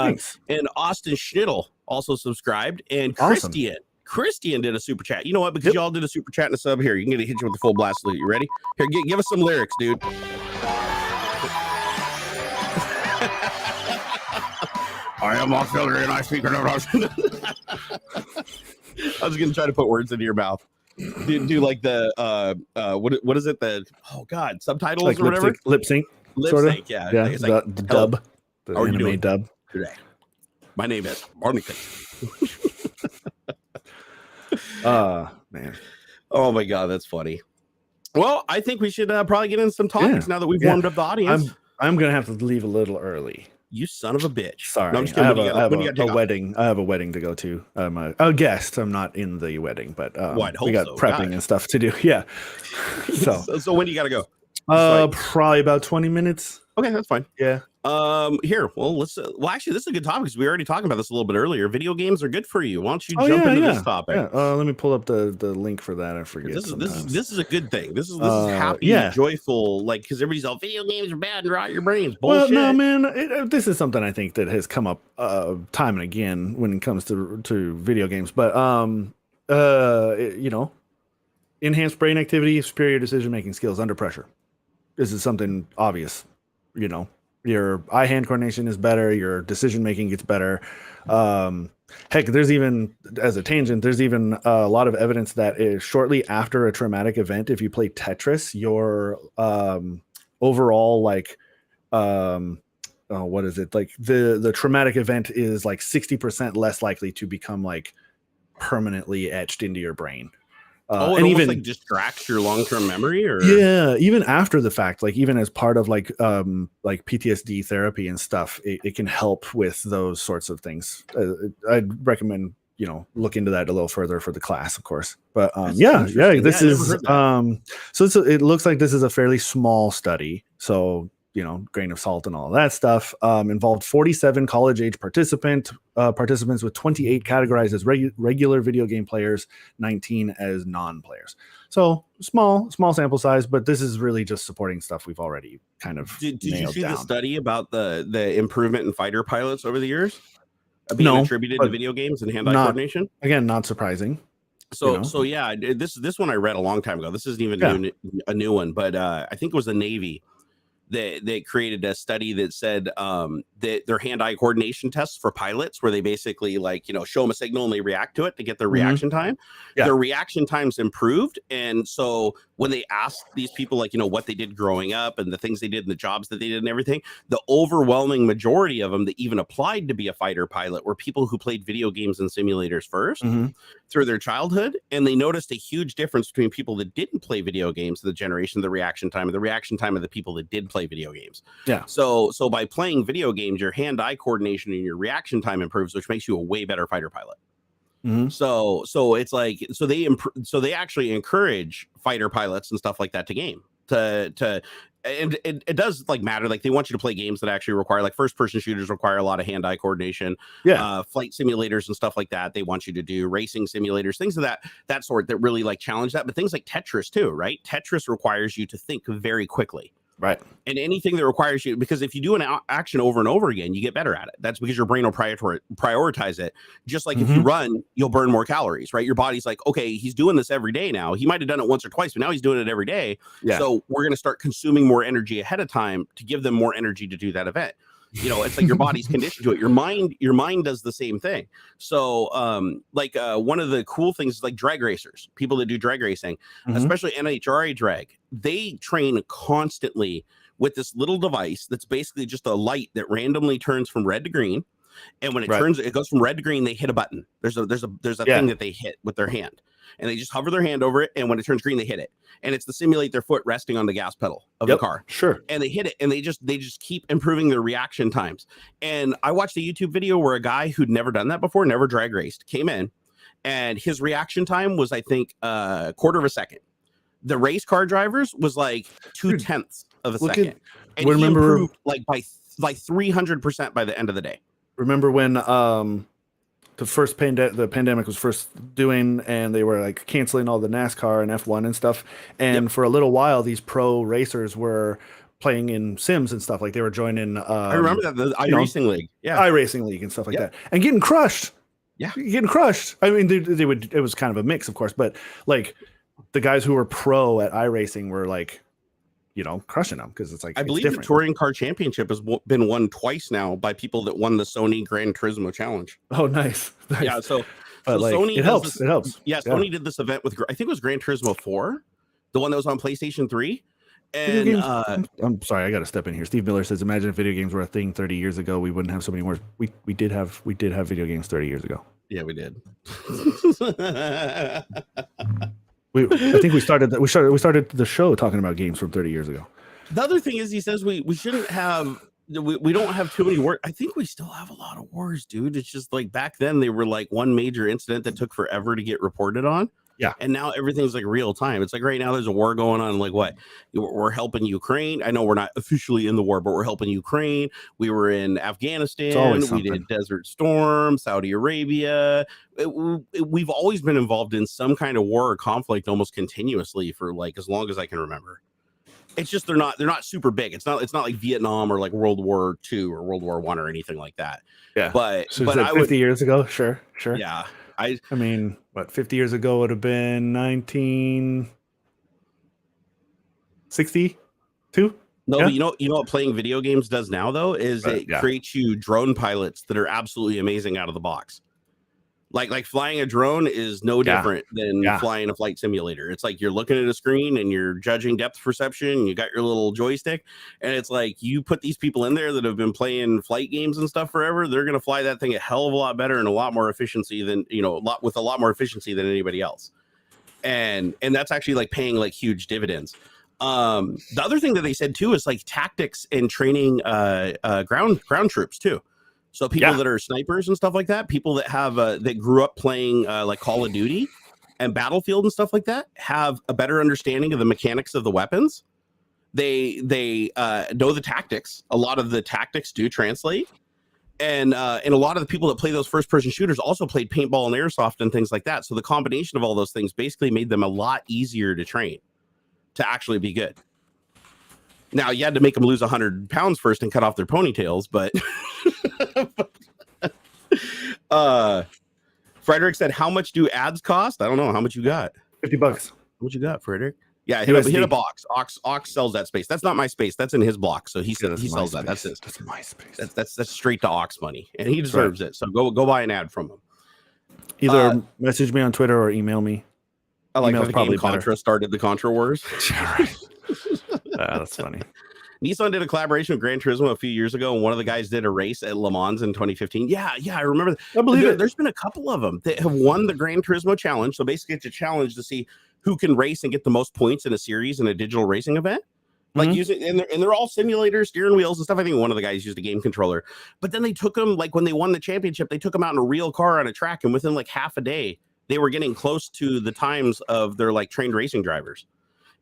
Austin Schnittel also subscribed, and Christian. Awesome. Christian did a super chat. You know what? Because y'all did a super chat and a sub here, you can get to hit you with the full blast salute. You ready? Here, give us some lyrics, dude. I am AuxxZillary and I speak in I was going to try to put words into your mouth. Do like the what is it? Subtitles like or whatever. Lip sync. Lip sync. Yeah. Yeah. It's like, the dub. The anime dub. Today. My name is Barnacules. Man. Oh my God, that's funny. Well, I think we should probably get into some topics now that we've warmed up the audience. I'm gonna have to leave a little early. You son of a bitch. Sorry. No, I'm just kidding. I have a wedding. I have a wedding to go to. I'm a guest. I'm not in the wedding, but we got prepping and stuff to do. Yeah. So when do you got to go? Probably about 20 minutes. Okay, that's fine. Yeah. Here. Well, let's. Actually, this is a good topic because we already talked about this a little bit earlier. Video games are good for you. Why don't you jump into this topic? Yeah. Let me pull up the link for that. I forget. This is a good thing. This is happy, joyful. Like because everybody's all video games are bad and rot your brains. Bullshit. Well, no, man. This is something I think that has come up time and again when it comes to video games. But enhanced brain activity, superior decision making skills under pressure. This is something obvious. Your eye-hand coordination is better. Your decision-making gets better. Heck, there's even, as a tangent, there's even a lot of evidence that is shortly after a traumatic event, if you play Tetris, your overall, like, what is it? Like, the traumatic event is like 60% less likely to become, like, permanently etched into your brain. And even like distracts your long-term memory, or even after the fact, like even as part of like PTSD therapy and stuff, it can help with those sorts of things. I'd recommend look into that a little further for the class, of course. But this is so it looks like this is a fairly small study, so grain of salt and all that stuff. Involved 47 college-age participants with 28 categorized as regular video game players, 19 as non-players. So small sample size, but this is really just supporting stuff we've already kind of Did you see the study about the improvement in fighter pilots over the years? Being attributed to video games and hand-eye coordination? Again, not surprising. So yeah, this one I read a long time ago. This isn't even a new one, but I think it was the Navy. They created a study that said that their hand-eye coordination tests for pilots, where they basically show them a signal and they react to it to get their reaction time. Their reaction times improved, and so when they asked these people what they did growing up and the things they did and the jobs that they did and everything, the overwhelming majority of them that even applied to be a fighter pilot were people who played video games and simulators first through their childhood, and they noticed a huge difference between people that didn't play video games, the generation of the reaction time, and the reaction time of the people that did play video games. So by playing video games, your hand-eye coordination and your reaction time improves, which makes you a way better fighter pilot. So it's like they actually encourage fighter pilots and stuff like that to game and it does matter. Like they want you to play games that actually require first person shooters require a lot of hand-eye coordination. Flight simulators and stuff like that, they want you to do racing simulators, things of that sort that really challenge that. But things like Tetris too, right? Tetris requires you to think very quickly. Right. And anything that requires you, because if you do an action over and over again, you get better at it. That's because your brain will prioritize it. Just like if you run, you'll burn more calories, right? Your body's like, okay, he's doing this every day now. He might have done it once or twice, but now he's doing it every day. So we're going to start consuming more energy ahead of time to give them more energy to do that event. It's like your body's conditioned to it. Your mind does the same thing. So one of the cool things is drag racers, people that do drag racing, especially NHRA drag, they train constantly with this little device that's basically just a light that randomly turns from red to green. And when it goes from red to green, they hit a button. There's a thing that they hit with their hand, and they just hover their hand over it. And when it turns green, they hit it. And it's to simulate their foot resting on the gas pedal of the car. Sure. And they hit it, and they just keep improving their reaction times. And I watched a YouTube video where a guy who'd never done that before, never drag raced, came in, and his reaction time was, I think, a quarter of a second. The race car drivers was 0.2 of a second. And he improved by 300% by the end of the day. Remember when the pandemic was first doing, and they were canceling all the NASCAR and F1 and stuff, and for a little while these pro racers were playing in sims and stuff, they were joining I remember that, the iRacing League, iRacing League and stuff like that, and getting crushed. I mean, they would, it was kind of a mix, of course, but the guys who were pro at iRacing were crushing them, because it's I believe the touring car championship has been won twice now by people that won the Sony Gran Turismo Challenge. Oh, nice. Yeah, so Sony it helps. Yeah, Sony did this event with, I think it was Gran Turismo 4, the one that was on PlayStation 3. And I'm sorry, I got to step in here. Steve Miller says, "Imagine if video games were a thing 30 years ago, we wouldn't have so many more." We did have video games 30 years ago. Yeah, we did. I think we started the show talking about games from 30 years ago. The other thing is, he says we shouldn't have, we don't have too many wars. I think we still have a lot of wars, dude. It's just back then they were one major incident that took forever to get reported on. Yeah. And now everything's real time. It's right now there's a war going on. What? We're helping Ukraine. I know we're not officially in the war, but we're helping Ukraine. We were in Afghanistan. We did Desert Storm, Saudi Arabia. We've always been involved in some kind of war or conflict almost continuously for as long as I can remember. It's just they're not super big. It's not like Vietnam or World War II or World War I or anything like that. Yeah. But 50 years ago, sure. Yeah. I mean, 50 years ago would have been 1962? No, but you know what playing video games does now, though, is it creates you drone pilots that are absolutely amazing out of the box. Like flying a drone is no different than flying a flight simulator. It's you're looking at a screen and you're judging depth perception. You got your little joystick, and it's you put these people in there that have been playing flight games and stuff forever. They're going to fly that thing a hell of a lot better and a lot more efficiency than, with a lot more efficiency than anybody else. and that's actually like paying like huge dividends. The other thing that they said too is like tactics and training ground troops too. So people that are snipers and stuff like that, people that have that grew up playing like Call of Duty and Battlefield and stuff like that, have a better understanding of the mechanics of the weapons. They know the tactics. A lot of the tactics do translate. And a lot of the people that play those first-person shooters also played paintball and airsoft and things like that. So the combination of all those things basically made them a lot easier to train to actually be good. Now, you had to make them lose 100 pounds first and cut off their ponytails, but Frederick said, how much do ads cost? I don't know. How much you got? $50. How much you got, Frederick? Yeah, hit a box. Aux sells that space. That's not my space. That's in his block. So he said he sells that. That's his. That's my space. That's straight to Aux money, and he deserves it. So go buy an ad from him. Either message me on Twitter or email me. I like how the game Contra started the Contra Wars. That's funny. Nissan did a collaboration with Gran Turismo a few years ago, and one of the guys did a race at Le Mans in 2015. Yeah, I remember that. I believe it. There's been a couple of them that have won the Gran Turismo challenge. So basically, it's a challenge to see who can race and get the most points in a series in a digital racing event. Like using, and they're all simulators, steering wheels and stuff. I think one of the guys used a game controller, but then they took them, like when they won the championship, they took them out in a real car on a track, and within like half a day, they were getting close to the times of their like trained racing drivers.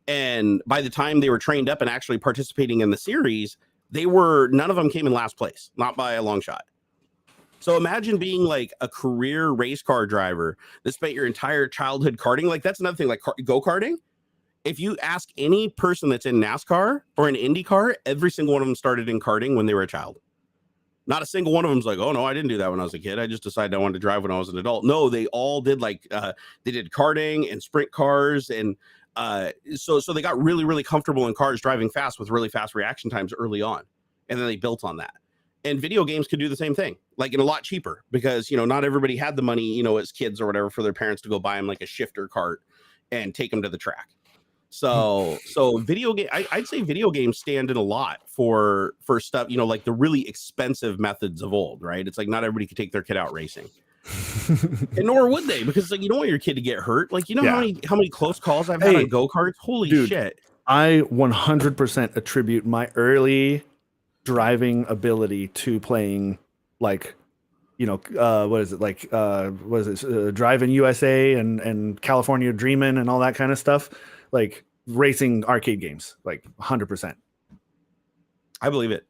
And by the time they were trained up and actually participating in the series, none of them came in last place, not by a long shot. So imagine being like a career race car driver that spent your entire childhood karting. Like that's another thing, like go-karting. If you ask any person that's in NASCAR or an IndyCar, every single one of them started in karting when they were a child. Not a single one of them's like, oh no, I didn't do that when I was a kid. I just decided I wanted to drive when I was an adult. No, they all did like they did karting and sprint cars, and so they got really, really comfortable in cars driving fast with really fast reaction times early on, and then they built on that. And video games could do the same thing, like in a lot cheaper, because not everybody had the money, as kids or whatever, for their parents to go buy them like a shifter cart and take them to the track. So video game, I'd say video games stand in a lot for stuff, like the really expensive methods of old, right? It's like not everybody could take their kid out racing. And nor would they, because like you don't want your kid to get hurt. Like how many close calls I've had on go-karts. Holy shit. I 100% attribute my early driving ability to playing like Driving USA and California Dreamin' and all that kind of stuff, like racing arcade games, like 100%. I believe it.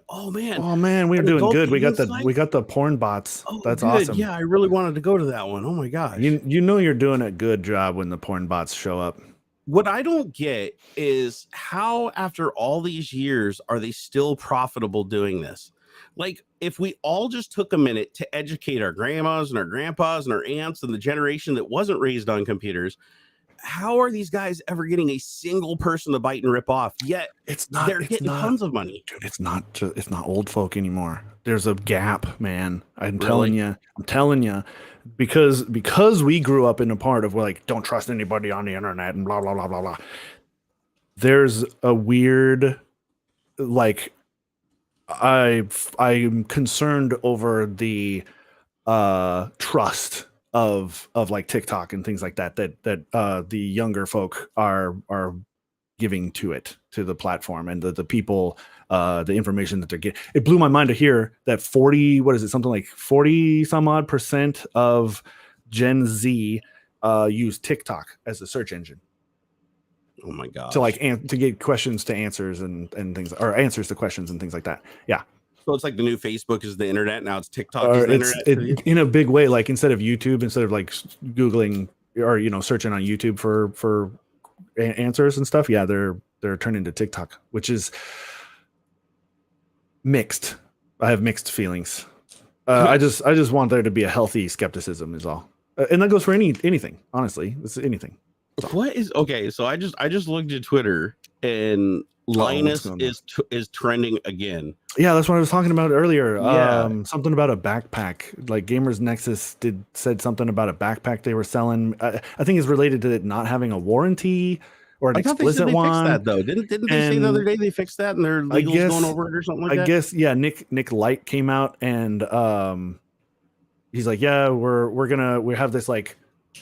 Oh man, we're doing good. We got the porn bots. That's good. Awesome. Yeah, I really wanted to go to that one. Oh my gosh. You're doing a good job when the porn bots show up. What I don't get is how, after all these years, are they still profitable doing this? Like, if we all just took a minute to educate our grandmas and our grandpas and our aunts and the generation that wasn't raised on computers, how are these guys ever getting a single person to bite and rip off? Yet they're getting tons of money. Dude, it's not old folk anymore. There's a gap, man. I'm telling you. Because we grew up in a part of, like, don't trust anybody on the internet and blah blah blah blah blah. There's a weird, like, I'm concerned over the trust of like TikTok and things like that the younger folk are giving to the platform, and the people, the information that they're getting. It blew my mind to hear that 40 some odd % of Gen Z use TikTok as a search engine. Oh my god! To get questions to answers and things, or answers to questions and things like that. Yeah. So it's like the new Facebook is the internet. Now it's TikTok is the internet. In a big way, like instead of like Googling or searching on YouTube for answers and stuff. Yeah, they're turning to TikTok, which is mixed. I have mixed feelings. I just want there to be a healthy skepticism is all, and that goes for anything. Honestly, it's anything. What is okay? So I just looked at Twitter, and Linus is trending again. Yeah, that's what I was talking about earlier. Yeah. Something about a backpack. Like Gamers Nexus said something about a backpack they were selling. I think it's related to it not having a warranty or an explicit one. Fixed that though. Didn't they say the other day they fixed that and their legal's going over it or something like that? I guess yeah. Nick Light came out and he's like, yeah, we have this like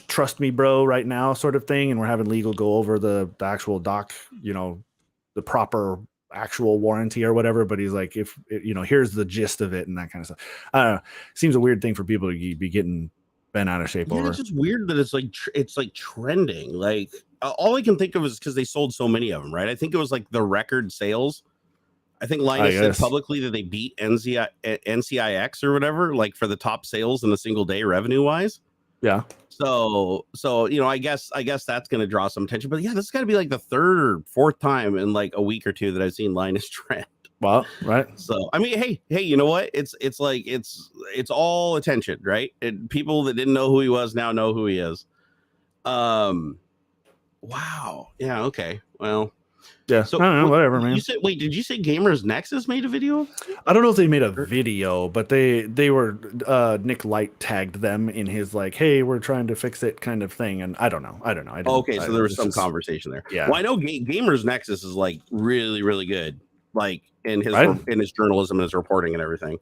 trust me, bro, right now sort of thing. And we're having legal go over the actual doc, the proper actual warranty or whatever. But he's like, if here's the gist of it and that kind of stuff. I don't know. Seems a weird thing for people to be getting bent out of shape over. It's just weird that it's like trending. Like all I can think of is because they sold so many of them, right? I think it was like the record sales. I think Linus said publicly that they beat NCIX or whatever, like for the top sales in a single day revenue wise. Yeah. So I guess that's going to draw some attention. But yeah, this has got to be like the third or fourth time in like a week or two that I've seen Linus trend. Well, right. So I mean, hey, you know what? It's like it's all attention, right? And people that didn't know who he was now know who he is. Wow. Yeah. Okay. Well. Yeah, so I don't know, whatever, man. Did you say Gamers Nexus made a video? I don't know if they made a video, but they were Nick Light tagged them in his like, hey, we're trying to fix it kind of thing, and I don't know. So there was some conversation there. Yeah. Well, I know Gamers Nexus is like really, really good, like in his journalism and his reporting and everything.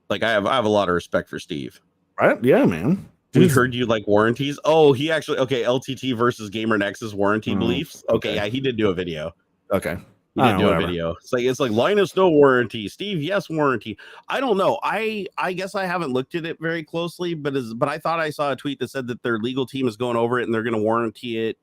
Like I have a lot of respect for Steve. Right? Yeah, man. We heard you like warranties. Oh, he actually LTT versus Gamer Nexus warranty beliefs. Okay, yeah, he did do a video. Okay, he did do a video. It's like Linus no warranty, Steve yes warranty. I don't know. I guess I haven't looked at it very closely, but I thought I saw a tweet that said that their legal team is going over it and they're going to warranty it,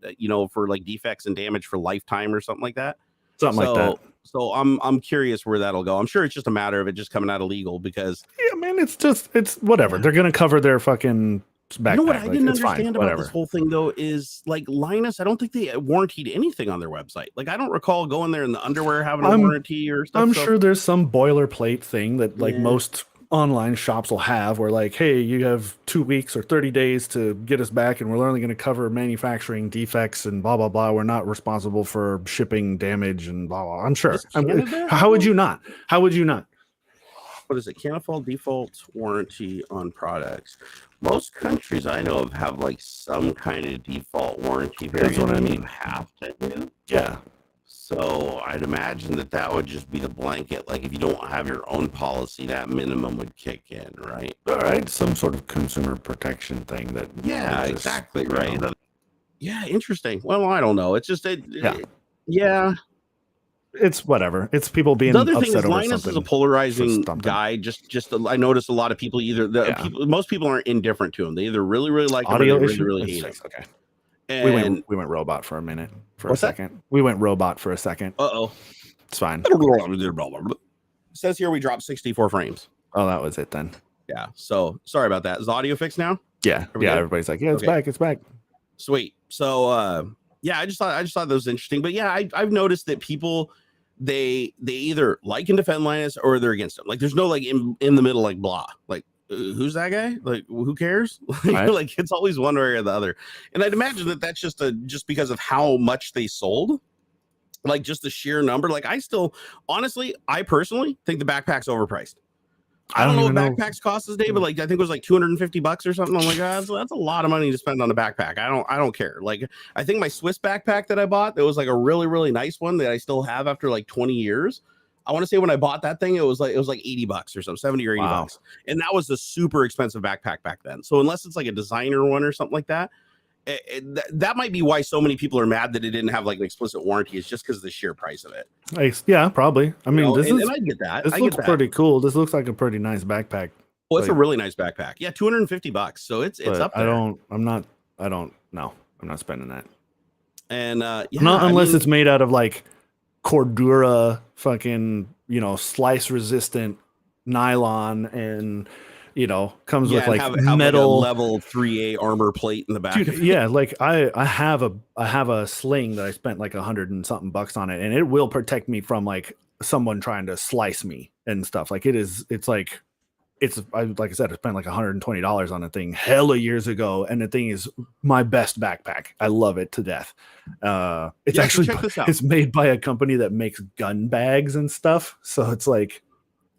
for like defects and damage for lifetime or something like that. Like that. So I'm curious where that'll go. I'm sure it's just a matter of it just coming out of legal because man, it's whatever. They're going to cover their fucking backpack. You know what I didn't understand about this whole thing though is like Linus, I don't think they warranted anything on their website. Like I don't recall going there in the underwear having a warranty or stuff. I'm sure there's some boilerplate thing that like most online shops will have where like, hey, you have 2 weeks or 30 days to get us back and we're only going to cover manufacturing defects and blah blah blah. We're not responsible for shipping damage and blah blah. I'm sure. How would you not? What is it? Can't fall default warranty on products. Most countries I know of have like some kind of default warranty. That's what I mean. You have to do. Yeah. So I'd imagine that would just be the blanket. Like if you don't have your own policy, that minimum would kick in, right? All right. Some sort of consumer protection thing that. Yeah, exactly. Right. Yeah. Interesting. Well, I don't know. It's just yeah. It's whatever. It's people being the other upset thing is over Linus is a polarizing guy. Just I notice a lot of people most people aren't indifferent to him. They either really like him or they really hate him. Okay. And we went robot for a minute for a second. We went robot for a second. It's fine. It says here we dropped 64 frames. Oh, that was it then. Yeah. So sorry about that. Is the audio fixed now? Yeah. Everybody's like, it's back. It's back. Sweet. So I just thought that was interesting. But yeah, I've noticed that people they either like and defend Linus or they're against him. Like there's no like in the middle, like blah. Like who's that guy? Like who cares? Like it's always one way or the other. And I'd imagine that that's just because of how much they sold. Like just the sheer number. Like I personally think the backpack's overpriced. I don't know what backpacks cost this day, but like I think it was like $250 or something. I'm like, that's a lot of money to spend on a backpack. I don't care. Like I think my Swiss backpack that I bought, that was like a really, really nice one that I still have after like 20 years. I want to say when I bought that thing, it was like $80 or something, 70 or $80. And that was a super expensive backpack back then. So unless it's like a designer one or something like that, that might be why so many people are mad that it didn't have like an explicit warranty. It's just because of the sheer price of it. Yeah, probably. I mean, and I get that. This looks pretty cool. This looks like a pretty nice backpack. Well, it's a really nice backpack. Yeah, $250. So it's up there. I'm not spending that. And not unless it's made out of like Cordura fucking, slice resistant nylon and comes with like metal like level 3A armor plate in the back. Dude, yeah, like I have a sling that I spent like $100 and something on it, and it will protect me from like someone trying to slice me and stuff. Like like I said, I spent like $120 on a thing hella years ago, and the thing is my best backpack. I love it to death. It's made by a company that makes gun bags and stuff, so it's like.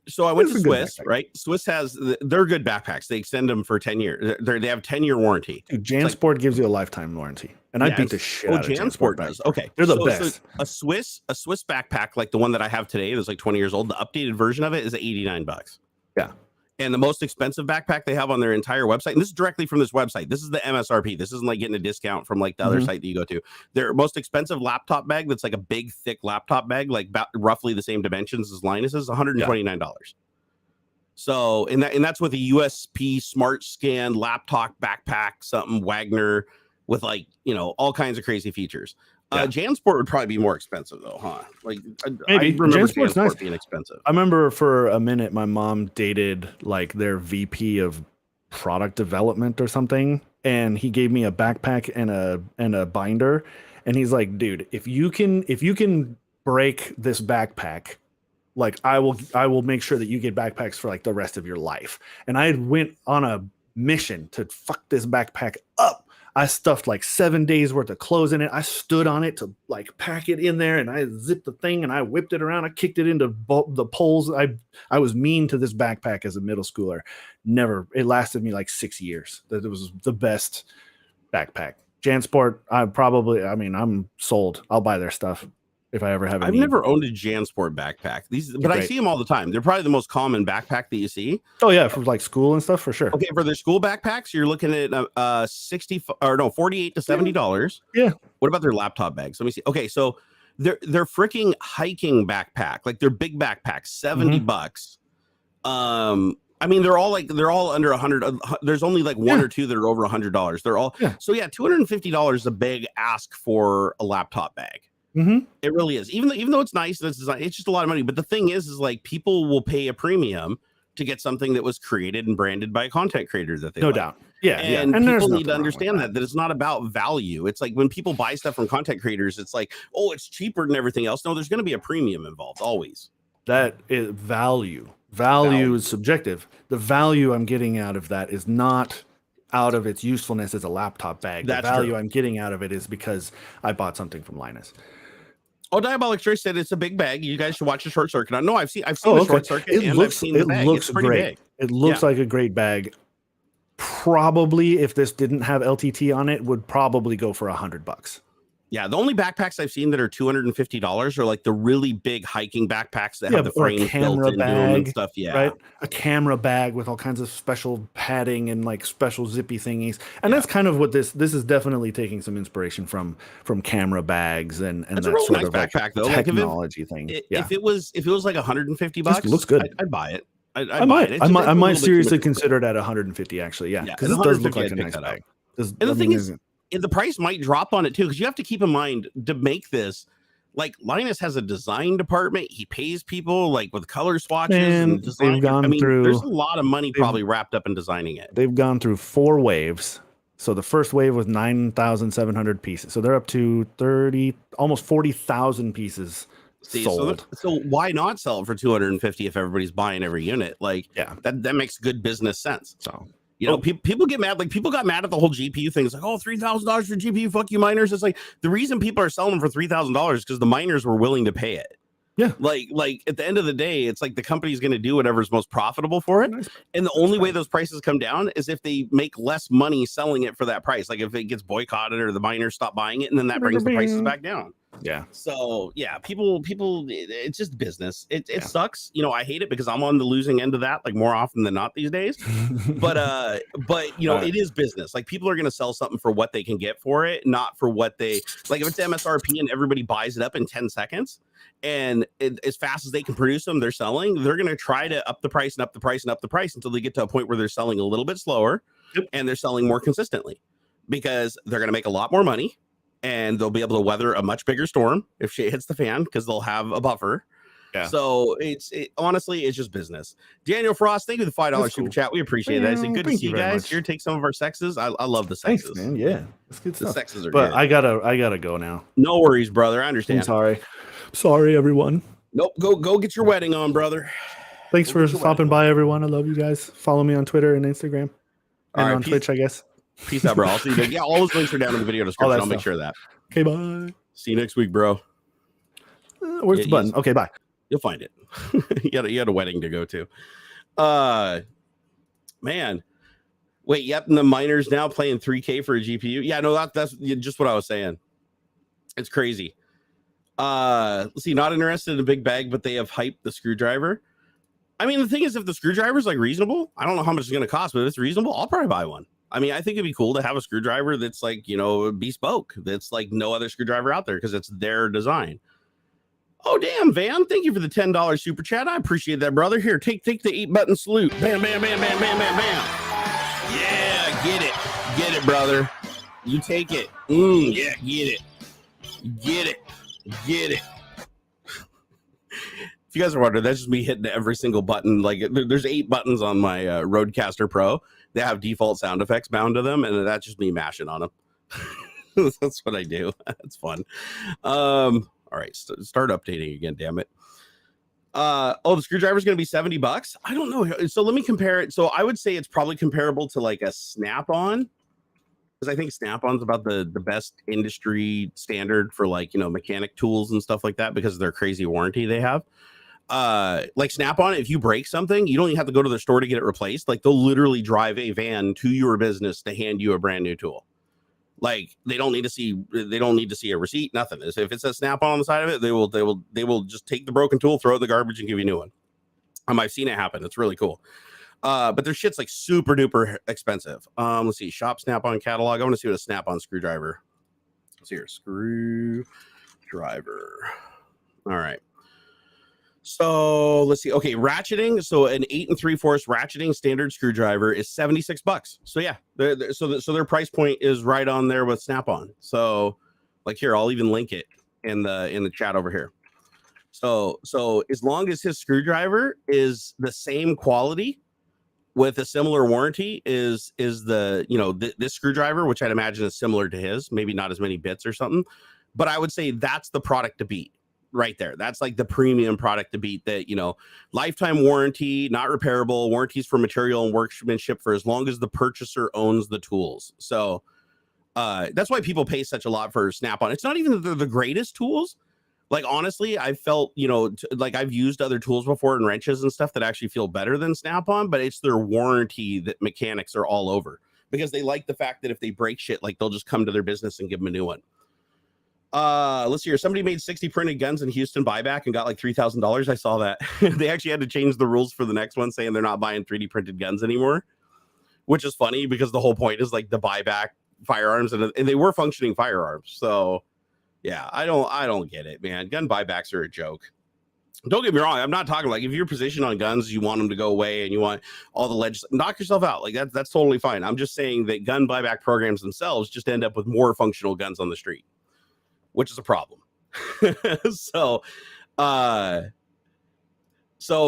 So I went to Swiss, right? Swiss they're good backpacks. They extend them for 10 years. They have 10-year warranty. Dude, JanSport gives you a lifetime warranty. And I beat the shit out of JanSport does. Okay. They're the best. So a Swiss backpack, like the one that I have today, that's like 20 years old, the updated version of it is $89. Yeah. And the most expensive backpack they have on their entire website, and this is directly from this website. This is the MSRP. This isn't like getting a discount from like the other site that you go to. Their most expensive laptop bag, that's like a big, thick laptop bag, like about roughly the same dimensions as Linus's, $129. So, and that's with a USP Smart Scan laptop backpack, something Wagner with like, you know, all kinds of crazy features. JanSport would probably be more expensive though, huh? Like maybe. I remember JanSport's nice. Being expensive. I remember for a minute my mom dated like their VP of product development or something, and he gave me a backpack and a binder, and he's like, dude, if you can break this backpack, like I will make sure that you get backpacks for like the rest of your life. And I went on a mission to fuck this backpack up. I stuffed like 7 days worth of clothes in it. I stood on it to like pack it in there, and I zipped the thing and I whipped it around. I kicked it into the poles. I was mean to this backpack as a middle schooler. It lasted me like 6 years. It was the best backpack. JanSport, I'm sold. I'll buy their stuff if I ever have. I've never owned a JanSport backpack. But I see them all the time. They're probably the most common backpack that you see. Oh yeah, for like school and stuff for sure. Okay, for their school backpacks, you're looking at $48 to $70. Yeah. What about their laptop bags? Let me see. Okay, so they're freaking hiking backpack, like their big backpacks, $70. I mean, they're all under 100. There's only like one or two that are over $100. They're all so $250 is a big ask for a laptop bag. It really is. Even though it's nice, it's just a lot of money. But the thing is like people will pay a premium to get something that was created and branded by a content creator that they no doubt. Yeah, and people need to understand that it's not about value. It's like when people buy stuff from content creators, it's like, oh, it's cheaper than everything else. No, there's going to be a premium involved always. That is value. Value is subjective. The value I'm getting out of that is not out of its usefulness as a laptop bag. The value I'm getting out of it is because I bought something from Linus. Oh, Diabolic Joy said it's a big bag. You guys should watch the Short Circuit. No, I've seen the Short Circuit. It looks great. Big. It looks like a great bag. Probably, if this didn't have LTT on it, would probably go for $100. Yeah, the only backpacks I've seen that are $250 are like the really big hiking backpacks that have the frame built into them and stuff. Yeah, right. A camera bag with all kinds of special padding and like special zippy thingies, and that's kind of what this is definitely taking some inspiration from camera bags and that sort nice of backpack though, technology thing. If it was like $150, it looks good. I'd buy it. I might seriously consider it at $150 actually. Yeah, because it does look like a nice bag. And the thing is, the price might drop on it too, because you have to keep in mind to make this, like Linus has a design department. He pays people like with color swatches and design. There's a lot of money probably wrapped up in designing it. They've gone through 4 waves. So the first wave was 9,700 pieces. So they're up to almost 40,000 pieces sold. So why not sell it for $250 if everybody's buying every unit? Like, that makes good business sense. So. You know, people get mad. Like people got mad at the whole GPU thing. It's like, oh, $3,000 for GPU. Fuck you, miners. It's like the reason people are selling them for $3,000 is because the miners were willing to pay it. Yeah. Like at the end of the day, it's like the company's going to do whatever's most profitable for it. And the only way those prices come down is if they make less money selling it for that price. Like if it gets boycotted or the miners stop buying it, and then that brings the prices back down. Yeah. So people, it's just business. It sucks. You know, I hate it because I'm on the losing end of that, like more often than not these days. but you know, it is business. Like people are going to sell something for what they can get for it, not for what they like. If it's MSRP and everybody buys it up in 10 seconds and as fast as they can produce them, they're selling. They're going to try to up the price and up the price and up the price until they get to a point where they're selling a little bit slower and they're selling more consistently because they're going to make a lot more money. And they'll be able to weather a much bigger storm if shit hits the fan because they'll have a buffer. Yeah. So honestly, it's just business. Daniel Frost, thank you for the $5 super chat. We appreciate that. It's good to see you guys here. Take some of our sexes. I love the sexes. Thanks, man. Yeah, that's good stuff. The sexes are but good. I gotta go now. No worries, brother. I understand. I'm sorry, everyone. Nope. Go get your wedding on, brother. Thanks for stopping by, everyone. I love you guys. Follow me on Twitter and Instagram, and on Twitch, I guess. Peace out, bro. I'll see you. Yeah, all those links are down in the video description. I'll make sure of that. Okay, bye. See you next week, bro. Where's the button? Okay, bye. You'll find it. you had a wedding to go to. Man. Wait, yep. And the miners now playing 3K for a GPU. Yeah, no, that's just what I was saying. It's crazy. Let's see. Not interested in a big bag, but they have hyped the screwdriver. I mean, the thing is, if the screwdriver is like reasonable, I don't know how much it's going to cost, but if it's reasonable, I'll probably buy one. I mean, I think it'd be cool to have a screwdriver that's like, you know, bespoke. That's like no other screwdriver out there because it's their design. Oh, damn, Van. Thank you for the $10 super chat. I appreciate that, brother. Here, take the 8-button salute. Bam, bam, bam, bam, bam, bam, bam. Yeah, get it. Get it, brother. You take it. Yeah, get it. Get it. Get it. If you guys are wondering, that's just me hitting every single button. Like, there's 8 buttons on my Rodecaster Pro. They have default sound effects bound to them, and that's just me mashing on them. That's what I do. That's fun. All right, start updating again, damn it. The screwdriver is going to be $70. I don't know. So let me compare it. So I would say it's probably comparable to like a Snap-on, because I think Snap-on's about the best industry standard for like, you know, mechanic tools and stuff like that because of their crazy warranty they have. Like Snap-on, if you break something, you don't even have to go to the store to get it replaced. Like they'll literally drive a van to your business to hand you a brand new tool. Like they don't need to see a receipt, nothing. If it says Snap-on on the side of it, they will just take the broken tool, throw it in the garbage, and give you a new one. I've seen it happen. It's really cool. But their shit's like super duper expensive. Let's see, shop Snap-on catalog. I want to see what a Snap-on screwdriver. Let's see here, screwdriver. All right. So let's see. Okay, ratcheting. So an 8 3/4 ratcheting standard screwdriver is $76. So yeah, so their price point is right on there with Snap-on. So like here, I'll even link it in the chat over here. So as long as his screwdriver is the same quality with a similar warranty is the, you know, this screwdriver, which I'd imagine is similar to his, maybe not as many bits or something, but I would say that's the product to beat. Right there. That's like the premium product to beat, that, you know, lifetime warranty, not repairable, warranties for material and workmanship for as long as the purchaser owns the tools. So that's why people pay such a lot for Snap-on. It's not even that they're the greatest tools. Like, honestly, I felt, you know, like I've used other tools before and wrenches and stuff that actually feel better than Snap-on, but it's their warranty that mechanics are all over because they like the fact that if they break shit, like they'll just come to their business and give them a new one. Let's see here. Somebody made 60 printed guns in Houston buyback and got like $3,000. I saw that. They actually had to change the rules for the next one, saying they're not buying 3D printed guns anymore, which is funny because the whole point is like the buyback firearms, and they were functioning firearms. So yeah, I don't get it, man. Gun buybacks are a joke. Don't get me wrong. I'm not talking like if your position on guns, you want them to go away and you want all the knock yourself out. Like that's totally fine. I'm just saying that gun buyback programs themselves just end up with more functional guns on the street, which is a problem. So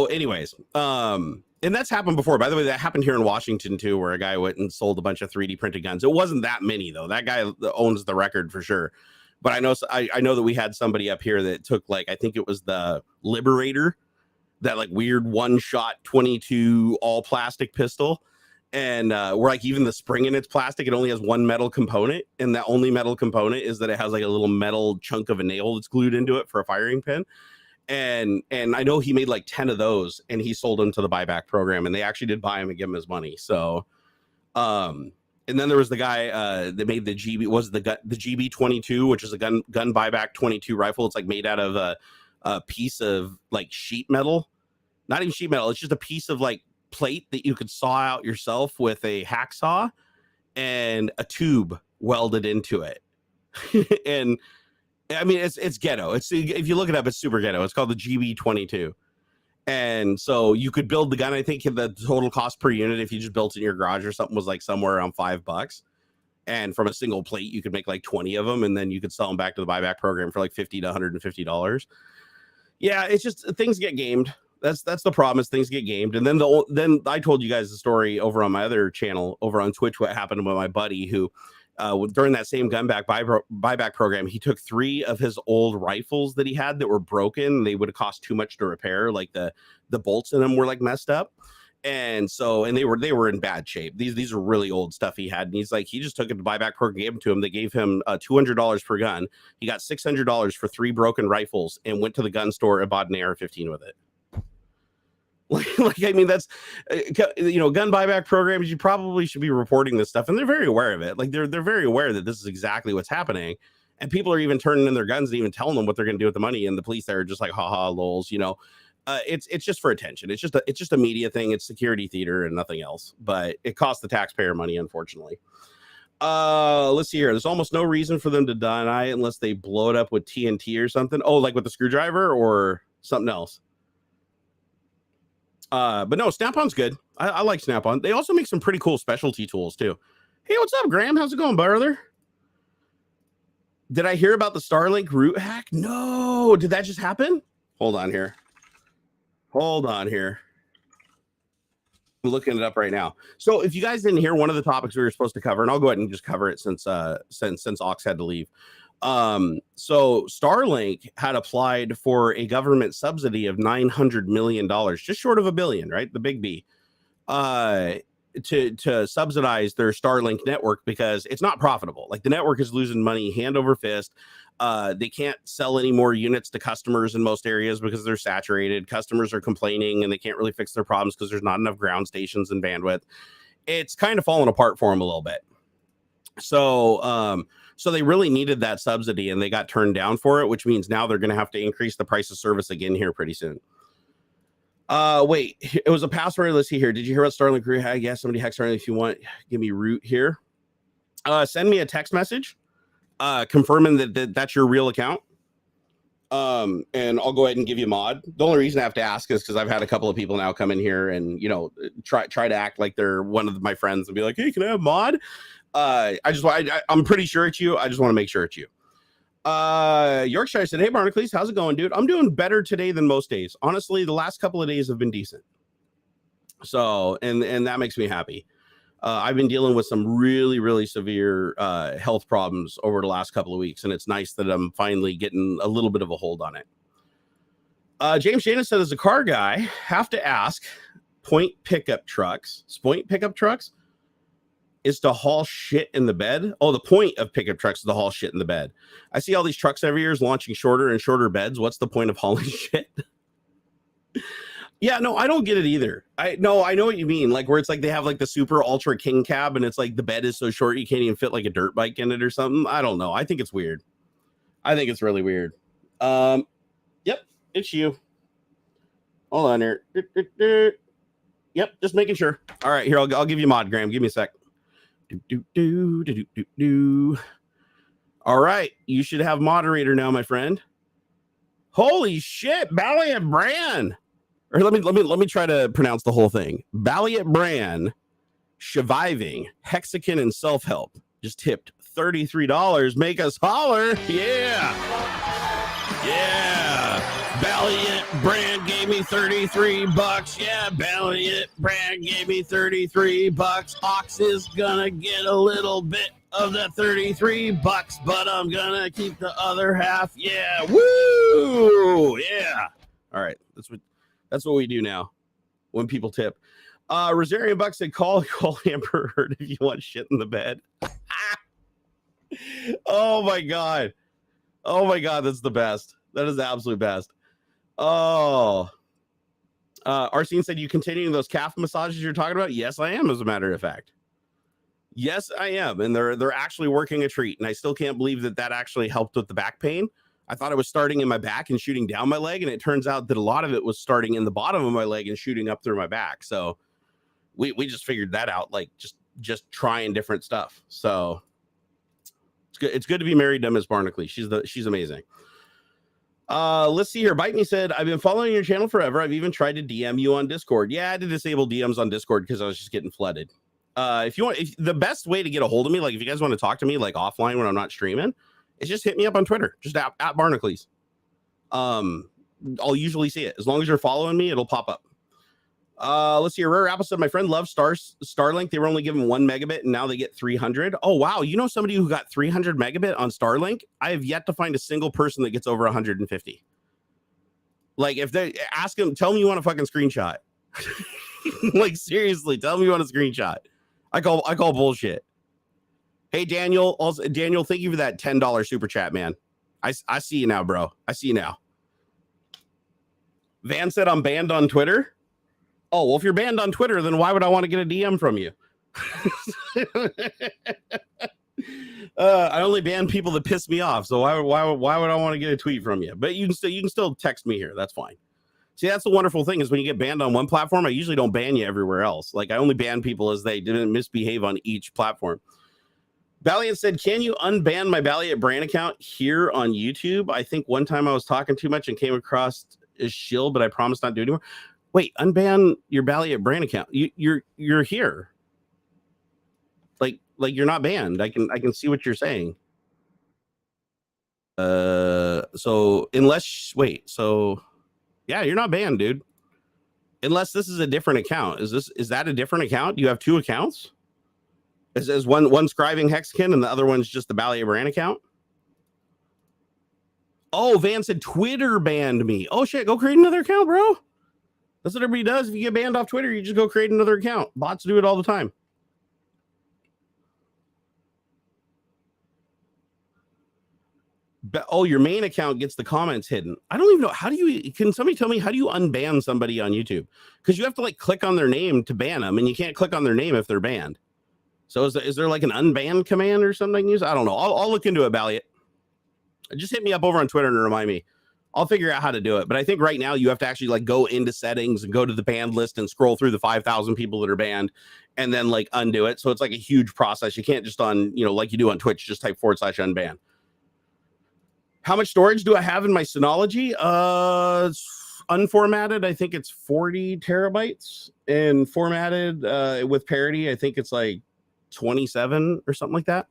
anyways, and that's happened before. By the way, that happened here in Washington too, where a guy went and sold a bunch of 3D printed guns. It wasn't that many though. That guy owns the record for sure. But I know that we had somebody up here that took like, I think it was the Liberator, that like weird 1-shot 22 all plastic pistol. And where like even the spring in its plastic, it only has one metal component, and that only metal component is that it has like a little metal chunk of a nail that's glued into it for a firing pin. And I know he made like 10 of those, and he sold them to the buyback program, and they actually did buy him and give him his money. So, and then there was the guy that made the GB22, which is a gun buyback 22 rifle. It's like made out of a piece of like sheet metal, not even sheet metal. It's just a piece of like plate that you could saw out yourself with a hacksaw and a tube welded into it. And I mean, it's ghetto. It's, if you look it up, it's super ghetto. It's called the GB22. And so you could build the gun. I think the total cost per unit, if you just built it in your garage or something, was like somewhere around $5. And from a single plate, you could make like 20 of them, and then you could sell them back to the buyback program for like $50 to $150. Yeah, it's just things get gamed. That's the problem, is things get gamed. And then I told you guys the story over on my other channel over on Twitch, what happened with my buddy who during that same buyback program, he took 3 of his old rifles that he had that were broken. They would have cost too much to repair. Like the bolts in them were like messed up. And so, and they were in bad shape. These are really old stuff he had. And he's like, he just took it to buyback program, gave them to him. They gave him $200 per gun. He got $600 for 3 broken rifles and went to the gun store and bought an AR-15 with it. Like, I mean, that's, you know, gun buyback programs, you probably should be reporting this stuff, and they're very aware of it. Like they're very aware that this is exactly what's happening, and people are even turning in their guns and even telling them what they're going to do with the money. And the police are just like, haha, lols, you know. It's just for attention. It's just a media thing. It's security theater and nothing else. But it costs the taxpayer money, unfortunately. Let's see here. There's almost no reason for them to deny it unless they blow it up with TNT or something. Oh, like with the screwdriver or something else. But no, Snap-on's good. I like Snap-on. They also make some pretty cool specialty tools too. Hey, what's up, Graham? How's it going, brother? Did I hear about the Starlink root hack? No. Did that just happen? Hold on here. I'm looking it up right now. So if you guys didn't hear one of the topics we were supposed to cover, and I'll go ahead and just cover it since Aux had to leave. So Starlink had applied for a government subsidy of $900 million, just short of $1 billion, right? The big B, to subsidize their Starlink network because it's not profitable. Like the network is losing money hand over fist. They can't sell any more units to customers in most areas because they're saturated. Customers are complaining and they can't really fix their problems because there's not enough ground stations and bandwidth. It's kind of fallen apart for them a little bit. So they really needed that subsidy and they got turned down for it, which means now they're going to have to increase the price of service again here pretty soon. Wait, it was a password. Let's see here. Did you hear about Starlink root hack? Yes, somebody hacked Starlink. If you want, give me root here. Send me a text message confirming that that's your real account. And I'll go ahead and give you a mod. The only reason I have to ask is because I've had a couple of people now come in here and, you know, try to act like they're one of my friends and be like, hey, can I have mod? I'm pretty sure it's you. I just want to make sure it's you. Yorkshire said, hey, Barnacules, how's it going, dude? I'm doing better today than most days. Honestly, the last couple of days have been decent. So, and that makes me happy. I've been dealing with some really, really severe health problems over the last couple of weeks, and it's nice that I'm finally getting a little bit of a hold on it. James Jana said, as a car guy, have to ask, point pickup trucks is to haul shit in the bed. Oh, the point of pickup trucks is to haul shit in the bed. I see all these trucks every year is launching shorter and shorter beds. What's the point of hauling shit? Yeah, no, I don't get it either. I know what you mean. Like where it's like they have like the super ultra king cab and it's like the bed is so short you can't even fit like a dirt bike in it or something. I don't know. I think it's weird. I think it's really weird. Yep, it's you. Hold on here. Yep, just making sure. All right, here, I'll give you a mod, Graham. Give me a sec. All right, you should have moderator now, my friend. Holy shit, Valiant Brand. Or let me try to pronounce the whole thing. Valiant Brand, Surviving, Hexagon, and Self-Help just tipped $33. Make us holler. Yeah. Valiant Brand gave me $33. Yeah, Valiant Brand gave me $33. Ox is gonna get a little bit of the $33, but I'm gonna keep the other half. Yeah, woo! Yeah. All right, that's what we do now when people tip. Rosarian Buck said, call Amber Heard if you want shit in the bed. Oh my god, that's the best. That is the absolute best. Oh, Arsene said, you continuing those calf massages you're talking about? Yes, I am, as a matter of fact. Yes, I am, and they're actually working a treat, and I still can't believe that actually helped with the back pain. I thought it was starting in my back and shooting down my leg, and it turns out that a lot of it was starting in the bottom of my leg and shooting up through my back. So we just figured that out, like just trying different stuff. So it's good. It's good to be married to Ms. Barnacle. She's amazing. Let's see here. Bite Me said, I've been following your channel forever. I've even tried to DM you on Discord. Yeah, I had to disable DMs on Discord because I was just getting flooded. The best way to get a hold of me, like if you guys want to talk to me like offline when I'm not streaming, is just hit me up on Twitter, just at Barnacules. I'll usually see it. As long as you're following me, it'll pop up. Let's see. Rare Apple said, my friend loves Starlink. They were only given 1 megabit and now they get 300. Oh, wow. You know somebody who got 300 megabit on Starlink? I have yet to find a single person that gets over 150. Like if they ask him, tell me you want a fucking screenshot. Like seriously, tell me you want a screenshot. I call bullshit. Hey, Daniel. Also, Daniel, thank you for that $10 super chat, man. I see you now, bro. I see you now. Van said I'm banned on Twitter. Oh, well, if you're banned on Twitter, then why would I want to get a DM from you? I only ban people that piss me off. So why would I want to get a tweet from you? But you can still text me here. That's fine. See, that's the wonderful thing is when you get banned on one platform, I usually don't ban you everywhere else. Like I only ban people as they didn't misbehave on each platform. Valiant said, can you unban my Valiant brand account here on YouTube? I think one time I was talking too much and came across a shill, but I promised not to do it anymore. Wait, unban your Valiant brand account. You're here. Like you're not banned. I can see what you're saying. So unless yeah, you're not banned, dude. Unless this is a different account. Is that a different account? Do you have two accounts? Is one scribing Hexakin and the other one's just the Ballet brand account? Oh, Van said Twitter banned me. Oh shit, go create another account, bro. That's what everybody does. If you get banned off Twitter, you just go create another account. Bots do it all the time. Oh, your main account gets the comments hidden. I don't even know. Can somebody tell me how do you unban somebody on YouTube? Because you have to like click on their name to ban them, and you can't click on their name if they're banned. So is there like an unban command or something I can use? I don't know. I'll look into it, Balliot. Just hit me up over on Twitter and remind me. I'll figure out how to do it. But I think right now you have to actually like go into settings and go to the banned list and scroll through the 5,000 people that are banned and then like undo it. So it's like a huge process. You can't just like you do on Twitch, just type /unban. How much storage do I have in my Synology? Unformatted, I think it's 40 terabytes. And formatted with parity, I think it's like 27 or something like that.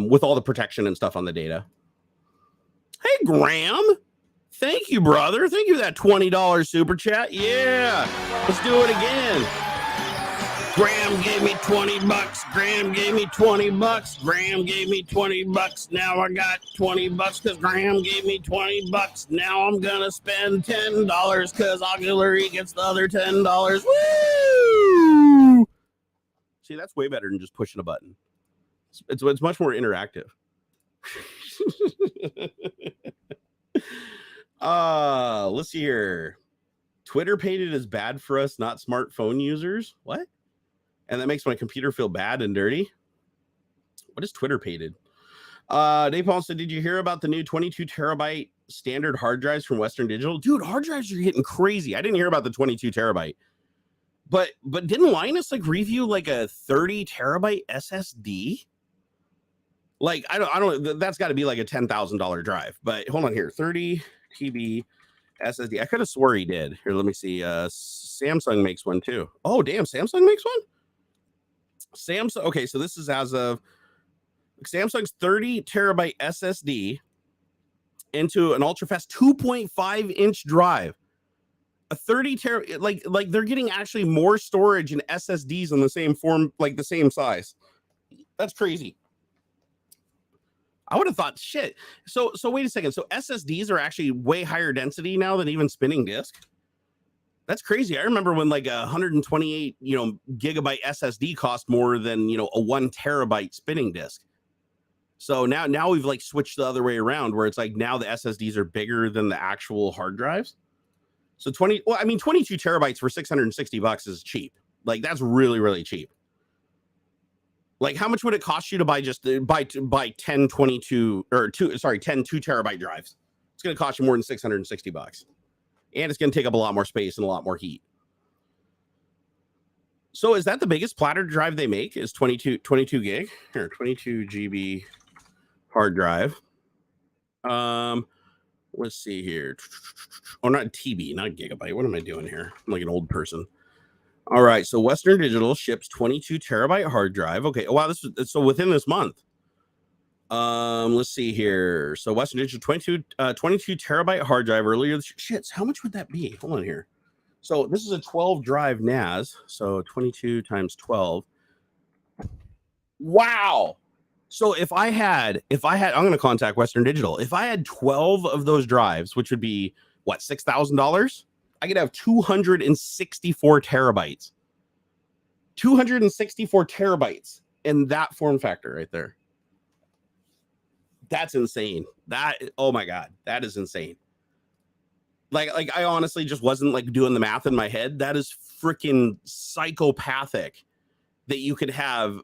With all the protection and stuff on the data. Hey, Graham. Thank you, brother. Thank you for that $20 super chat. Yeah. Let's do it again. Graham gave me $20. Graham gave me $20. Graham gave me $20. Now I got $20 because Graham gave me $20. Now I'm going to spend $10 because AuxxZillary gets the other $10. Woo! See, that's way better than just pushing a button. It's much more interactive. Let's see here. Twitter painted is bad for us, not smartphone users. What? And that makes my computer feel bad and dirty. What is Twitter painted? Dave Paul said, did you hear about the new 22 terabyte standard hard drives from Western Digital? Dude, hard drives are getting crazy. I didn't hear about the 22 terabyte. But didn't Linus like review like a 30 terabyte SSD? Like I don't that's got to be like a $10,000 drive. But hold on here, 30 TB SSD. I could have swore he did. Here, let me see. Samsung makes one too. Oh, damn, Samsung makes one? Samsung. Okay, so this is as of Samsung's 30 terabyte SSD into an ultra fast 2.5 inch drive. A 30 like they're getting actually more storage in SSDs in the same form, like the same size. That's crazy. I would have thought shit. So wait a second. So SSDs are actually way higher density now than even spinning disk. That's crazy. I remember when like a 128, gigabyte SSD cost more than, a 1 terabyte spinning disk. So now we've like switched the other way around where it's like now the SSDs are bigger than the actual hard drives. So 22 terabytes for $660 is cheap. Like that's really, really cheap. Like how much would it cost you to buy 10 2 terabyte drives? It's going to cost you more than $660. And it's going to take up a lot more space and a lot more heat. So is that the biggest platter drive they make is 22 gig? Here, 22 GB hard drive. Let's see here. Oh, not TB, not gigabyte. What am I doing here? I'm like an old person. All right, so Western Digital ships 22 terabyte hard drive. Okay, oh, wow, so within this month. Let's see here. So Western Digital 22 terabyte hard drive earlier. Shit, how much would that be? Hold on here. So this is a 12 drive NAS. So 22 times 12. Wow. So if I had, I'm going to contact Western Digital. If I had 12 of those drives, which would be what, $6,000, I could have 264 terabytes. 264 terabytes in that form factor right there. That's insane. Oh my God, that is insane. Like I honestly just wasn't like doing the math in my head. That is freaking psychopathic that you could have,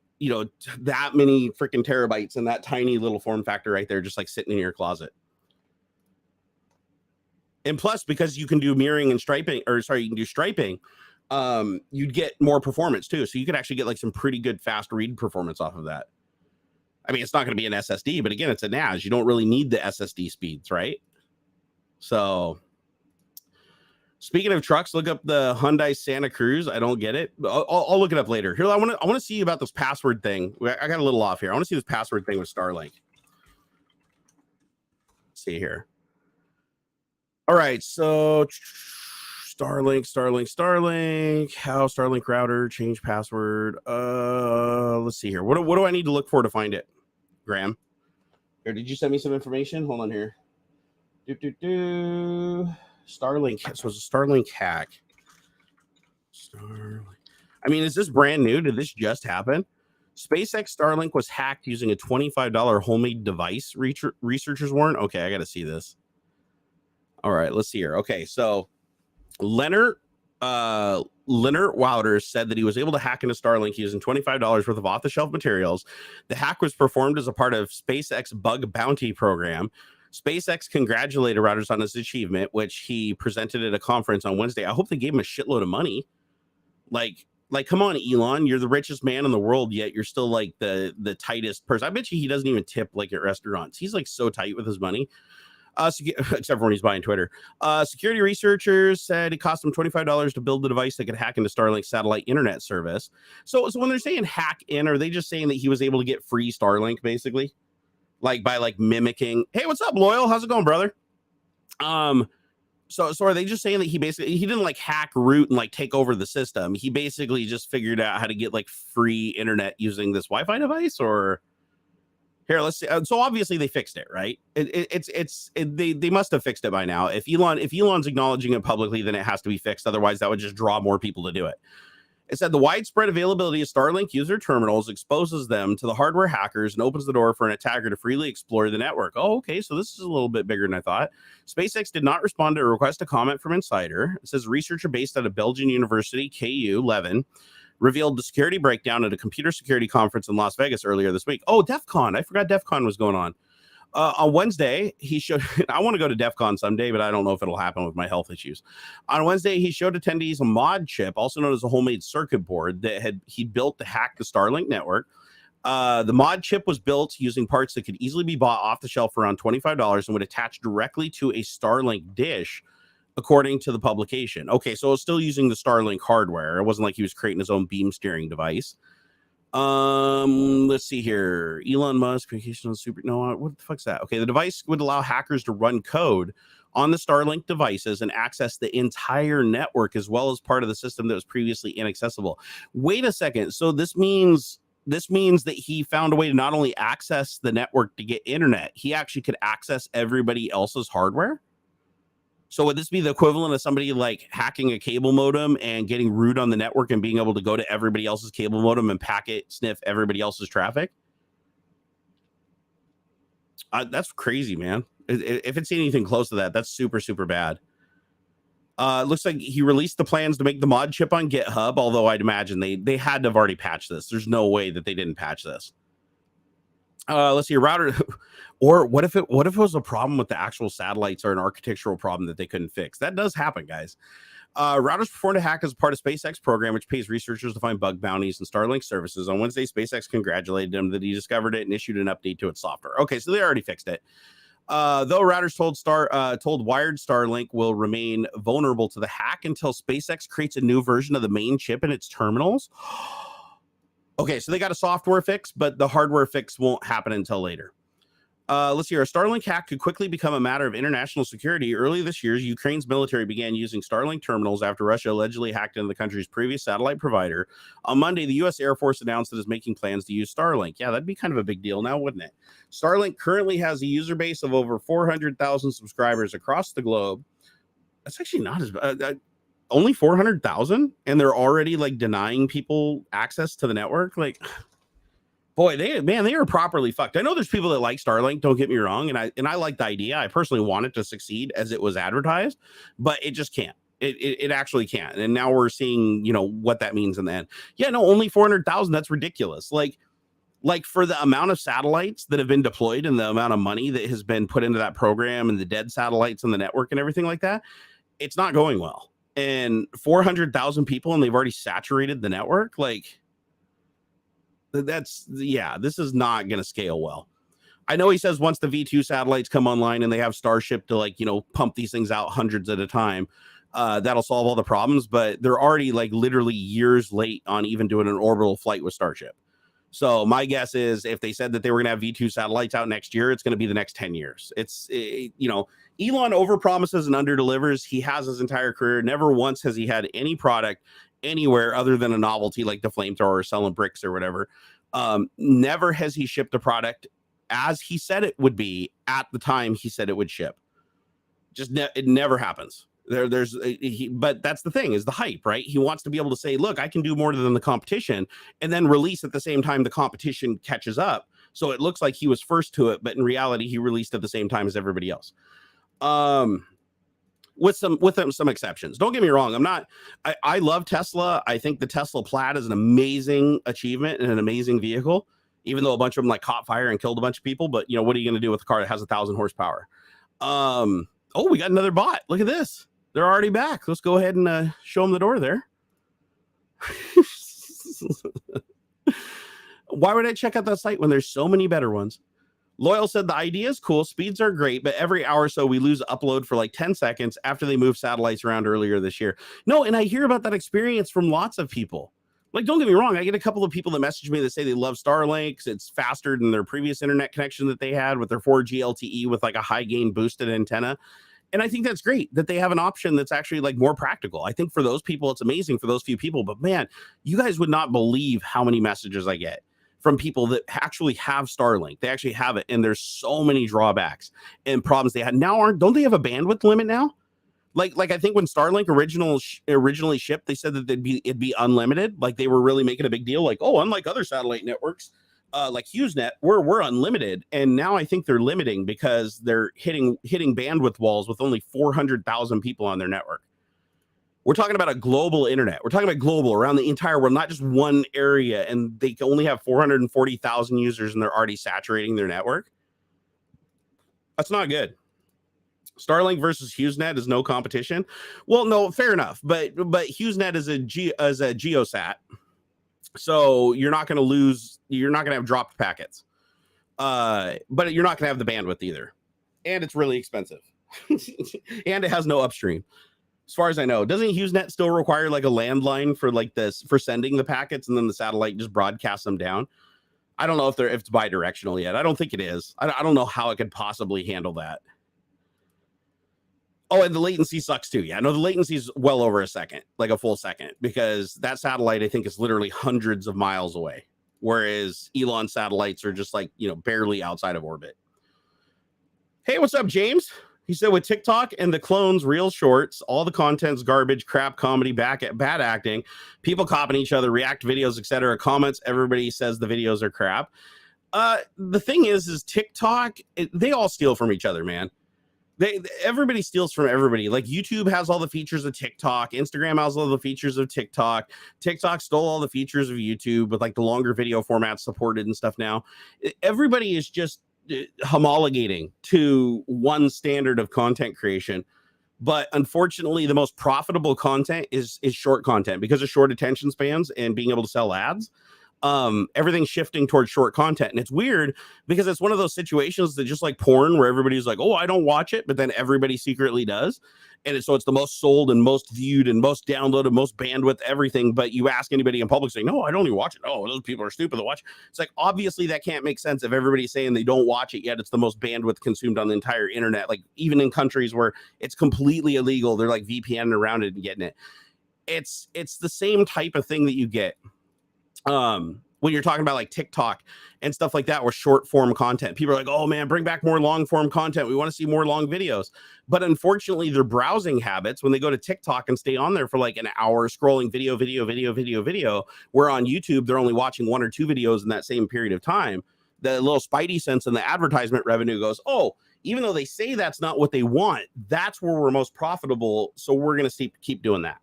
that many freaking terabytes in that tiny little form factor right there, just like sitting in your closet. And plus, because you can do mirroring and striping, you can do striping, you'd get more performance too. So you could actually get like some pretty good fast read performance off of that. I mean, it's not going to be an SSD, but again, it's a NAS. You don't really need the SSD speeds, right? So speaking of trucks, look up the Hyundai Santa Cruz. I don't get it. I'll look it up later. Here, I want to see about this password thing. I got a little off here. I want to see this password thing with Starlink. Let's see here. All right, so Starlink. How Starlink router change password. Let's see here. What do I need to look for to find it, Graham? Here, did you send me some information? Hold on here. Starlink. So it's a Starlink hack. Starlink. I mean, is this brand new? Did this just happen? SpaceX Starlink was hacked using a $25 homemade device. Researchers warn. Okay, I got to see this. All right, let's see here. Okay, so Leonard Wouters said that he was able to hack into Starlink using $25 worth of off-the-shelf materials. The hack was performed as a part of SpaceX bug bounty program. SpaceX congratulated Wouters on his achievement, which he presented at a conference on Wednesday. I hope they gave him a shitload of money. Like, come on, Elon, you're the richest man in the world, yet you're still like the tightest person. I bet you he doesn't even tip like at restaurants. He's like so tight with his money. Except for when he's buying Twitter. Security researchers said it cost them $25 to build the device that could hack into Starlink's satellite internet service. So when they're saying hack in, are they just saying that he was able to get free Starlink, basically? Like by like mimicking, hey, what's up, Loyal? How's it going, brother? So are they just saying that he didn't like hack root and like take over the system? He basically just figured out how to get like free internet using this Wi-Fi device, or here, let's see. So obviously they fixed it, right? They must have fixed it by now. If Elon's acknowledging it publicly, then it has to be fixed. Otherwise, that would just draw more people to do it. It said the widespread availability of Starlink user terminals exposes them to the hardware hackers and opens the door for an attacker to freely explore the network. Oh, okay. So this is a little bit bigger than I thought. SpaceX did not respond to a request to comment from Insider. It says a researcher based at a Belgian university, KU Leuven, revealed the security breakdown at a computer security conference in Las Vegas earlier this week. Oh, DEF CON. I forgot DEF CON was going on. On Wednesday, he showed, I want to go to DEF CON someday, but I don't know if it'll happen with my health issues. On Wednesday, he showed attendees a mod chip, also known as a homemade circuit board, that he built to hack the Starlink network. The mod chip was built using parts that could easily be bought off the shelf for around $25 and would attach directly to a Starlink dish, according to the publication. Okay, so it's still using the Starlink hardware. It wasn't like he was creating his own beam steering device. Let's see here. Elon Musk, vacation on super. No, what the fuck's that? Okay, the device would allow hackers to run code on the Starlink devices and access the entire network as well as part of the system that was previously inaccessible. Wait a second. So this means that he found a way to not only access the network to get internet, he actually could access everybody else's hardware. So would this be the equivalent of somebody like hacking a cable modem and getting root on the network and being able to go to everybody else's cable modem and packet sniff everybody else's traffic? That's crazy, man. If it's anything close to that, that's super, super bad. It looks like he released the plans to make the mod chip on GitHub, although I'd imagine they had to have already patched this. There's no way that they didn't patch this. Let's see, a router. Or what if it was a problem with the actual satellites or an architectural problem that they couldn't fix? That does happen, guys. Routers performed a hack as part of SpaceX program, which pays researchers to find bug bounties and Starlink services. On Wednesday, SpaceX congratulated him that he discovered it and issued an update to its software. Okay, so they already fixed it. Though routers told Wired Starlink will remain vulnerable to the hack until SpaceX creates a new version of the main chip in its terminals. Okay, so they got a software fix, but the hardware fix won't happen until later. Let's see here. A Starlink hack could quickly become a matter of international security. Early this year, Ukraine's military began using Starlink terminals after Russia allegedly hacked into the country's previous satellite provider. On Monday, the U.S. Air Force announced that it's making plans to use Starlink. Yeah, that'd be kind of a big deal now, wouldn't it? Starlink currently has a user base of over 400,000 subscribers across the globe. That's actually not as bad. Only 400,000, and they're already like denying people access to the network. Like, boy, they are properly fucked. I know there's people that like Starlink, don't get me wrong, and I like the idea. I personally want it to succeed as it was advertised, but it just can't. It actually can't. And now we're seeing, what that means in the end. Yeah, no, only 400,000. That's ridiculous. Like, Like for the amount of satellites that have been deployed and the amount of money that has been put into that program and the dead satellites and the network and everything like that, it's not going well. And 400,000 people, and they've already saturated the network. Like this is not going to scale well. I know he says once the V2 satellites come online and they have Starship to like, pump these things out hundreds at a time, that'll solve all the problems, but they're already like literally years late on even doing an orbital flight with Starship. So my guess is if they said that they were going to have V2 satellites out next year, it's going to be the next 10 years. Elon overpromises and underdelivers. He has his entire career. Never once has he had any product anywhere other than a novelty like the flamethrower or selling bricks or whatever. Never has he shipped a product as he said it would be at the time he said it would ship. It never happens. But that's the thing, is the hype, right? He wants to be able to say, look, I can do more than the competition, and then release at the same time the competition catches up. So it looks like he was first to it, but in reality, he released at the same time as everybody else. With some exceptions. Don't get me wrong. I love Tesla. I think the Tesla Plaid is an amazing achievement and an amazing vehicle, even though a bunch of them like caught fire and killed a bunch of people. But what are you going to do with a car that has 1,000 horsepower? Oh, we got another bot. Look at this. They're already back. Let's go ahead and show them the door there. Why would I check out that site when there's so many better ones? Loyal said the idea is cool. Speeds are great, but every hour or so we lose upload for like 10 seconds after they moved satellites around earlier this year. No, and I hear about that experience from lots of people. Like, don't get me wrong. I get a couple of people that message me that say they love Starlinks. It's faster than their previous internet connection that they had with their 4G LTE with like a high gain boosted antenna. And I think that's great that they have an option that's actually like more practical. I think for those people, it's amazing for those few people. But man, you guys would not believe how many messages I get from people that actually have Starlink. They actually have it. And there's so many drawbacks and problems they had. Now, don't they have a bandwidth limit now? Like I think when Starlink originally shipped, they said that it'd be unlimited. Like they were really making a big deal. Like, oh, unlike other satellite networks, like HughesNet, we're unlimited, and now I think they're limiting because they're hitting bandwidth walls with only 400,000 people on their network. We're talking about a global internet. We're talking about global around the entire world, not just one area, and they only have 440,000 users, and they're already saturating their network. That's not good. Starlink versus HughesNet is no competition. Well, no, fair enough, but HughesNet is a GeoSat. So you're not going to have dropped packets, but you're not going to have the bandwidth either. And it's really expensive. And it has no upstream. As far as I know, doesn't HughesNet still require like a landline for sending the packets and then the satellite just broadcasts them down? I don't know if it's bidirectional yet. I don't think it is. I don't know how it could possibly handle that. Oh, and the latency sucks too. Yeah, no, the latency is well over a second, like a full second, because that satellite, I think, is literally hundreds of miles away, whereas Elon satellites are just like, barely outside of orbit. Hey, what's up, James? He said with TikTok and the clones, real shorts, all the content's garbage, crap, comedy, bad acting, people copying each other, react videos, etc. Comments, everybody says the videos are crap. The thing is TikTok, they all steal from each other, man. Everybody steals from everybody. Like YouTube has all the features of TikTok. Instagram has all the features of TikTok. TikTok stole all the features of YouTube with like the longer video formats supported and stuff now. Everybody is just homologating to one standard of content creation. But unfortunately, the most profitable content is short content because of short attention spans and being able to sell ads. Everything's shifting towards short content. And it's weird because it's one of those situations that just like porn where everybody's like, oh, I don't watch it, but then everybody secretly does. And so it's the most sold and most viewed and most downloaded, most bandwidth, everything. But you ask anybody in public saying, no, I don't even watch it. Oh, those people are stupid to watch. It's like, obviously that can't make sense if everybody's saying they don't watch it yet. It's the most bandwidth consumed on the entire internet. Like even in countries where it's completely illegal, they're like VPN around it and getting it. It's the same type of thing that you get when you're talking about like TikTok and stuff like that, or short form content. People are like, oh man, bring back more long form content. We want to see more long videos. But unfortunately, their browsing habits, when they go to TikTok and stay on there for like an hour scrolling video, where on YouTube, they're only watching 1 or 2 videos in that same period of time. The little spidey sense and the advertisement revenue goes, oh, even though they say that's not what they want, that's where we're most profitable. So we're going to keep doing that.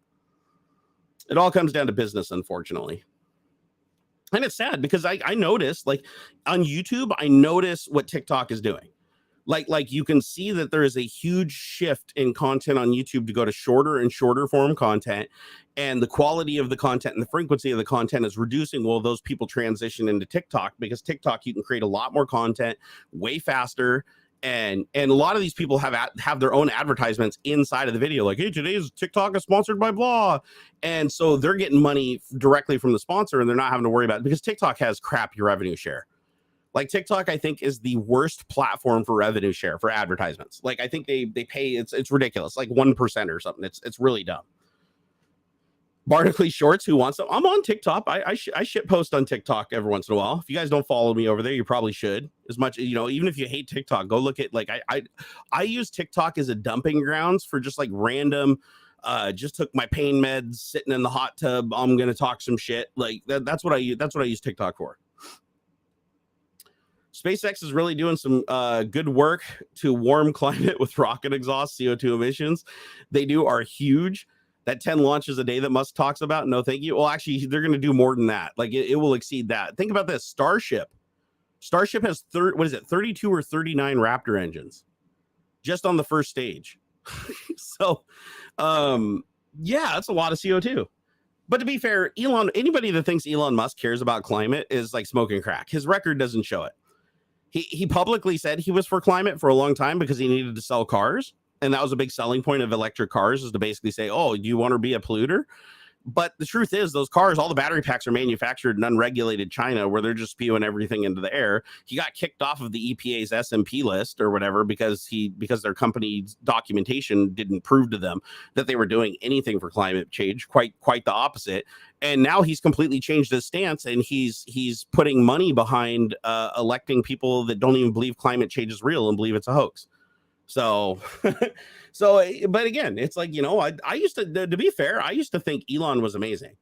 It all comes down to business, unfortunately. And it's sad because I noticed, like, on YouTube, I notice what TikTok is doing. Like you can see that there is a huge shift in content on YouTube to go to shorter and shorter form content, and the quality of the content and the frequency of the content is reducing. Well, those people transition into TikTok, because TikTok, you can create a lot more content way faster. And a lot of these people have their own advertisements inside of the video, like, hey, today's TikTok is sponsored by blah. And so they're getting money directly from the sponsor, and they're not having to worry about it, because TikTok has crappy revenue share. Like, TikTok, I think, is the worst platform for revenue share for advertisements. Like, I think they pay, it's ridiculous, like 1% or something. It's really dumb. Barnacules Shorts, who wants them? I'm on TikTok. I shit post on TikTok every once in a while. If you guys don't follow me over there, you probably should. As much, you know, even if you hate TikTok, go look at, like, I use TikTok as a dumping grounds for just like random, just took my pain meds, sitting in the hot tub, I'm gonna talk some shit. Like, that's what I use TikTok for. SpaceX is really doing some good work to warm climate with rocket exhaust. CO2 emissions they do are huge. That 10 launches a day that Musk talks about, no thank you. Well, actually, they're going to do more than that. Like, it will exceed that. Think about this. Starship has 32 or 39 Raptor engines just on the first stage. So yeah, that's a lot of CO2. But to be fair, anybody that thinks Elon Musk cares about climate is like smoking crack. His record doesn't show it. He publicly said he was for climate for a long time because he needed to sell cars. And that was a big selling point of electric cars, is to basically say, oh, do you want to be a polluter? But the truth is, those cars, all the battery packs are manufactured in unregulated China, where they're just spewing everything into the air. He got kicked off of the EPA's SMP list or whatever because their company's documentation didn't prove to them that they were doing anything for climate change. Quite the opposite. And now he's completely changed his stance, and he's putting money behind electing people that don't even believe climate change is real and believe it's a hoax. So, but again, it's like, you know, I used to be fair, I used to think Elon was amazing.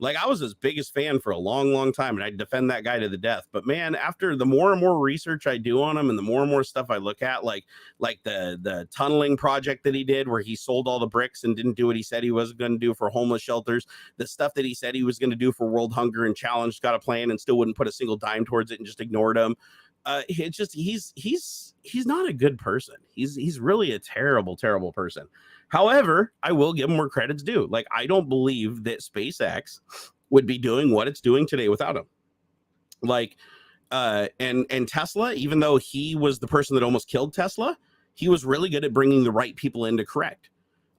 Like, I was his biggest fan for a long, long time, and I'd defend that guy to the death. But man, after the more and more research I do on him, and the more and more stuff I look at, like the tunneling project that he did, where he sold all the bricks and didn't do what he said he was going to do for homeless shelters, the stuff that he said he was going to do for World Hunger and Challenge, got a plan and still wouldn't put a single dime towards it and just ignored him. It's just he's not a good person. He's really a terrible person. However, I will give him more credit's due. Like, I don't believe that SpaceX would be doing what it's doing today without him. Like, and Tesla, even though he was the person that almost killed Tesla, he was really good at bringing the right people in to correct.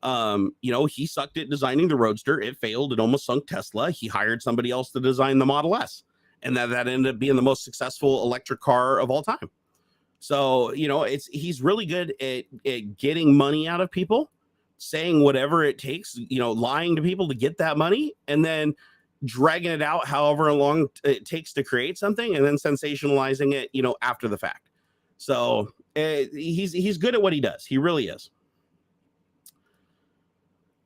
You know, he sucked at designing the Roadster. It failed. It almost sunk Tesla. He hired somebody else to design the Model S. And that ended up being the most successful electric car of all time. So, you know, he's really good at getting money out of people, saying whatever it takes, you know, lying to people to get that money, and then dragging it out however long it takes to create something, and then sensationalizing it, you know, after the fact. So he's good at what he does. He really is.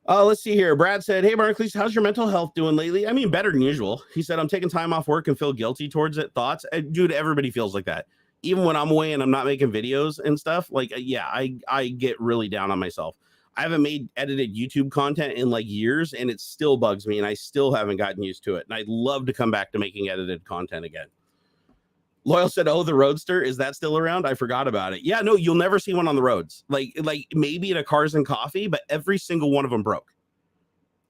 Let's see here. Brad said, hey, Barnacules, how's your mental health doing lately? I mean, better than usual. He said, I'm taking time off work and feel guilty towards it. Thoughts? Dude, everybody feels like that. Even when I'm away and I'm not making videos and stuff, like, yeah, I get really down on myself. I haven't made edited YouTube content in like years, and it still bugs me, and I still haven't gotten used to it. And I'd love to come back to making edited content again. Loyal said, oh, the Roadster, is that still around? I forgot about it. Yeah, no, you'll never see one on the roads. Like maybe at a Cars and Coffee, but every single one of them broke.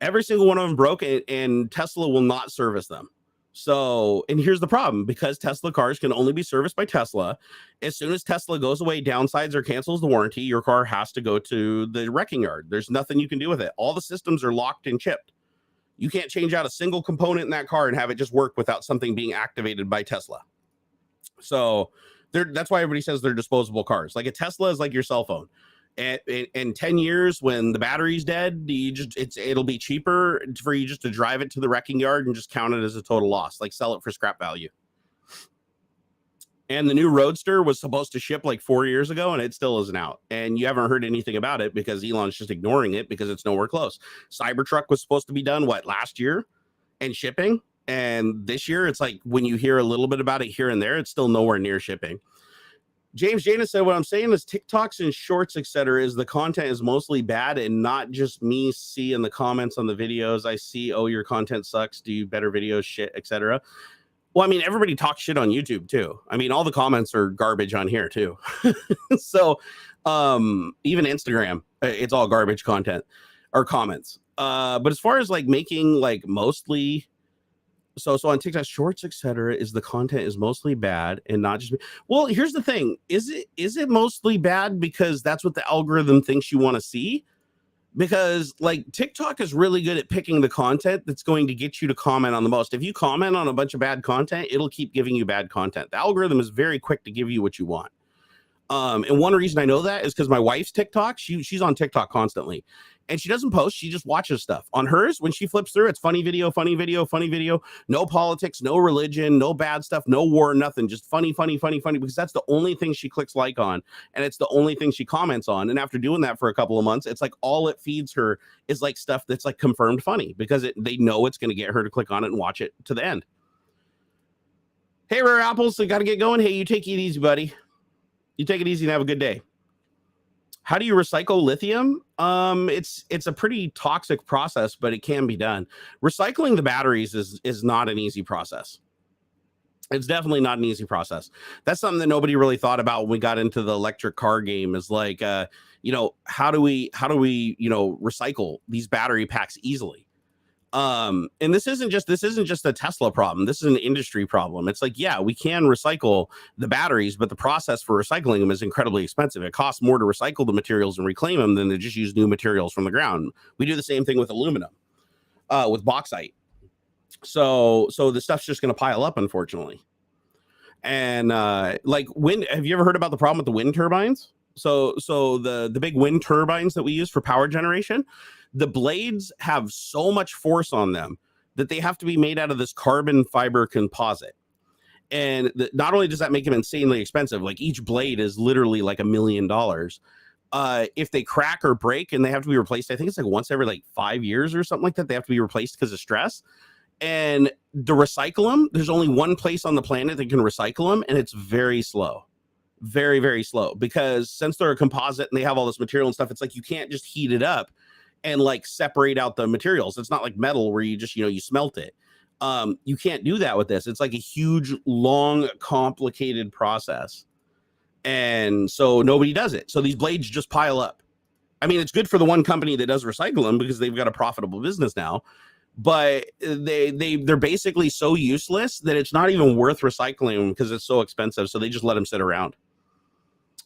Every single one of them broke, and Tesla will not service them. So, and here's the problem, because Tesla cars can only be serviced by Tesla. As soon as Tesla goes away, downsides, or cancels the warranty, your car has to go to the wrecking yard. There's nothing you can do with it. All the systems are locked and chipped. You can't change out a single component in that car and have it just work without something being activated by Tesla. So that's why everybody says they're disposable cars. Like, a Tesla is like your cell phone. In 10 years, when the battery's dead, it'll be cheaper for you just to drive it to the wrecking yard and just count it as a total loss. Like, sell it for scrap value. And the new Roadster was supposed to ship like 4 years ago, and it still isn't out. And you haven't heard anything about it because Elon's just ignoring it because it's nowhere close. Cybertruck was supposed to be done, last year and shipping? And this year, it's like when you hear a little bit about it here and there, it's still nowhere near shipping. James Janus said, what I'm saying is TikToks and shorts, etc., is the content is mostly bad, and not just me see in the comments on the videos. I see, oh, your content sucks, do better videos, shit, etc. Well, I mean, everybody talks shit on YouTube too. I mean, all the comments are garbage on here too. So even Instagram, it's all garbage content or comments. But as far as like making like mostly so on TikTok shorts, etc., is the content is mostly bad and not just well, here's the thing. Is it mostly bad because that's what the algorithm thinks you want to see? Because like TikTok is really good at picking the content that's going to get you to comment on the most. If you comment on a bunch of bad content, it'll keep giving you bad content. The algorithm is very quick to give you what you want. And one reason I know that is because my wife's TikTok, she's on TikTok constantly, and she doesn't post, she just watches stuff. On hers, when she flips through, it's funny video, no politics, no religion, no bad stuff, no war, nothing, just funny, because that's the only thing she clicks like on, and it's the only thing she comments on. And after doing that for a couple of months, it's like all it feeds her is like stuff that's like confirmed funny, because they know it's going to get her to click on it and watch it to the end. Hey, Rare Apples, I got to get going. Hey, you take it easy, buddy. You take it easy and have a good day. How do you recycle lithium? It's a pretty toxic process, but it can be done. Recycling the batteries is not an easy process. It's definitely not an easy process. That's something that nobody really thought about when we got into the electric car game, is like, how do we, recycle these battery packs easily? And this isn't just a Tesla problem. This is an industry problem. It's like, yeah, we can recycle the batteries, but the process for recycling them is incredibly expensive. It costs more to recycle the materials and reclaim them than to just use new materials from the ground. We do the same thing with aluminum, with bauxite. So the stuff's just going to pile up, unfortunately. And like wind, have you ever heard about the problem with the wind turbines? So the big wind turbines that we use for power generation, the blades have so much force on them that they have to be made out of this carbon fiber composite. And not only does that make them insanely expensive, like each blade is literally like $1 million. If they crack or break and they have to be replaced, I think it's like once every like 5 years or something like that, they have to be replaced because of stress. And to recycle them, there's only one place on the planet that can recycle them, and it's very slow. Very, very slow, because since they're a composite and they have all this material and stuff, it's like you can't just heat it up and like separate out the materials. It's not like metal where you just, you smelt it. You can't do that with this. It's like a huge, long, complicated process. And so nobody does it. So these blades just pile up. I mean, it's good for the one company that does recycle them because they've got a profitable business now, but they're basically so useless that it's not even worth recycling them because it's so expensive. So they just let them sit around.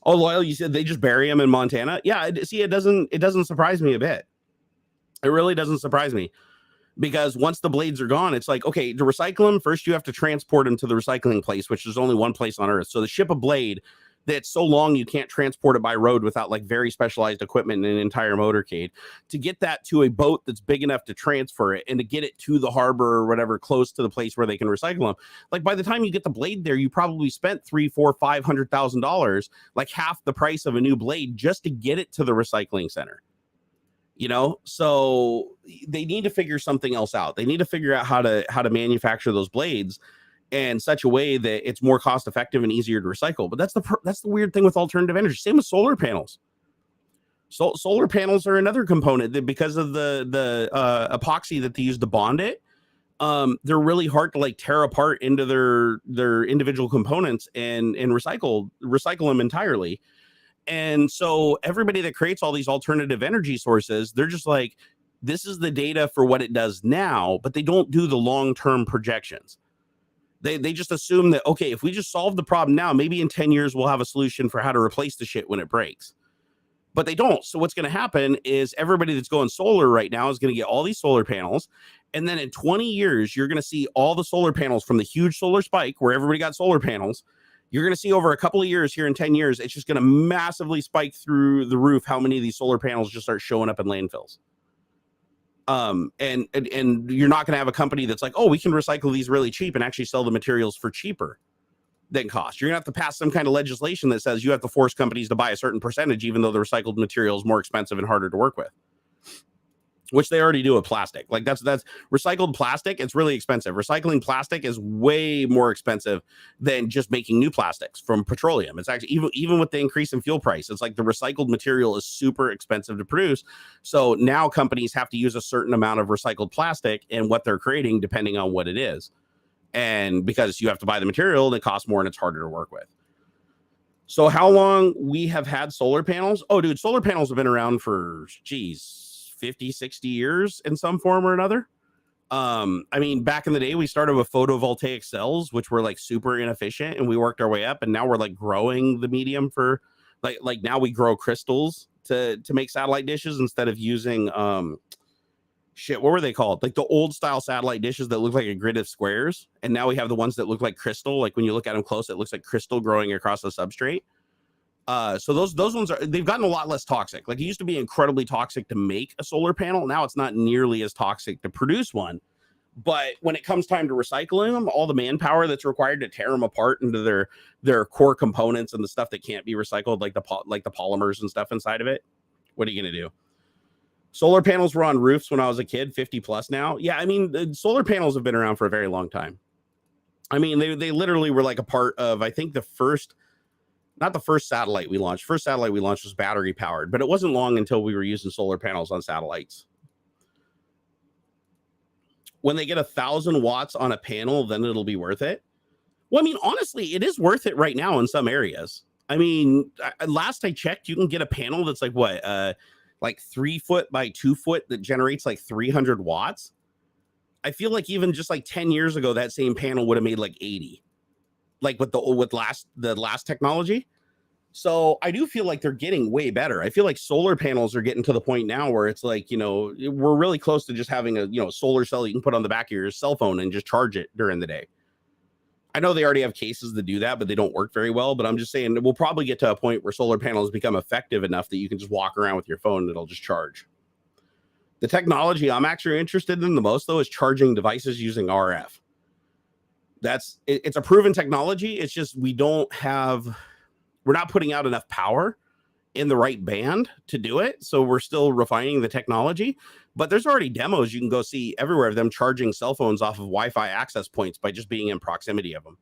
Oh, Loyal, you said they just bury them in Montana? Yeah, see, it doesn't surprise me a bit. It really doesn't surprise me, because once the blades are gone, it's like, okay, to recycle them, first you have to transport them to the recycling place, which is only one place on Earth. So to ship a blade that's so long you can't transport it by road without like very specialized equipment and an entire motorcade, to get that to a boat that's big enough to transfer it and to get it to the harbor or whatever close to the place where they can recycle them. Like by the time you get the blade there, you probably spent $300,000-$500,000, like half the price of a new blade, just to get it to the recycling center. So they need to figure something else out. They need to figure out how to manufacture those blades in such a way that it's more cost effective and easier to recycle. But that's the weird thing with alternative energy. Same with solar panels. So solar panels are another component that, because of the epoxy that they use to bond it, they're really hard to like tear apart into their individual components and recycle them entirely. And so everybody that creates all these alternative energy sources, they're just like, this is the data for what it does now, but they don't do the long-term projections. They just assume that, okay, if we just solve the problem now, maybe in 10 years, we'll have a solution for how to replace the shit when it breaks. But they don't. So what's going to happen is everybody that's going solar right now is going to get all these solar panels. And then in 20 years, you're going to see all the solar panels from the huge solar spike where everybody got solar panels. You're going to see over a couple of years here in 10 years, it's just going to massively spike through the roof how many of these solar panels just start showing up in landfills. And you're not going to have a company that's like, oh, we can recycle these really cheap and actually sell the materials for cheaper than cost. You're going to have to pass some kind of legislation that says you have to force companies to buy a certain percentage, even though the recycled material is more expensive and harder to work with. Which they already do with plastic. Like that's recycled plastic. It's really expensive. Recycling plastic is way more expensive than just making new plastics from petroleum. It's actually even with the increase in fuel price, it's like the recycled material is super expensive to produce. So now companies have to use a certain amount of recycled plastic in what they're creating, depending on what it is. And because you have to buy the material, and it costs more and it's harder to work with. So how long we have had solar panels? Oh, dude, solar panels have been around for, 50, 60 years in some form or another. I mean, back in the day, we started with photovoltaic cells, which were like super inefficient, and we worked our way up, and now we're like growing the medium for like now we grow crystals to make satellite dishes instead of using what were they called? Like the old style satellite dishes that look like a grid of squares. And now we have the ones that look like crystal. Like when you look at them close, it looks like crystal growing across the substrate. So those ones they've gotten a lot less toxic. Like it used to be incredibly toxic to make a solar panel. Now it's not nearly as toxic to produce one. But when it comes time to recycling them, all the manpower that's required to tear them apart into their core components and the stuff that can't be recycled, like the polymers and stuff inside of it, what are you going to do? Solar panels were on roofs when I was a kid, 50 plus now. Yeah, I mean, the solar panels have been around for a very long time. I mean, they literally were like a part of, I think not the first satellite we launched. First satellite we launched was battery powered, but it wasn't long until we were using solar panels on satellites. When they get 1,000 watts on a panel, then it'll be worth it. Well, I mean, honestly, it is worth it right now in some areas. I mean, last I checked, you can get a panel that's like what, like 3 foot by 2 foot that generates like 300 watts. I feel like even just like 10 years ago, that same panel would have made like 80, like with the last technology. So I do feel like they're getting way better. I feel like solar panels are getting to the point now where it's like, we're really close to just having a, solar cell you can put on the back of your cell phone and just charge it during the day. I know they already have cases that do that, but they don't work very well. But I'm just saying we'll probably get to a point where solar panels become effective enough that you can just walk around with your phone and it'll just charge. The technology I'm actually interested in the most, though, is charging devices using RF. It's a proven technology. It's just we're not putting out enough power in the right band to do it. So we're still refining the technology. But there's already demos you can go see everywhere of them charging cell phones off of Wi-Fi access points by just being in proximity of them.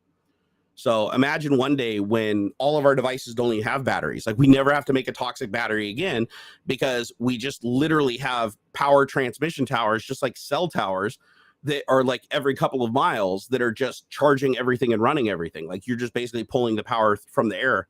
So imagine one day when all of our devices don't even have batteries. Like we never have to make a toxic battery again because we just literally have power transmission towers, just like cell towers that are like every couple of miles that are just charging everything and running everything. Like you're just basically pulling the power from the air.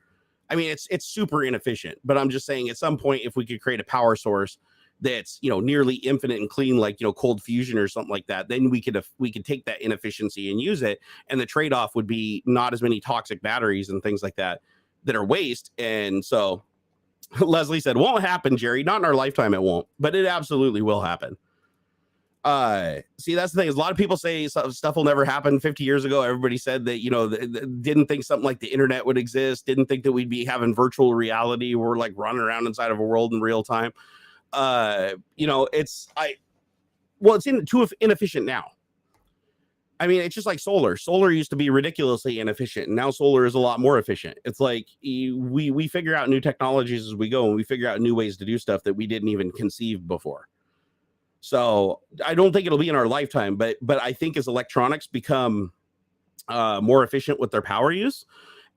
I mean, it's super inefficient, but I'm just saying at some point, if we could create a power source that's, nearly infinite and clean, like, cold fusion or something like that, then we could take that inefficiency and use it. And the trade-off would be not as many toxic batteries and things like that are waste. And so Leslie said, won't happen, Jerry. Not in our lifetime. It won't, but it absolutely will happen. See, that's the thing is a lot of people say stuff will never happen. 50 years ago, everybody said that, didn't think something like the internet would exist, didn't think that we'd be having virtual reality. We're like running around inside of a world in real time. It's too inefficient now. I mean, it's just like solar. Solar used to be ridiculously inefficient, and now solar is a lot more efficient. It's like we figure out new technologies as we go, and we figure out new ways to do stuff that we didn't even conceive before. So I don't think it'll be in our lifetime, but I think as electronics become more efficient with their power use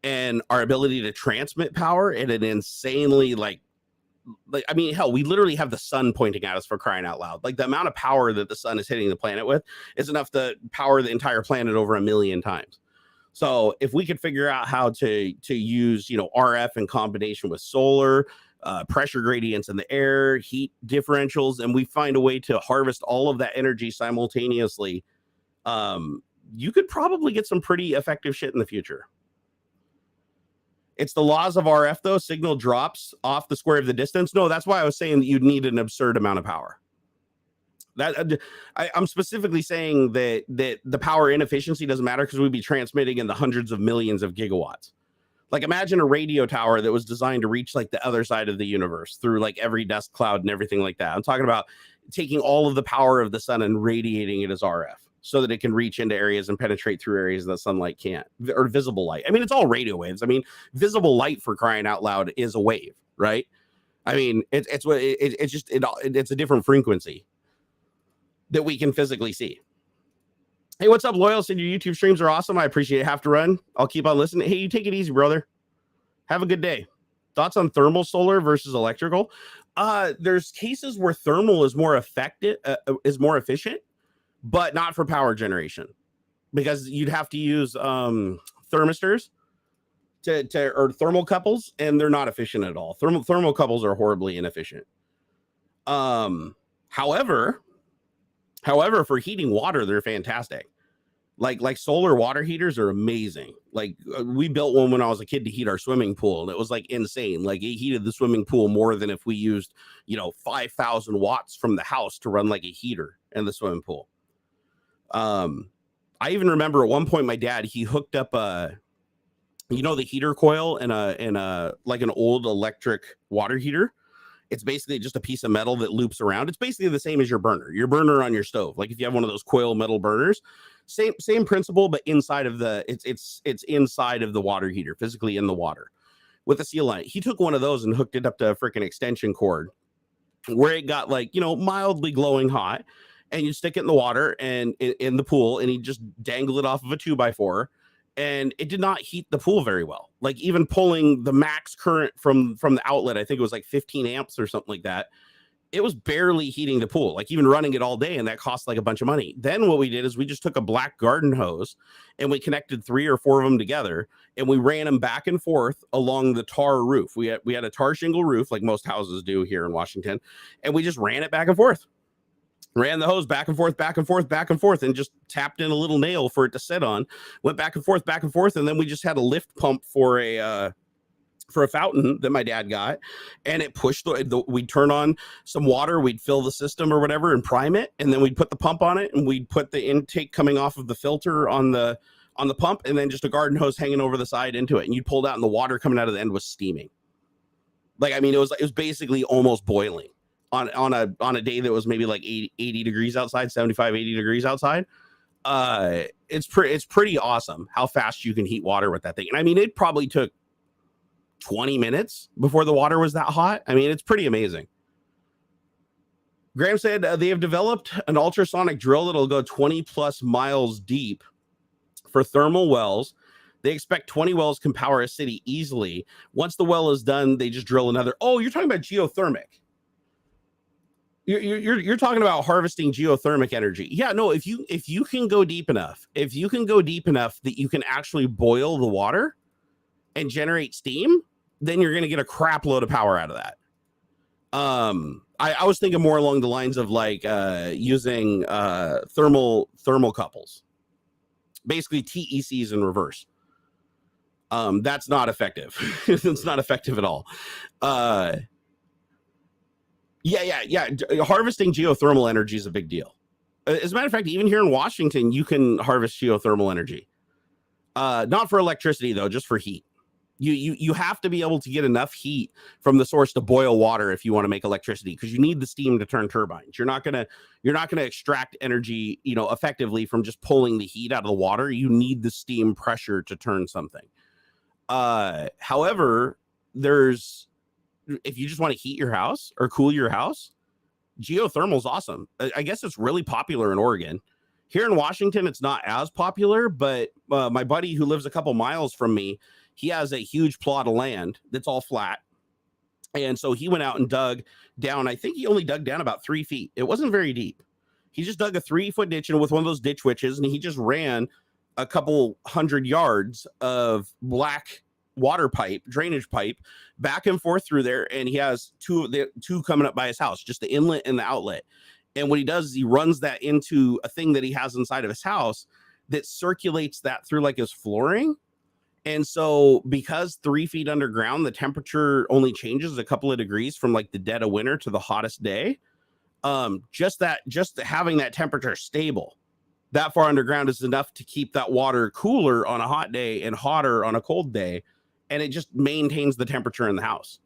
and our ability to transmit power at an insanely I mean, hell, we literally have the sun pointing at us, for crying out loud. Like the amount of power that the sun is hitting the planet with is enough to power the entire planet over 1 million times. So if we could figure out how to use, RF in combination with solar, pressure gradients in the air, heat differentials, and we find a way to harvest all of that energy simultaneously, you could probably get some pretty effective shit in the future. It's the laws of RF, though. Signal drops off the square of the distance. No, that's why I was saying that you'd need an absurd amount of power. I'm specifically saying that the power inefficiency doesn't matter because we'd be transmitting in the hundreds of millions of gigawatts. Like imagine a radio tower that was designed to reach like the other side of the universe through like every dust cloud and everything like that. I'm talking about taking all of the power of the sun and radiating it as RF so that it can reach into areas and penetrate through areas that sunlight can't, or visible light. I mean, it's all radio waves. I mean, visible light, for crying out loud, is a wave, right? I mean, it's a different frequency that we can physically see. Hey, what's up, Loyal? Said your YouTube streams are awesome. I appreciate it. Have to run. I'll keep on listening. Hey, you take it easy, brother. Have a good day. Thoughts on thermal solar versus electrical? There's cases where thermal is more effective, is more efficient, but not for power generation. because you'd have to use thermistors or thermocouples, and they're not efficient at all. Thermocouples are horribly inefficient. However, for heating water, they're fantastic. Like solar water heaters are amazing. Like we built one when I was a kid to heat our swimming pool, and it was like insane. Like it heated the swimming pool more than if we used, 5,000 watts from the house to run like a heater in the swimming pool. I even remember at one point my dad, he hooked up the heater coil in a like an old electric water heater. It's basically just a piece of metal that loops around. It's basically the same as your burner on your stove. Like if you have one of those coil metal burners, same principle, but inside of it's inside of the water heater, physically in the water with a seal on it. He took one of those and hooked it up to a freaking extension cord where it got like, mildly glowing hot, and you stick it in the water and in the pool, and he just dangle it off of a 2x4. And it did not heat the pool very well. Like even pulling the max current from the outlet, I think it was like 15 amps or something like that. It was barely heating the pool, like even running it all day. And that cost like a bunch of money. Then what we did is we just took a black garden hose and we connected 3 or 4 of them together, and we ran them back and forth along the tar roof. We had a tar shingle roof like most houses do here in Washington. And we just ran it back and forth. Ran the hose back and forth, back and forth, back and forth, and just tapped in a little nail for it to sit on. Went back and forth, and then we just had a lift pump for a fountain that my dad got, and it pushed we'd turn on some water, we'd fill the system or whatever and prime it, and then we'd put the pump on it, and we'd put the intake coming off of the filter on the pump, and then just a garden hose hanging over the side into it, and you'd pull it out, and the water coming out of the end was steaming. Like, I mean, it was basically almost boiling. On a day that was maybe like 80 degrees outside, 75, 80 degrees outside. It's pretty awesome how fast you can heat water with that thing. And I mean, it probably took 20 minutes before the water was that hot. I mean, it's pretty amazing. Graham said they have developed an ultrasonic drill that'll go 20 plus miles deep for thermal wells. They expect 20 wells can power a city easily. Once the well is done, they just drill another. Oh, you're talking about geothermic. You're talking about harvesting geothermic energy. Yeah, no, if you can go deep enough, that you can actually boil the water and generate steam, then you're going to get a crap load of power out of that. I was thinking more along the lines of like using thermocouples, basically TECs in reverse. That's not effective. It's not effective at all. Yeah. Harvesting geothermal energy is a big deal. As a matter of fact, even here in Washington, you can harvest geothermal energy. Not for electricity though, just for heat. You have to be able to get enough heat from the source to boil water if you want to make electricity, because you need the steam to turn turbines. You're not gonna extract energy, effectively from just pulling the heat out of the water. You need the steam pressure to turn something. However, if you just want to heat your house or cool your house, geothermal is awesome. I guess it's really popular in Oregon. Here in Washington, it's not as popular, but my buddy who lives a couple miles from me, he has a huge plot of land that's all flat. And so he went out and dug down. I think he only dug down about 3 feet. It wasn't very deep. He just dug a 3-foot ditch with one of those ditch witches, and he just ran a couple 100 yards of black water pipe, drainage pipe, back and forth through there, and he has two coming up by his house, just the inlet and the outlet. And what he does is he runs that into a thing that he has inside of his house that circulates that through like his flooring. And so because 3 feet underground, the temperature only changes a couple of degrees from like the dead of winter to the hottest day. Just having that temperature stable that far underground is enough to keep that water cooler on a hot day and hotter on a cold day. And it just maintains the temperature in the house.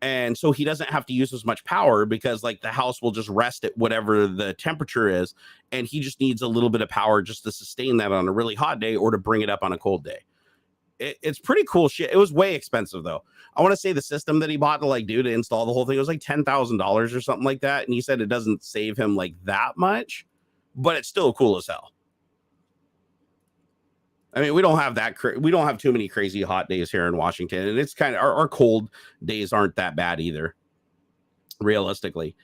And so he doesn't have to use as much power, because like the house will just rest at whatever the temperature is. And he just needs a little bit of power just to sustain that on a really hot day or to bring it up on a cold day. It's pretty cool shit. It was way expensive though. I want to say the system that he bought to install the whole thing, it was like $10,000 or something like that. And he said it doesn't save him like that much, but it's still cool as hell. I mean, we don't have too many crazy hot days here in Washington, and it's kind of our cold days aren't that bad either, realistically.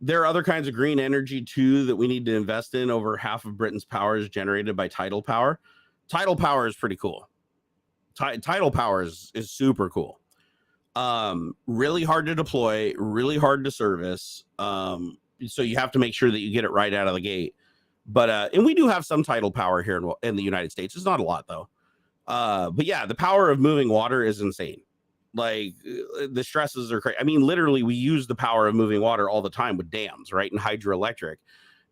There are other kinds of green energy too that we need to invest in. Over half of Britain's power is generated by tidal power. Tidal power is pretty cool. Tidal power is super cool. Really hard to deploy, really hard to service. So you have to make sure that you get it right out of the gate. But and we do have some tidal power here in the United States. It's not a lot though. But yeah, the power of moving water is insane. Like the stresses are crazy. I mean, literally, we use the power of moving water all the time with dams, right? And hydroelectric.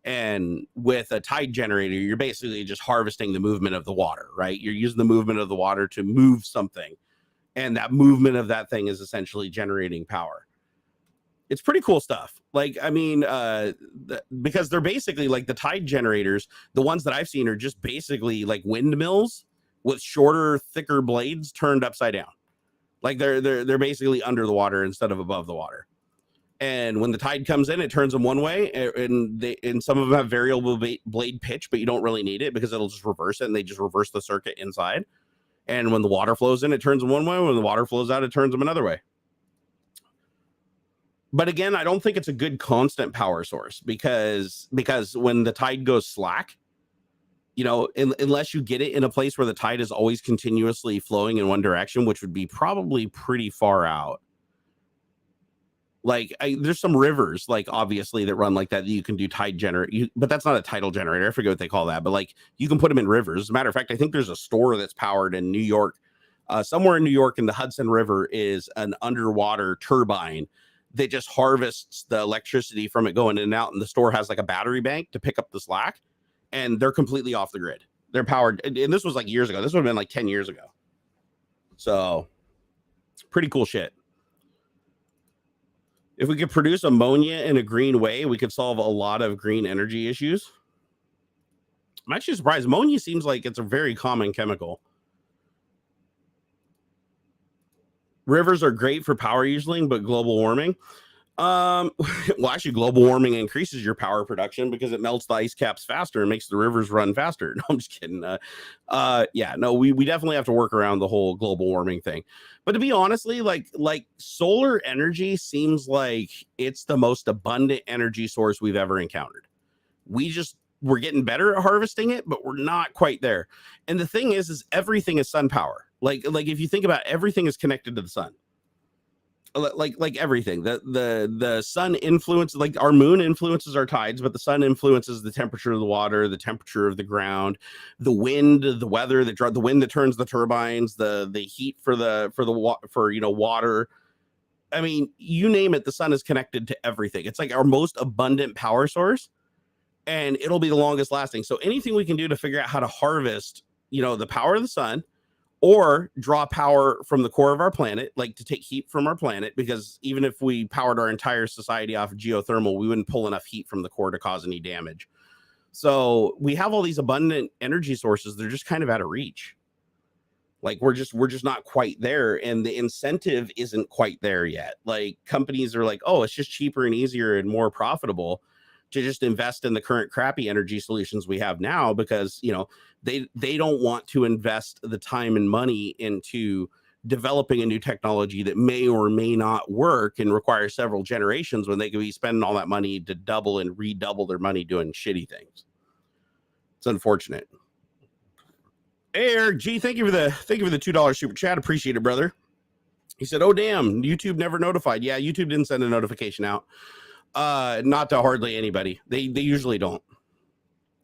And with a tide generator, you're basically just harvesting the movement of the water, right? You're using the movement of the water to move something. And that movement of that thing is essentially generating power. It's pretty cool stuff. Like, I mean, because they're basically like the tide generators, the ones that I've seen are just basically like windmills with shorter, thicker blades turned upside down. Like they're basically under the water instead of above the water. And when the tide comes in, it turns them one way, and some of them have variable blade pitch, but you don't really need it because it'll just reverse it, and they just reverse the circuit inside. And when the water flows in, it turns them one way. When the water flows out, it turns them another way. But again, I don't think it's a good constant power source because when the tide goes slack, you know, unless you get it in a place where the tide is always continuously flowing in one direction, which would be probably pretty far out. Like there's some rivers, like obviously that run like that you can do tide generator, but that's not a tidal generator. I forget what they call that, but like you can put them in rivers. As a matter of fact, I think there's a store that's powered in New York. Somewhere in New York in the Hudson River is an underwater turbine that just harvests the electricity from it going in and out. And the store has like a battery bank to pick up the slack, and they're completely off the grid. They're powered. And this was like years ago. This would have been like 10 years ago. So pretty cool shit. If we could produce ammonia in a green way, we could solve a lot of green energy issues. I'm actually surprised. Ammonia seems like it's a very common chemical. Rivers are great for power usually, but global warming. Well, actually, global warming increases your power production because it melts the ice caps faster and makes the rivers run faster. No, I'm just kidding. Yeah, no, we definitely have to work around the whole global warming thing. But to be honestly, like solar energy seems like it's the most abundant energy source we've ever encountered. We're getting better at harvesting it, but we're not quite there. And the thing is everything is sun power. Like if you think about it, everything is connected to the sun. Like everything, the sun influences, like our moon influences our tides, but the sun influences the temperature of the water, the temperature of the ground, the wind, the weather, the wind that turns the turbines, the heat for water. I mean, you name it, the sun is connected to everything. It's like our most abundant power source, and it'll be the longest lasting. So anything we can do to figure out how to harvest, the power of the sun, or draw power from the core of our planet, like to take heat from our planet, because even if we powered our entire society off of geothermal, we wouldn't pull enough heat from the core to cause any damage. So we have all these abundant energy sources. They're just kind of out of reach. Like we're just not quite there. And the incentive isn't quite there yet. Like companies are like, oh, it's just cheaper and easier and more profitable to just invest in the current crappy energy solutions we have now, because they don't want to invest the time and money into developing a new technology that may or may not work and require several generations when they could be spending all that money to double and redouble their money doing shitty things. It's unfortunate. Hey, Eric G, thank you for the $2 super chat. Appreciate it, brother. He said, oh damn, YouTube never notified. Yeah, YouTube didn't send a notification out. Not to hardly anybody. They usually don't.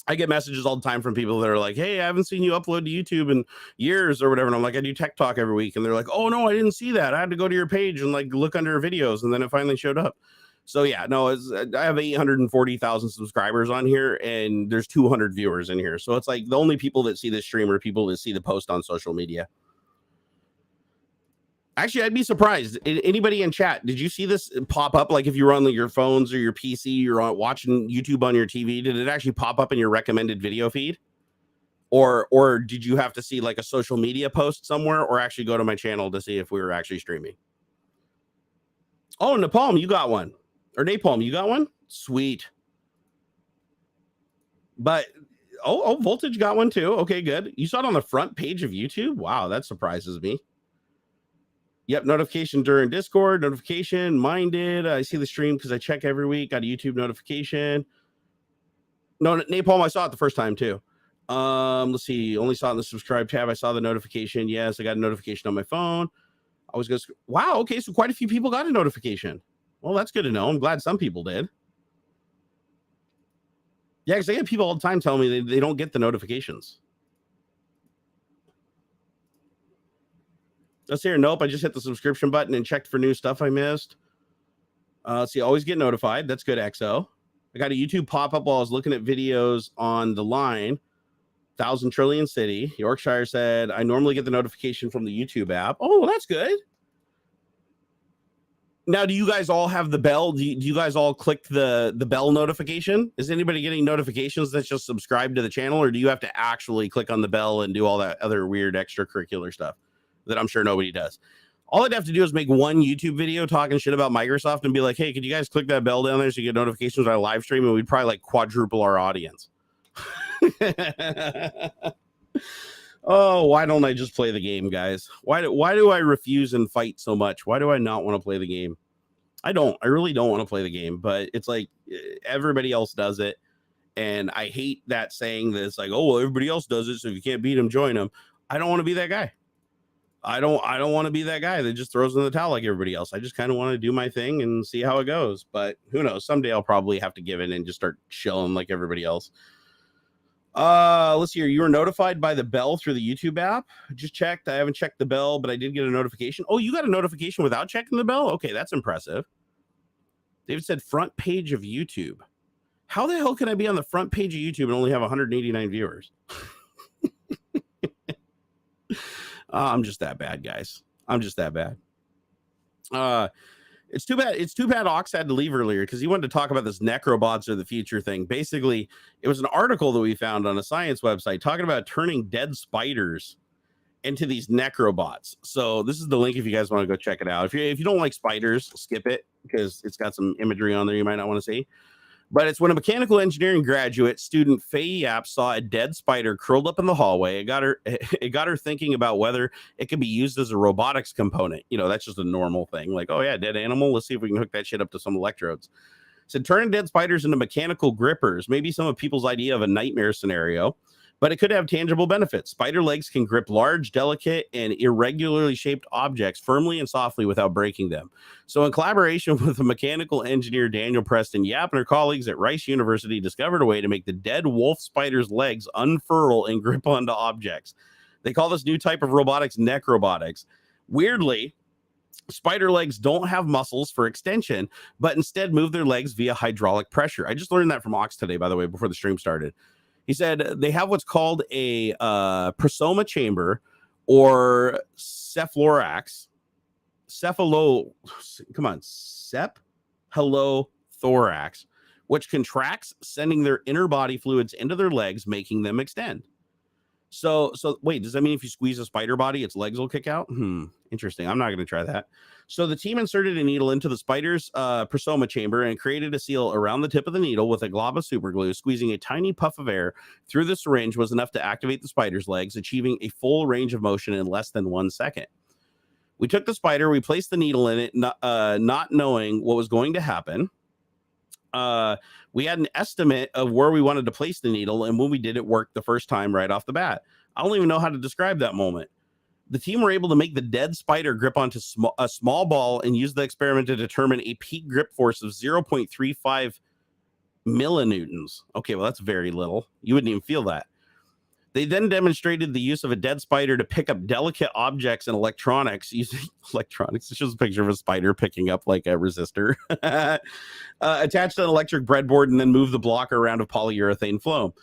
I get messages all the time from people that are like, hey, I haven't seen you upload to YouTube in years or whatever. And I'm like, I do Tech Talk every week. And they're like, oh no, I didn't see that. I had to go to your page and like look under videos. And then it finally showed up. So yeah, no, I have 840,000 subscribers on here and there's 200 viewers in here. So it's like the only people that see this stream are people that see the post on social media. Actually, I'd be surprised. Anybody in chat, did you see this pop up? Like if you were on your phones or your PC, you're watching YouTube on your TV, did it actually pop up in your recommended video feed? Or did you have to see like a social media post somewhere, or actually go to my channel to see if we were actually streaming? Oh, Napalm, you got one. Or Napalm, you got one? Sweet. But, oh, Voltage got one too. Okay, good. You saw it on the front page of YouTube? Wow, that surprises me. Yep, notification during Discord, notification, minded. I see the stream because I check every week. Got a YouTube notification. No, Napalm, I saw it the first time too. Let's see. Only saw it in the subscribe tab. I saw the notification. Yes, I got a notification on my phone. I was going to, wow, okay, so quite a few people got a notification. Well, that's good to know. I'm glad some people did. Yeah, because I get people all the time telling me they don't get the notifications. Let's hear. Nope, I just hit the subscription button and checked for new stuff I missed. Let's see, always get notified. That's good, XO. I got a YouTube pop-up while I was looking at videos on the line. 1,000 Trillion City. Yorkshire said, I normally get the notification from the YouTube app. Oh, well, that's good. Now, do you guys all have the bell? Do you guys all click the bell notification? Is anybody getting notifications that's just subscribed to the channel, or do you have to actually click on the bell and do all that other weird extracurricular stuff that I'm sure nobody does? All I'd have to do is make one YouTube video talking shit about Microsoft and be like, hey, could you guys click that bell down there so you get notifications when I live stream? And we'd probably like quadruple our audience. Oh, why don't I just play the game, guys? Why do I refuse and fight so much? Why do I not want to play the game? I really don't want to play the game, but it's like everybody else does it. And I hate that saying that it's like, oh, well, everybody else does it, so if you can't beat them, join them. I don't want to be that guy. I don't want to be that guy that just throws in the towel like everybody else. I just kind of want to do my thing and see how it goes. But who knows? Someday I'll probably have to give in and just start chilling like everybody else. Let's see here. You were notified by the bell through the YouTube app. Just checked. I haven't checked the bell, but I did get a notification. Oh, you got a notification without checking the bell? Okay, that's impressive. David said front page of YouTube. How the hell can I be on the front page of YouTube and only have 189 viewers? I'm just that bad, guys. I'm just that bad. It's too bad. It's too bad Ox had to leave earlier because he wanted to talk about this Necrobots are the future thing. Basically, it was an article that we found on a science website talking about turning dead spiders into these Necrobots. So this is the link if you guys want to go check it out. If you don't like spiders, skip it because it's got some imagery on there you might not want to see. But it's when a mechanical engineering graduate student, Faye Yap, saw a dead spider curled up in the hallway. It got her thinking about whether it could be used as a robotics component. You know, that's just a normal thing. Like, oh yeah, dead animal. Let's see if we can hook that shit up to some electrodes. Said turning dead spiders into mechanical grippers. Maybe some of people's idea of a nightmare scenario, but it could have tangible benefits. Spider legs can grip large, delicate, and irregularly shaped objects firmly and softly without breaking them. So in collaboration with the mechanical engineer Daniel Preston, Yap and her colleagues at Rice University discovered a way to make the dead wolf spider's legs unfurl and grip onto objects. They call this new type of robotics necrobotics. Weirdly, spider legs don't have muscles for extension, but instead move their legs via hydraulic pressure. I just learned that from Ox today, by the way, before the stream started. He said they have what's called a prosoma chamber or cephalothorax, which contracts, sending their inner body fluids into their legs, making them extend. So wait, does that mean if you squeeze a spider body, its legs will kick out? Interesting. I'm not going to try that. So the team inserted a needle into the spider's prosoma chamber and created a seal around the tip of the needle with a glob of superglue. Squeezing a tiny puff of air through the syringe was enough to activate the spider's legs, achieving a full range of motion in less than 1 second. We took the spider, we placed the needle in it, not knowing what was going to happen. We had an estimate of where we wanted to place the needle, and when we did, it worked the first time right off the bat. I don't even know how to describe that moment. The team were able to make the dead spider grip onto a small ball and use the experiment to determine a peak grip force of 0.35 millinewtons. Okay, well, that's very little. You wouldn't even feel that. They then demonstrated the use of a dead spider to pick up delicate objects and electronics using electronics. It shows a picture of a spider picking up like a resistor attached to an electric breadboard and then move the block around a polyurethane foam.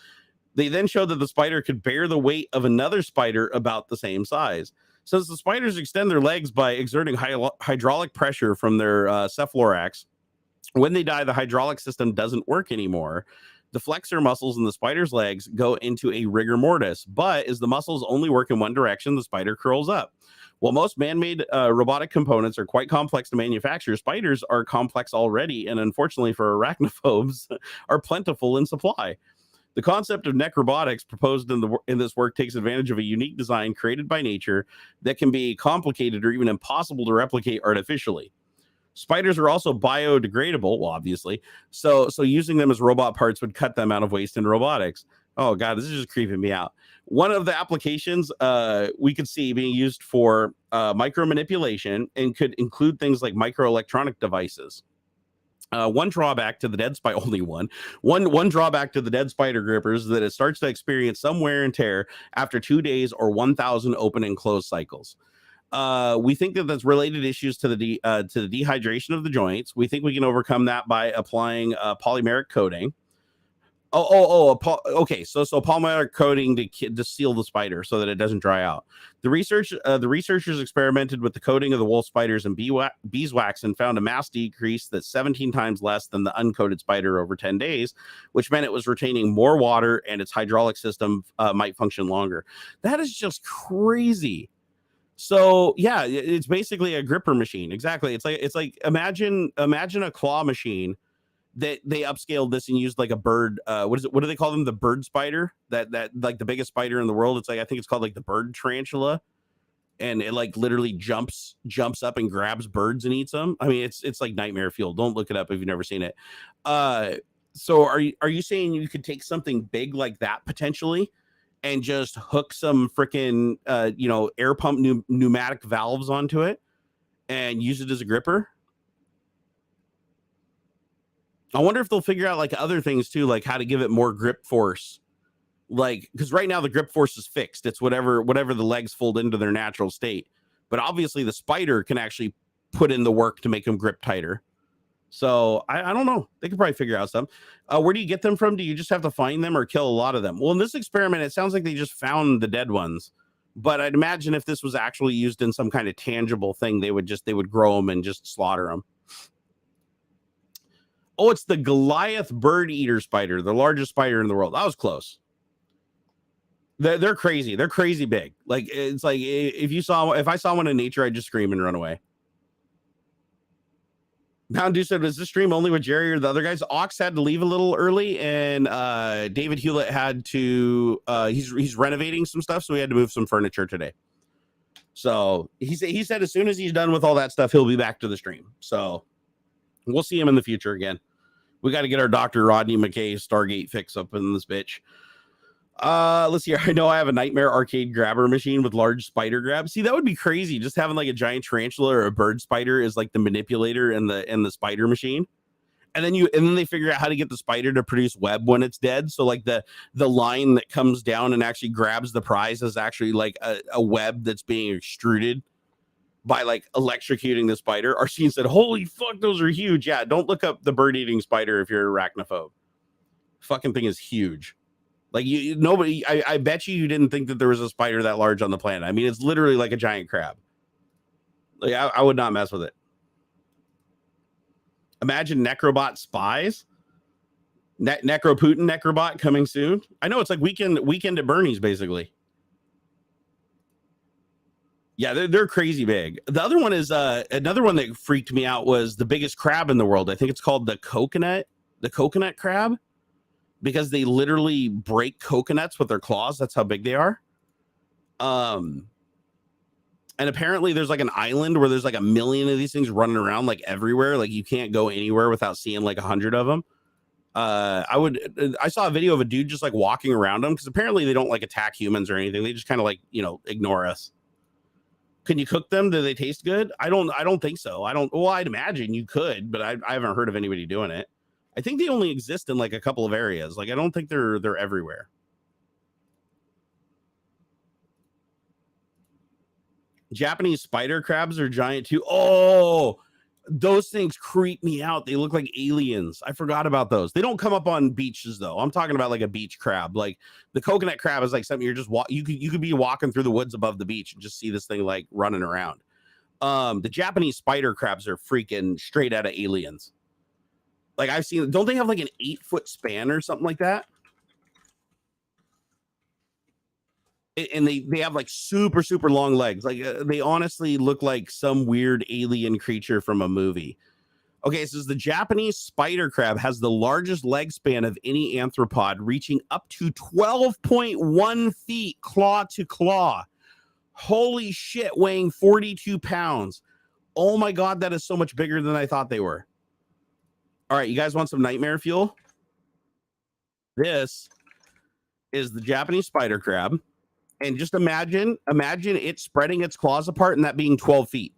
They then showed that the spider could bear the weight of another spider about the same size. Since the spiders extend their legs by exerting hydraulic pressure from their cephalothorax, when they die, the hydraulic system doesn't work anymore. The flexor muscles in the spider's legs go into a rigor mortis, but as the muscles only work in one direction, the spider curls up. While most man-made robotic components are quite complex to manufacture, spiders are complex already, and unfortunately for arachnophobes, are plentiful in supply. The concept of necrobotics proposed in this work takes advantage of a unique design created by nature that can be complicated or even impossible to replicate artificially. Spiders are also biodegradable, well, obviously. So using them as robot parts would cut the amount of waste in robotics. Oh God, this is just creeping me out. One of the applications we could see being used for micro manipulation and could include things like microelectronic devices. One drawback to the dead spider, only one drawback to the dead spider grippers is that it starts to experience some wear and tear after 2 days or 1,000 open and close cycles. We think that that's related issues to the dehydration of the joints. We think we can overcome that by applying polymeric coating. Okay. So polymeric coating to seal the spider so that it doesn't dry out. The researchers experimented with the coating of the wolf spiders and beeswax and found a mass decrease that's 17 times less than the uncoated spider over 10 days, which meant it was retaining more water and its hydraulic system might function longer. That is just crazy. So yeah, it's basically a gripper machine. Exactly. It's like imagine a claw machine that they upscaled this and used like a bird. What do they call them? The bird spider, that like the biggest spider in the world. It's like, I think it's called like the bird tarantula, and it like literally jumps up and grabs birds and eats them. I mean, it's like nightmare fuel. Don't look it up if you've never seen it. So are you saying you could take something big like that potentially and just hook some freaking air pump pneumatic valves onto it and use it as a gripper? I wonder if they'll figure out like other things too, like how to give it more grip force. Like, because right now the grip force is fixed. It's whatever the legs fold into their natural state. But obviously the spider can actually put in the work to make them grip tighter. So I don't know. They could probably figure out some. Where do you get them from? Do you just have to find them or kill a lot of them? Well, in this experiment, it sounds like they just found the dead ones. But I'd imagine if this was actually used in some kind of tangible thing, they would grow them and just slaughter them. Oh, it's the Goliath bird eater spider, the largest spider in the world. That was close. They're crazy. They're crazy big. Like, it's like if I saw one in nature, I'd just scream and run away. Mountain Dew said, was this stream only with Jerry or the other guys? Aux had to leave a little early, and David Hewlett had to he's renovating some stuff, so he had to move some furniture today. So he said as soon as he's done with all that stuff, he'll be back to the stream. So we'll see him in the future again. We got to get our Dr. Rodney McKay Stargate fix up in this bitch. Let's see. I know I have a nightmare arcade grabber machine with large spider grabs. See, that would be crazy. Just having like a giant tarantula or a bird spider is like the manipulator in the spider machine. And then they figure out how to get the spider to produce web when it's dead. So like the line that comes down and actually grabs the prize is actually like a web that's being extruded by like electrocuting the spider. Arsene said, holy fuck, those are huge. Yeah, don't look up the bird eating spider if you're arachnophobe. Fucking thing is huge. Like nobody, I bet you didn't think that there was a spider that large on the planet. I mean, it's literally like a giant crab. Like I would not mess with it. Imagine Necrobot spies. Necroputin Necrobot coming soon. I know, it's like weekend at Bernie's basically. Yeah, they're crazy big. The other one is another one that freaked me out was the biggest crab in the world. I think it's called the coconut crab, because they literally break coconuts with their claws. That's how big they are. And apparently there's like an island where there's like 1 million of these things running around like everywhere. Like you can't go anywhere without seeing like 100 of them. I saw a video of a dude just like walking around them, because apparently they don't like attack humans or anything. They just kind of like, ignore us. Can you cook them? Do they taste good? I don't think so. Well, I'd imagine you could, but I haven't heard of anybody doing it. I think they only exist in like a couple of areas. Like I don't think they're everywhere. Japanese spider crabs are giant too. Oh, those things creep me out. They look like aliens. I forgot about those. They don't come up on beaches though. I'm talking about like a beach crab. Like the coconut crab is like something you're just you could be walking through the woods above the beach and just see this thing like running around. The Japanese spider crabs are freaking straight out of Aliens. Like I've seen, don't they have like an 8-foot span or something like that? And they have like super, super long legs. Like they honestly look like some weird alien creature from a movie. Okay, it says the Japanese spider crab has the largest leg span of any arthropod, reaching up to 12.1 feet claw to claw. Holy shit, weighing 42 pounds. Oh my God, that is so much bigger than I thought they were. All right, you guys want some nightmare fuel? This is the Japanese spider crab. And just imagine it spreading its claws apart and that being 12 feet.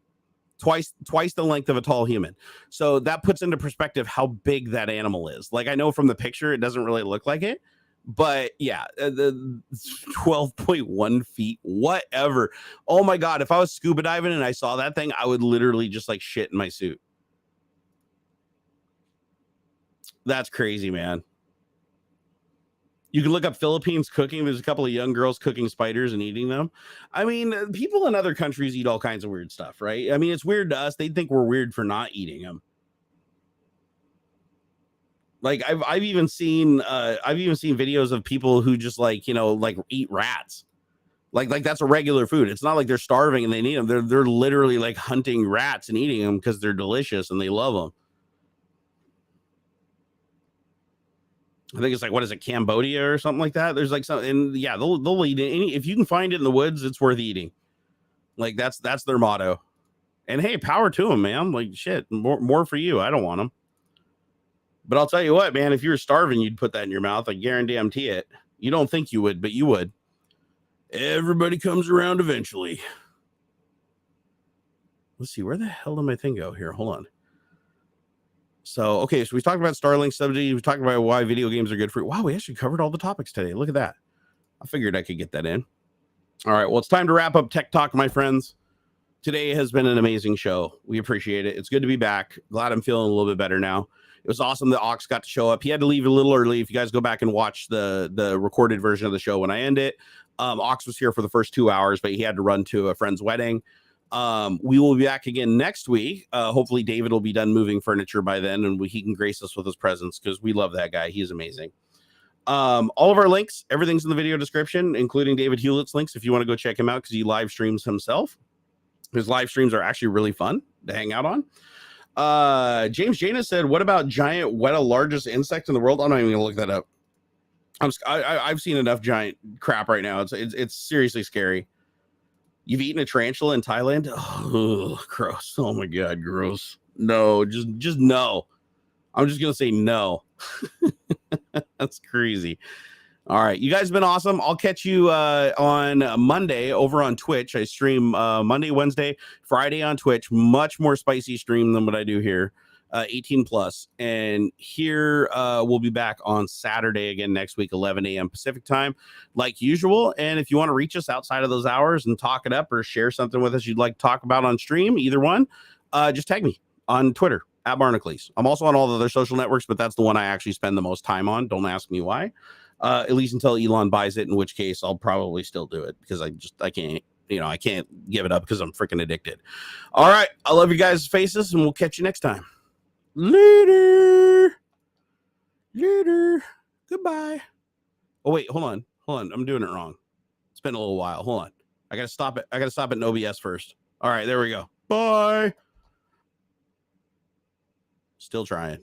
Twice the length of a tall human. So that puts into perspective how big that animal is. Like, I know from the picture it doesn't really look like it, but yeah, the 12.1 feet, whatever. Oh my God, if I was scuba diving and I saw that thing, I would literally just like shit in my suit. That's crazy, man. You can look up Philippines cooking. There's a couple of young girls cooking spiders and eating them. I mean, people in other countries eat all kinds of weird stuff, right? I mean, it's weird to us. They think we're weird for not eating them. Like I've even seen videos of people who just like, you know, like eat rats. Like that's a regular food. It's not like they're starving and they need them. They're literally like hunting rats and eating them because they're delicious and they love them. I think it's like, what is it, Cambodia or something like that? There's like something, and yeah, they'll eat it. If you can find it in the woods, it's worth eating. Like that's their motto. And hey, power to them, man. Like shit, more for you. I don't want them. But I'll tell you what, man, if you were starving, you'd put that in your mouth. I guarantee it. You don't think you would, but you would. Everybody comes around eventually. Let's see, where the hell did my thing go here? Hold on. So, okay, so we talked about Starlink Subsidies. We talked about why video games are good for you. Wow, we actually covered all the topics today. Look at that. I figured I could get that in. All right, well, it's time to wrap up Tech Talk, my friends. Today has been an amazing show. We appreciate it. It's good to be back. Glad I'm feeling a little bit better now. It was awesome that Aux got to show up. He had to leave a little early. If you guys go back and watch the recorded version of the show when I end it, Aux was here for the first 2 hours, but he had to run to a friend's wedding. We will be back again next week. Hopefully David will be done moving furniture by then and he can grace us with his presence because we love that guy. He's amazing. All of our links, everything's in the video description, including David Hewlett's links if you want to go check him out because he live streams himself. His live streams are actually really fun to hang out on. James Jana said, what about giant Weta, largest insect in the world? I'm not even gonna look that up. I've seen enough giant crap right now. It's seriously scary. You've eaten a tarantula in Thailand? Oh, gross. Oh my God, gross. No, just no. I'm just going to say no. That's crazy. All right. You guys have been awesome. I'll catch you on Monday over on Twitch. I stream Monday, Wednesday, Friday on Twitch. Much more spicy stream than what I do here. 18 plus. And here we'll be back on Saturday again next week, 11 a.m. Pacific time, like usual. And if you want to reach us outside of those hours and talk it up or share something with us you'd like to talk about on stream, either one, just tag me on Twitter at Barnacules. I'm also on all the other social networks, but that's the one I actually spend the most time on. Don't ask me why. At least until Elon buys it, in which case I'll probably still do it because I can't. I can't give it up because I'm freaking addicted. All right. I love you guys' faces and we'll catch you next time. Later. Goodbye. Oh wait, hold on. I'm doing it wrong. It's been a little while. Hold on. I gotta stop it. I gotta stop at OBS first. All right, there we go. Bye. Still trying.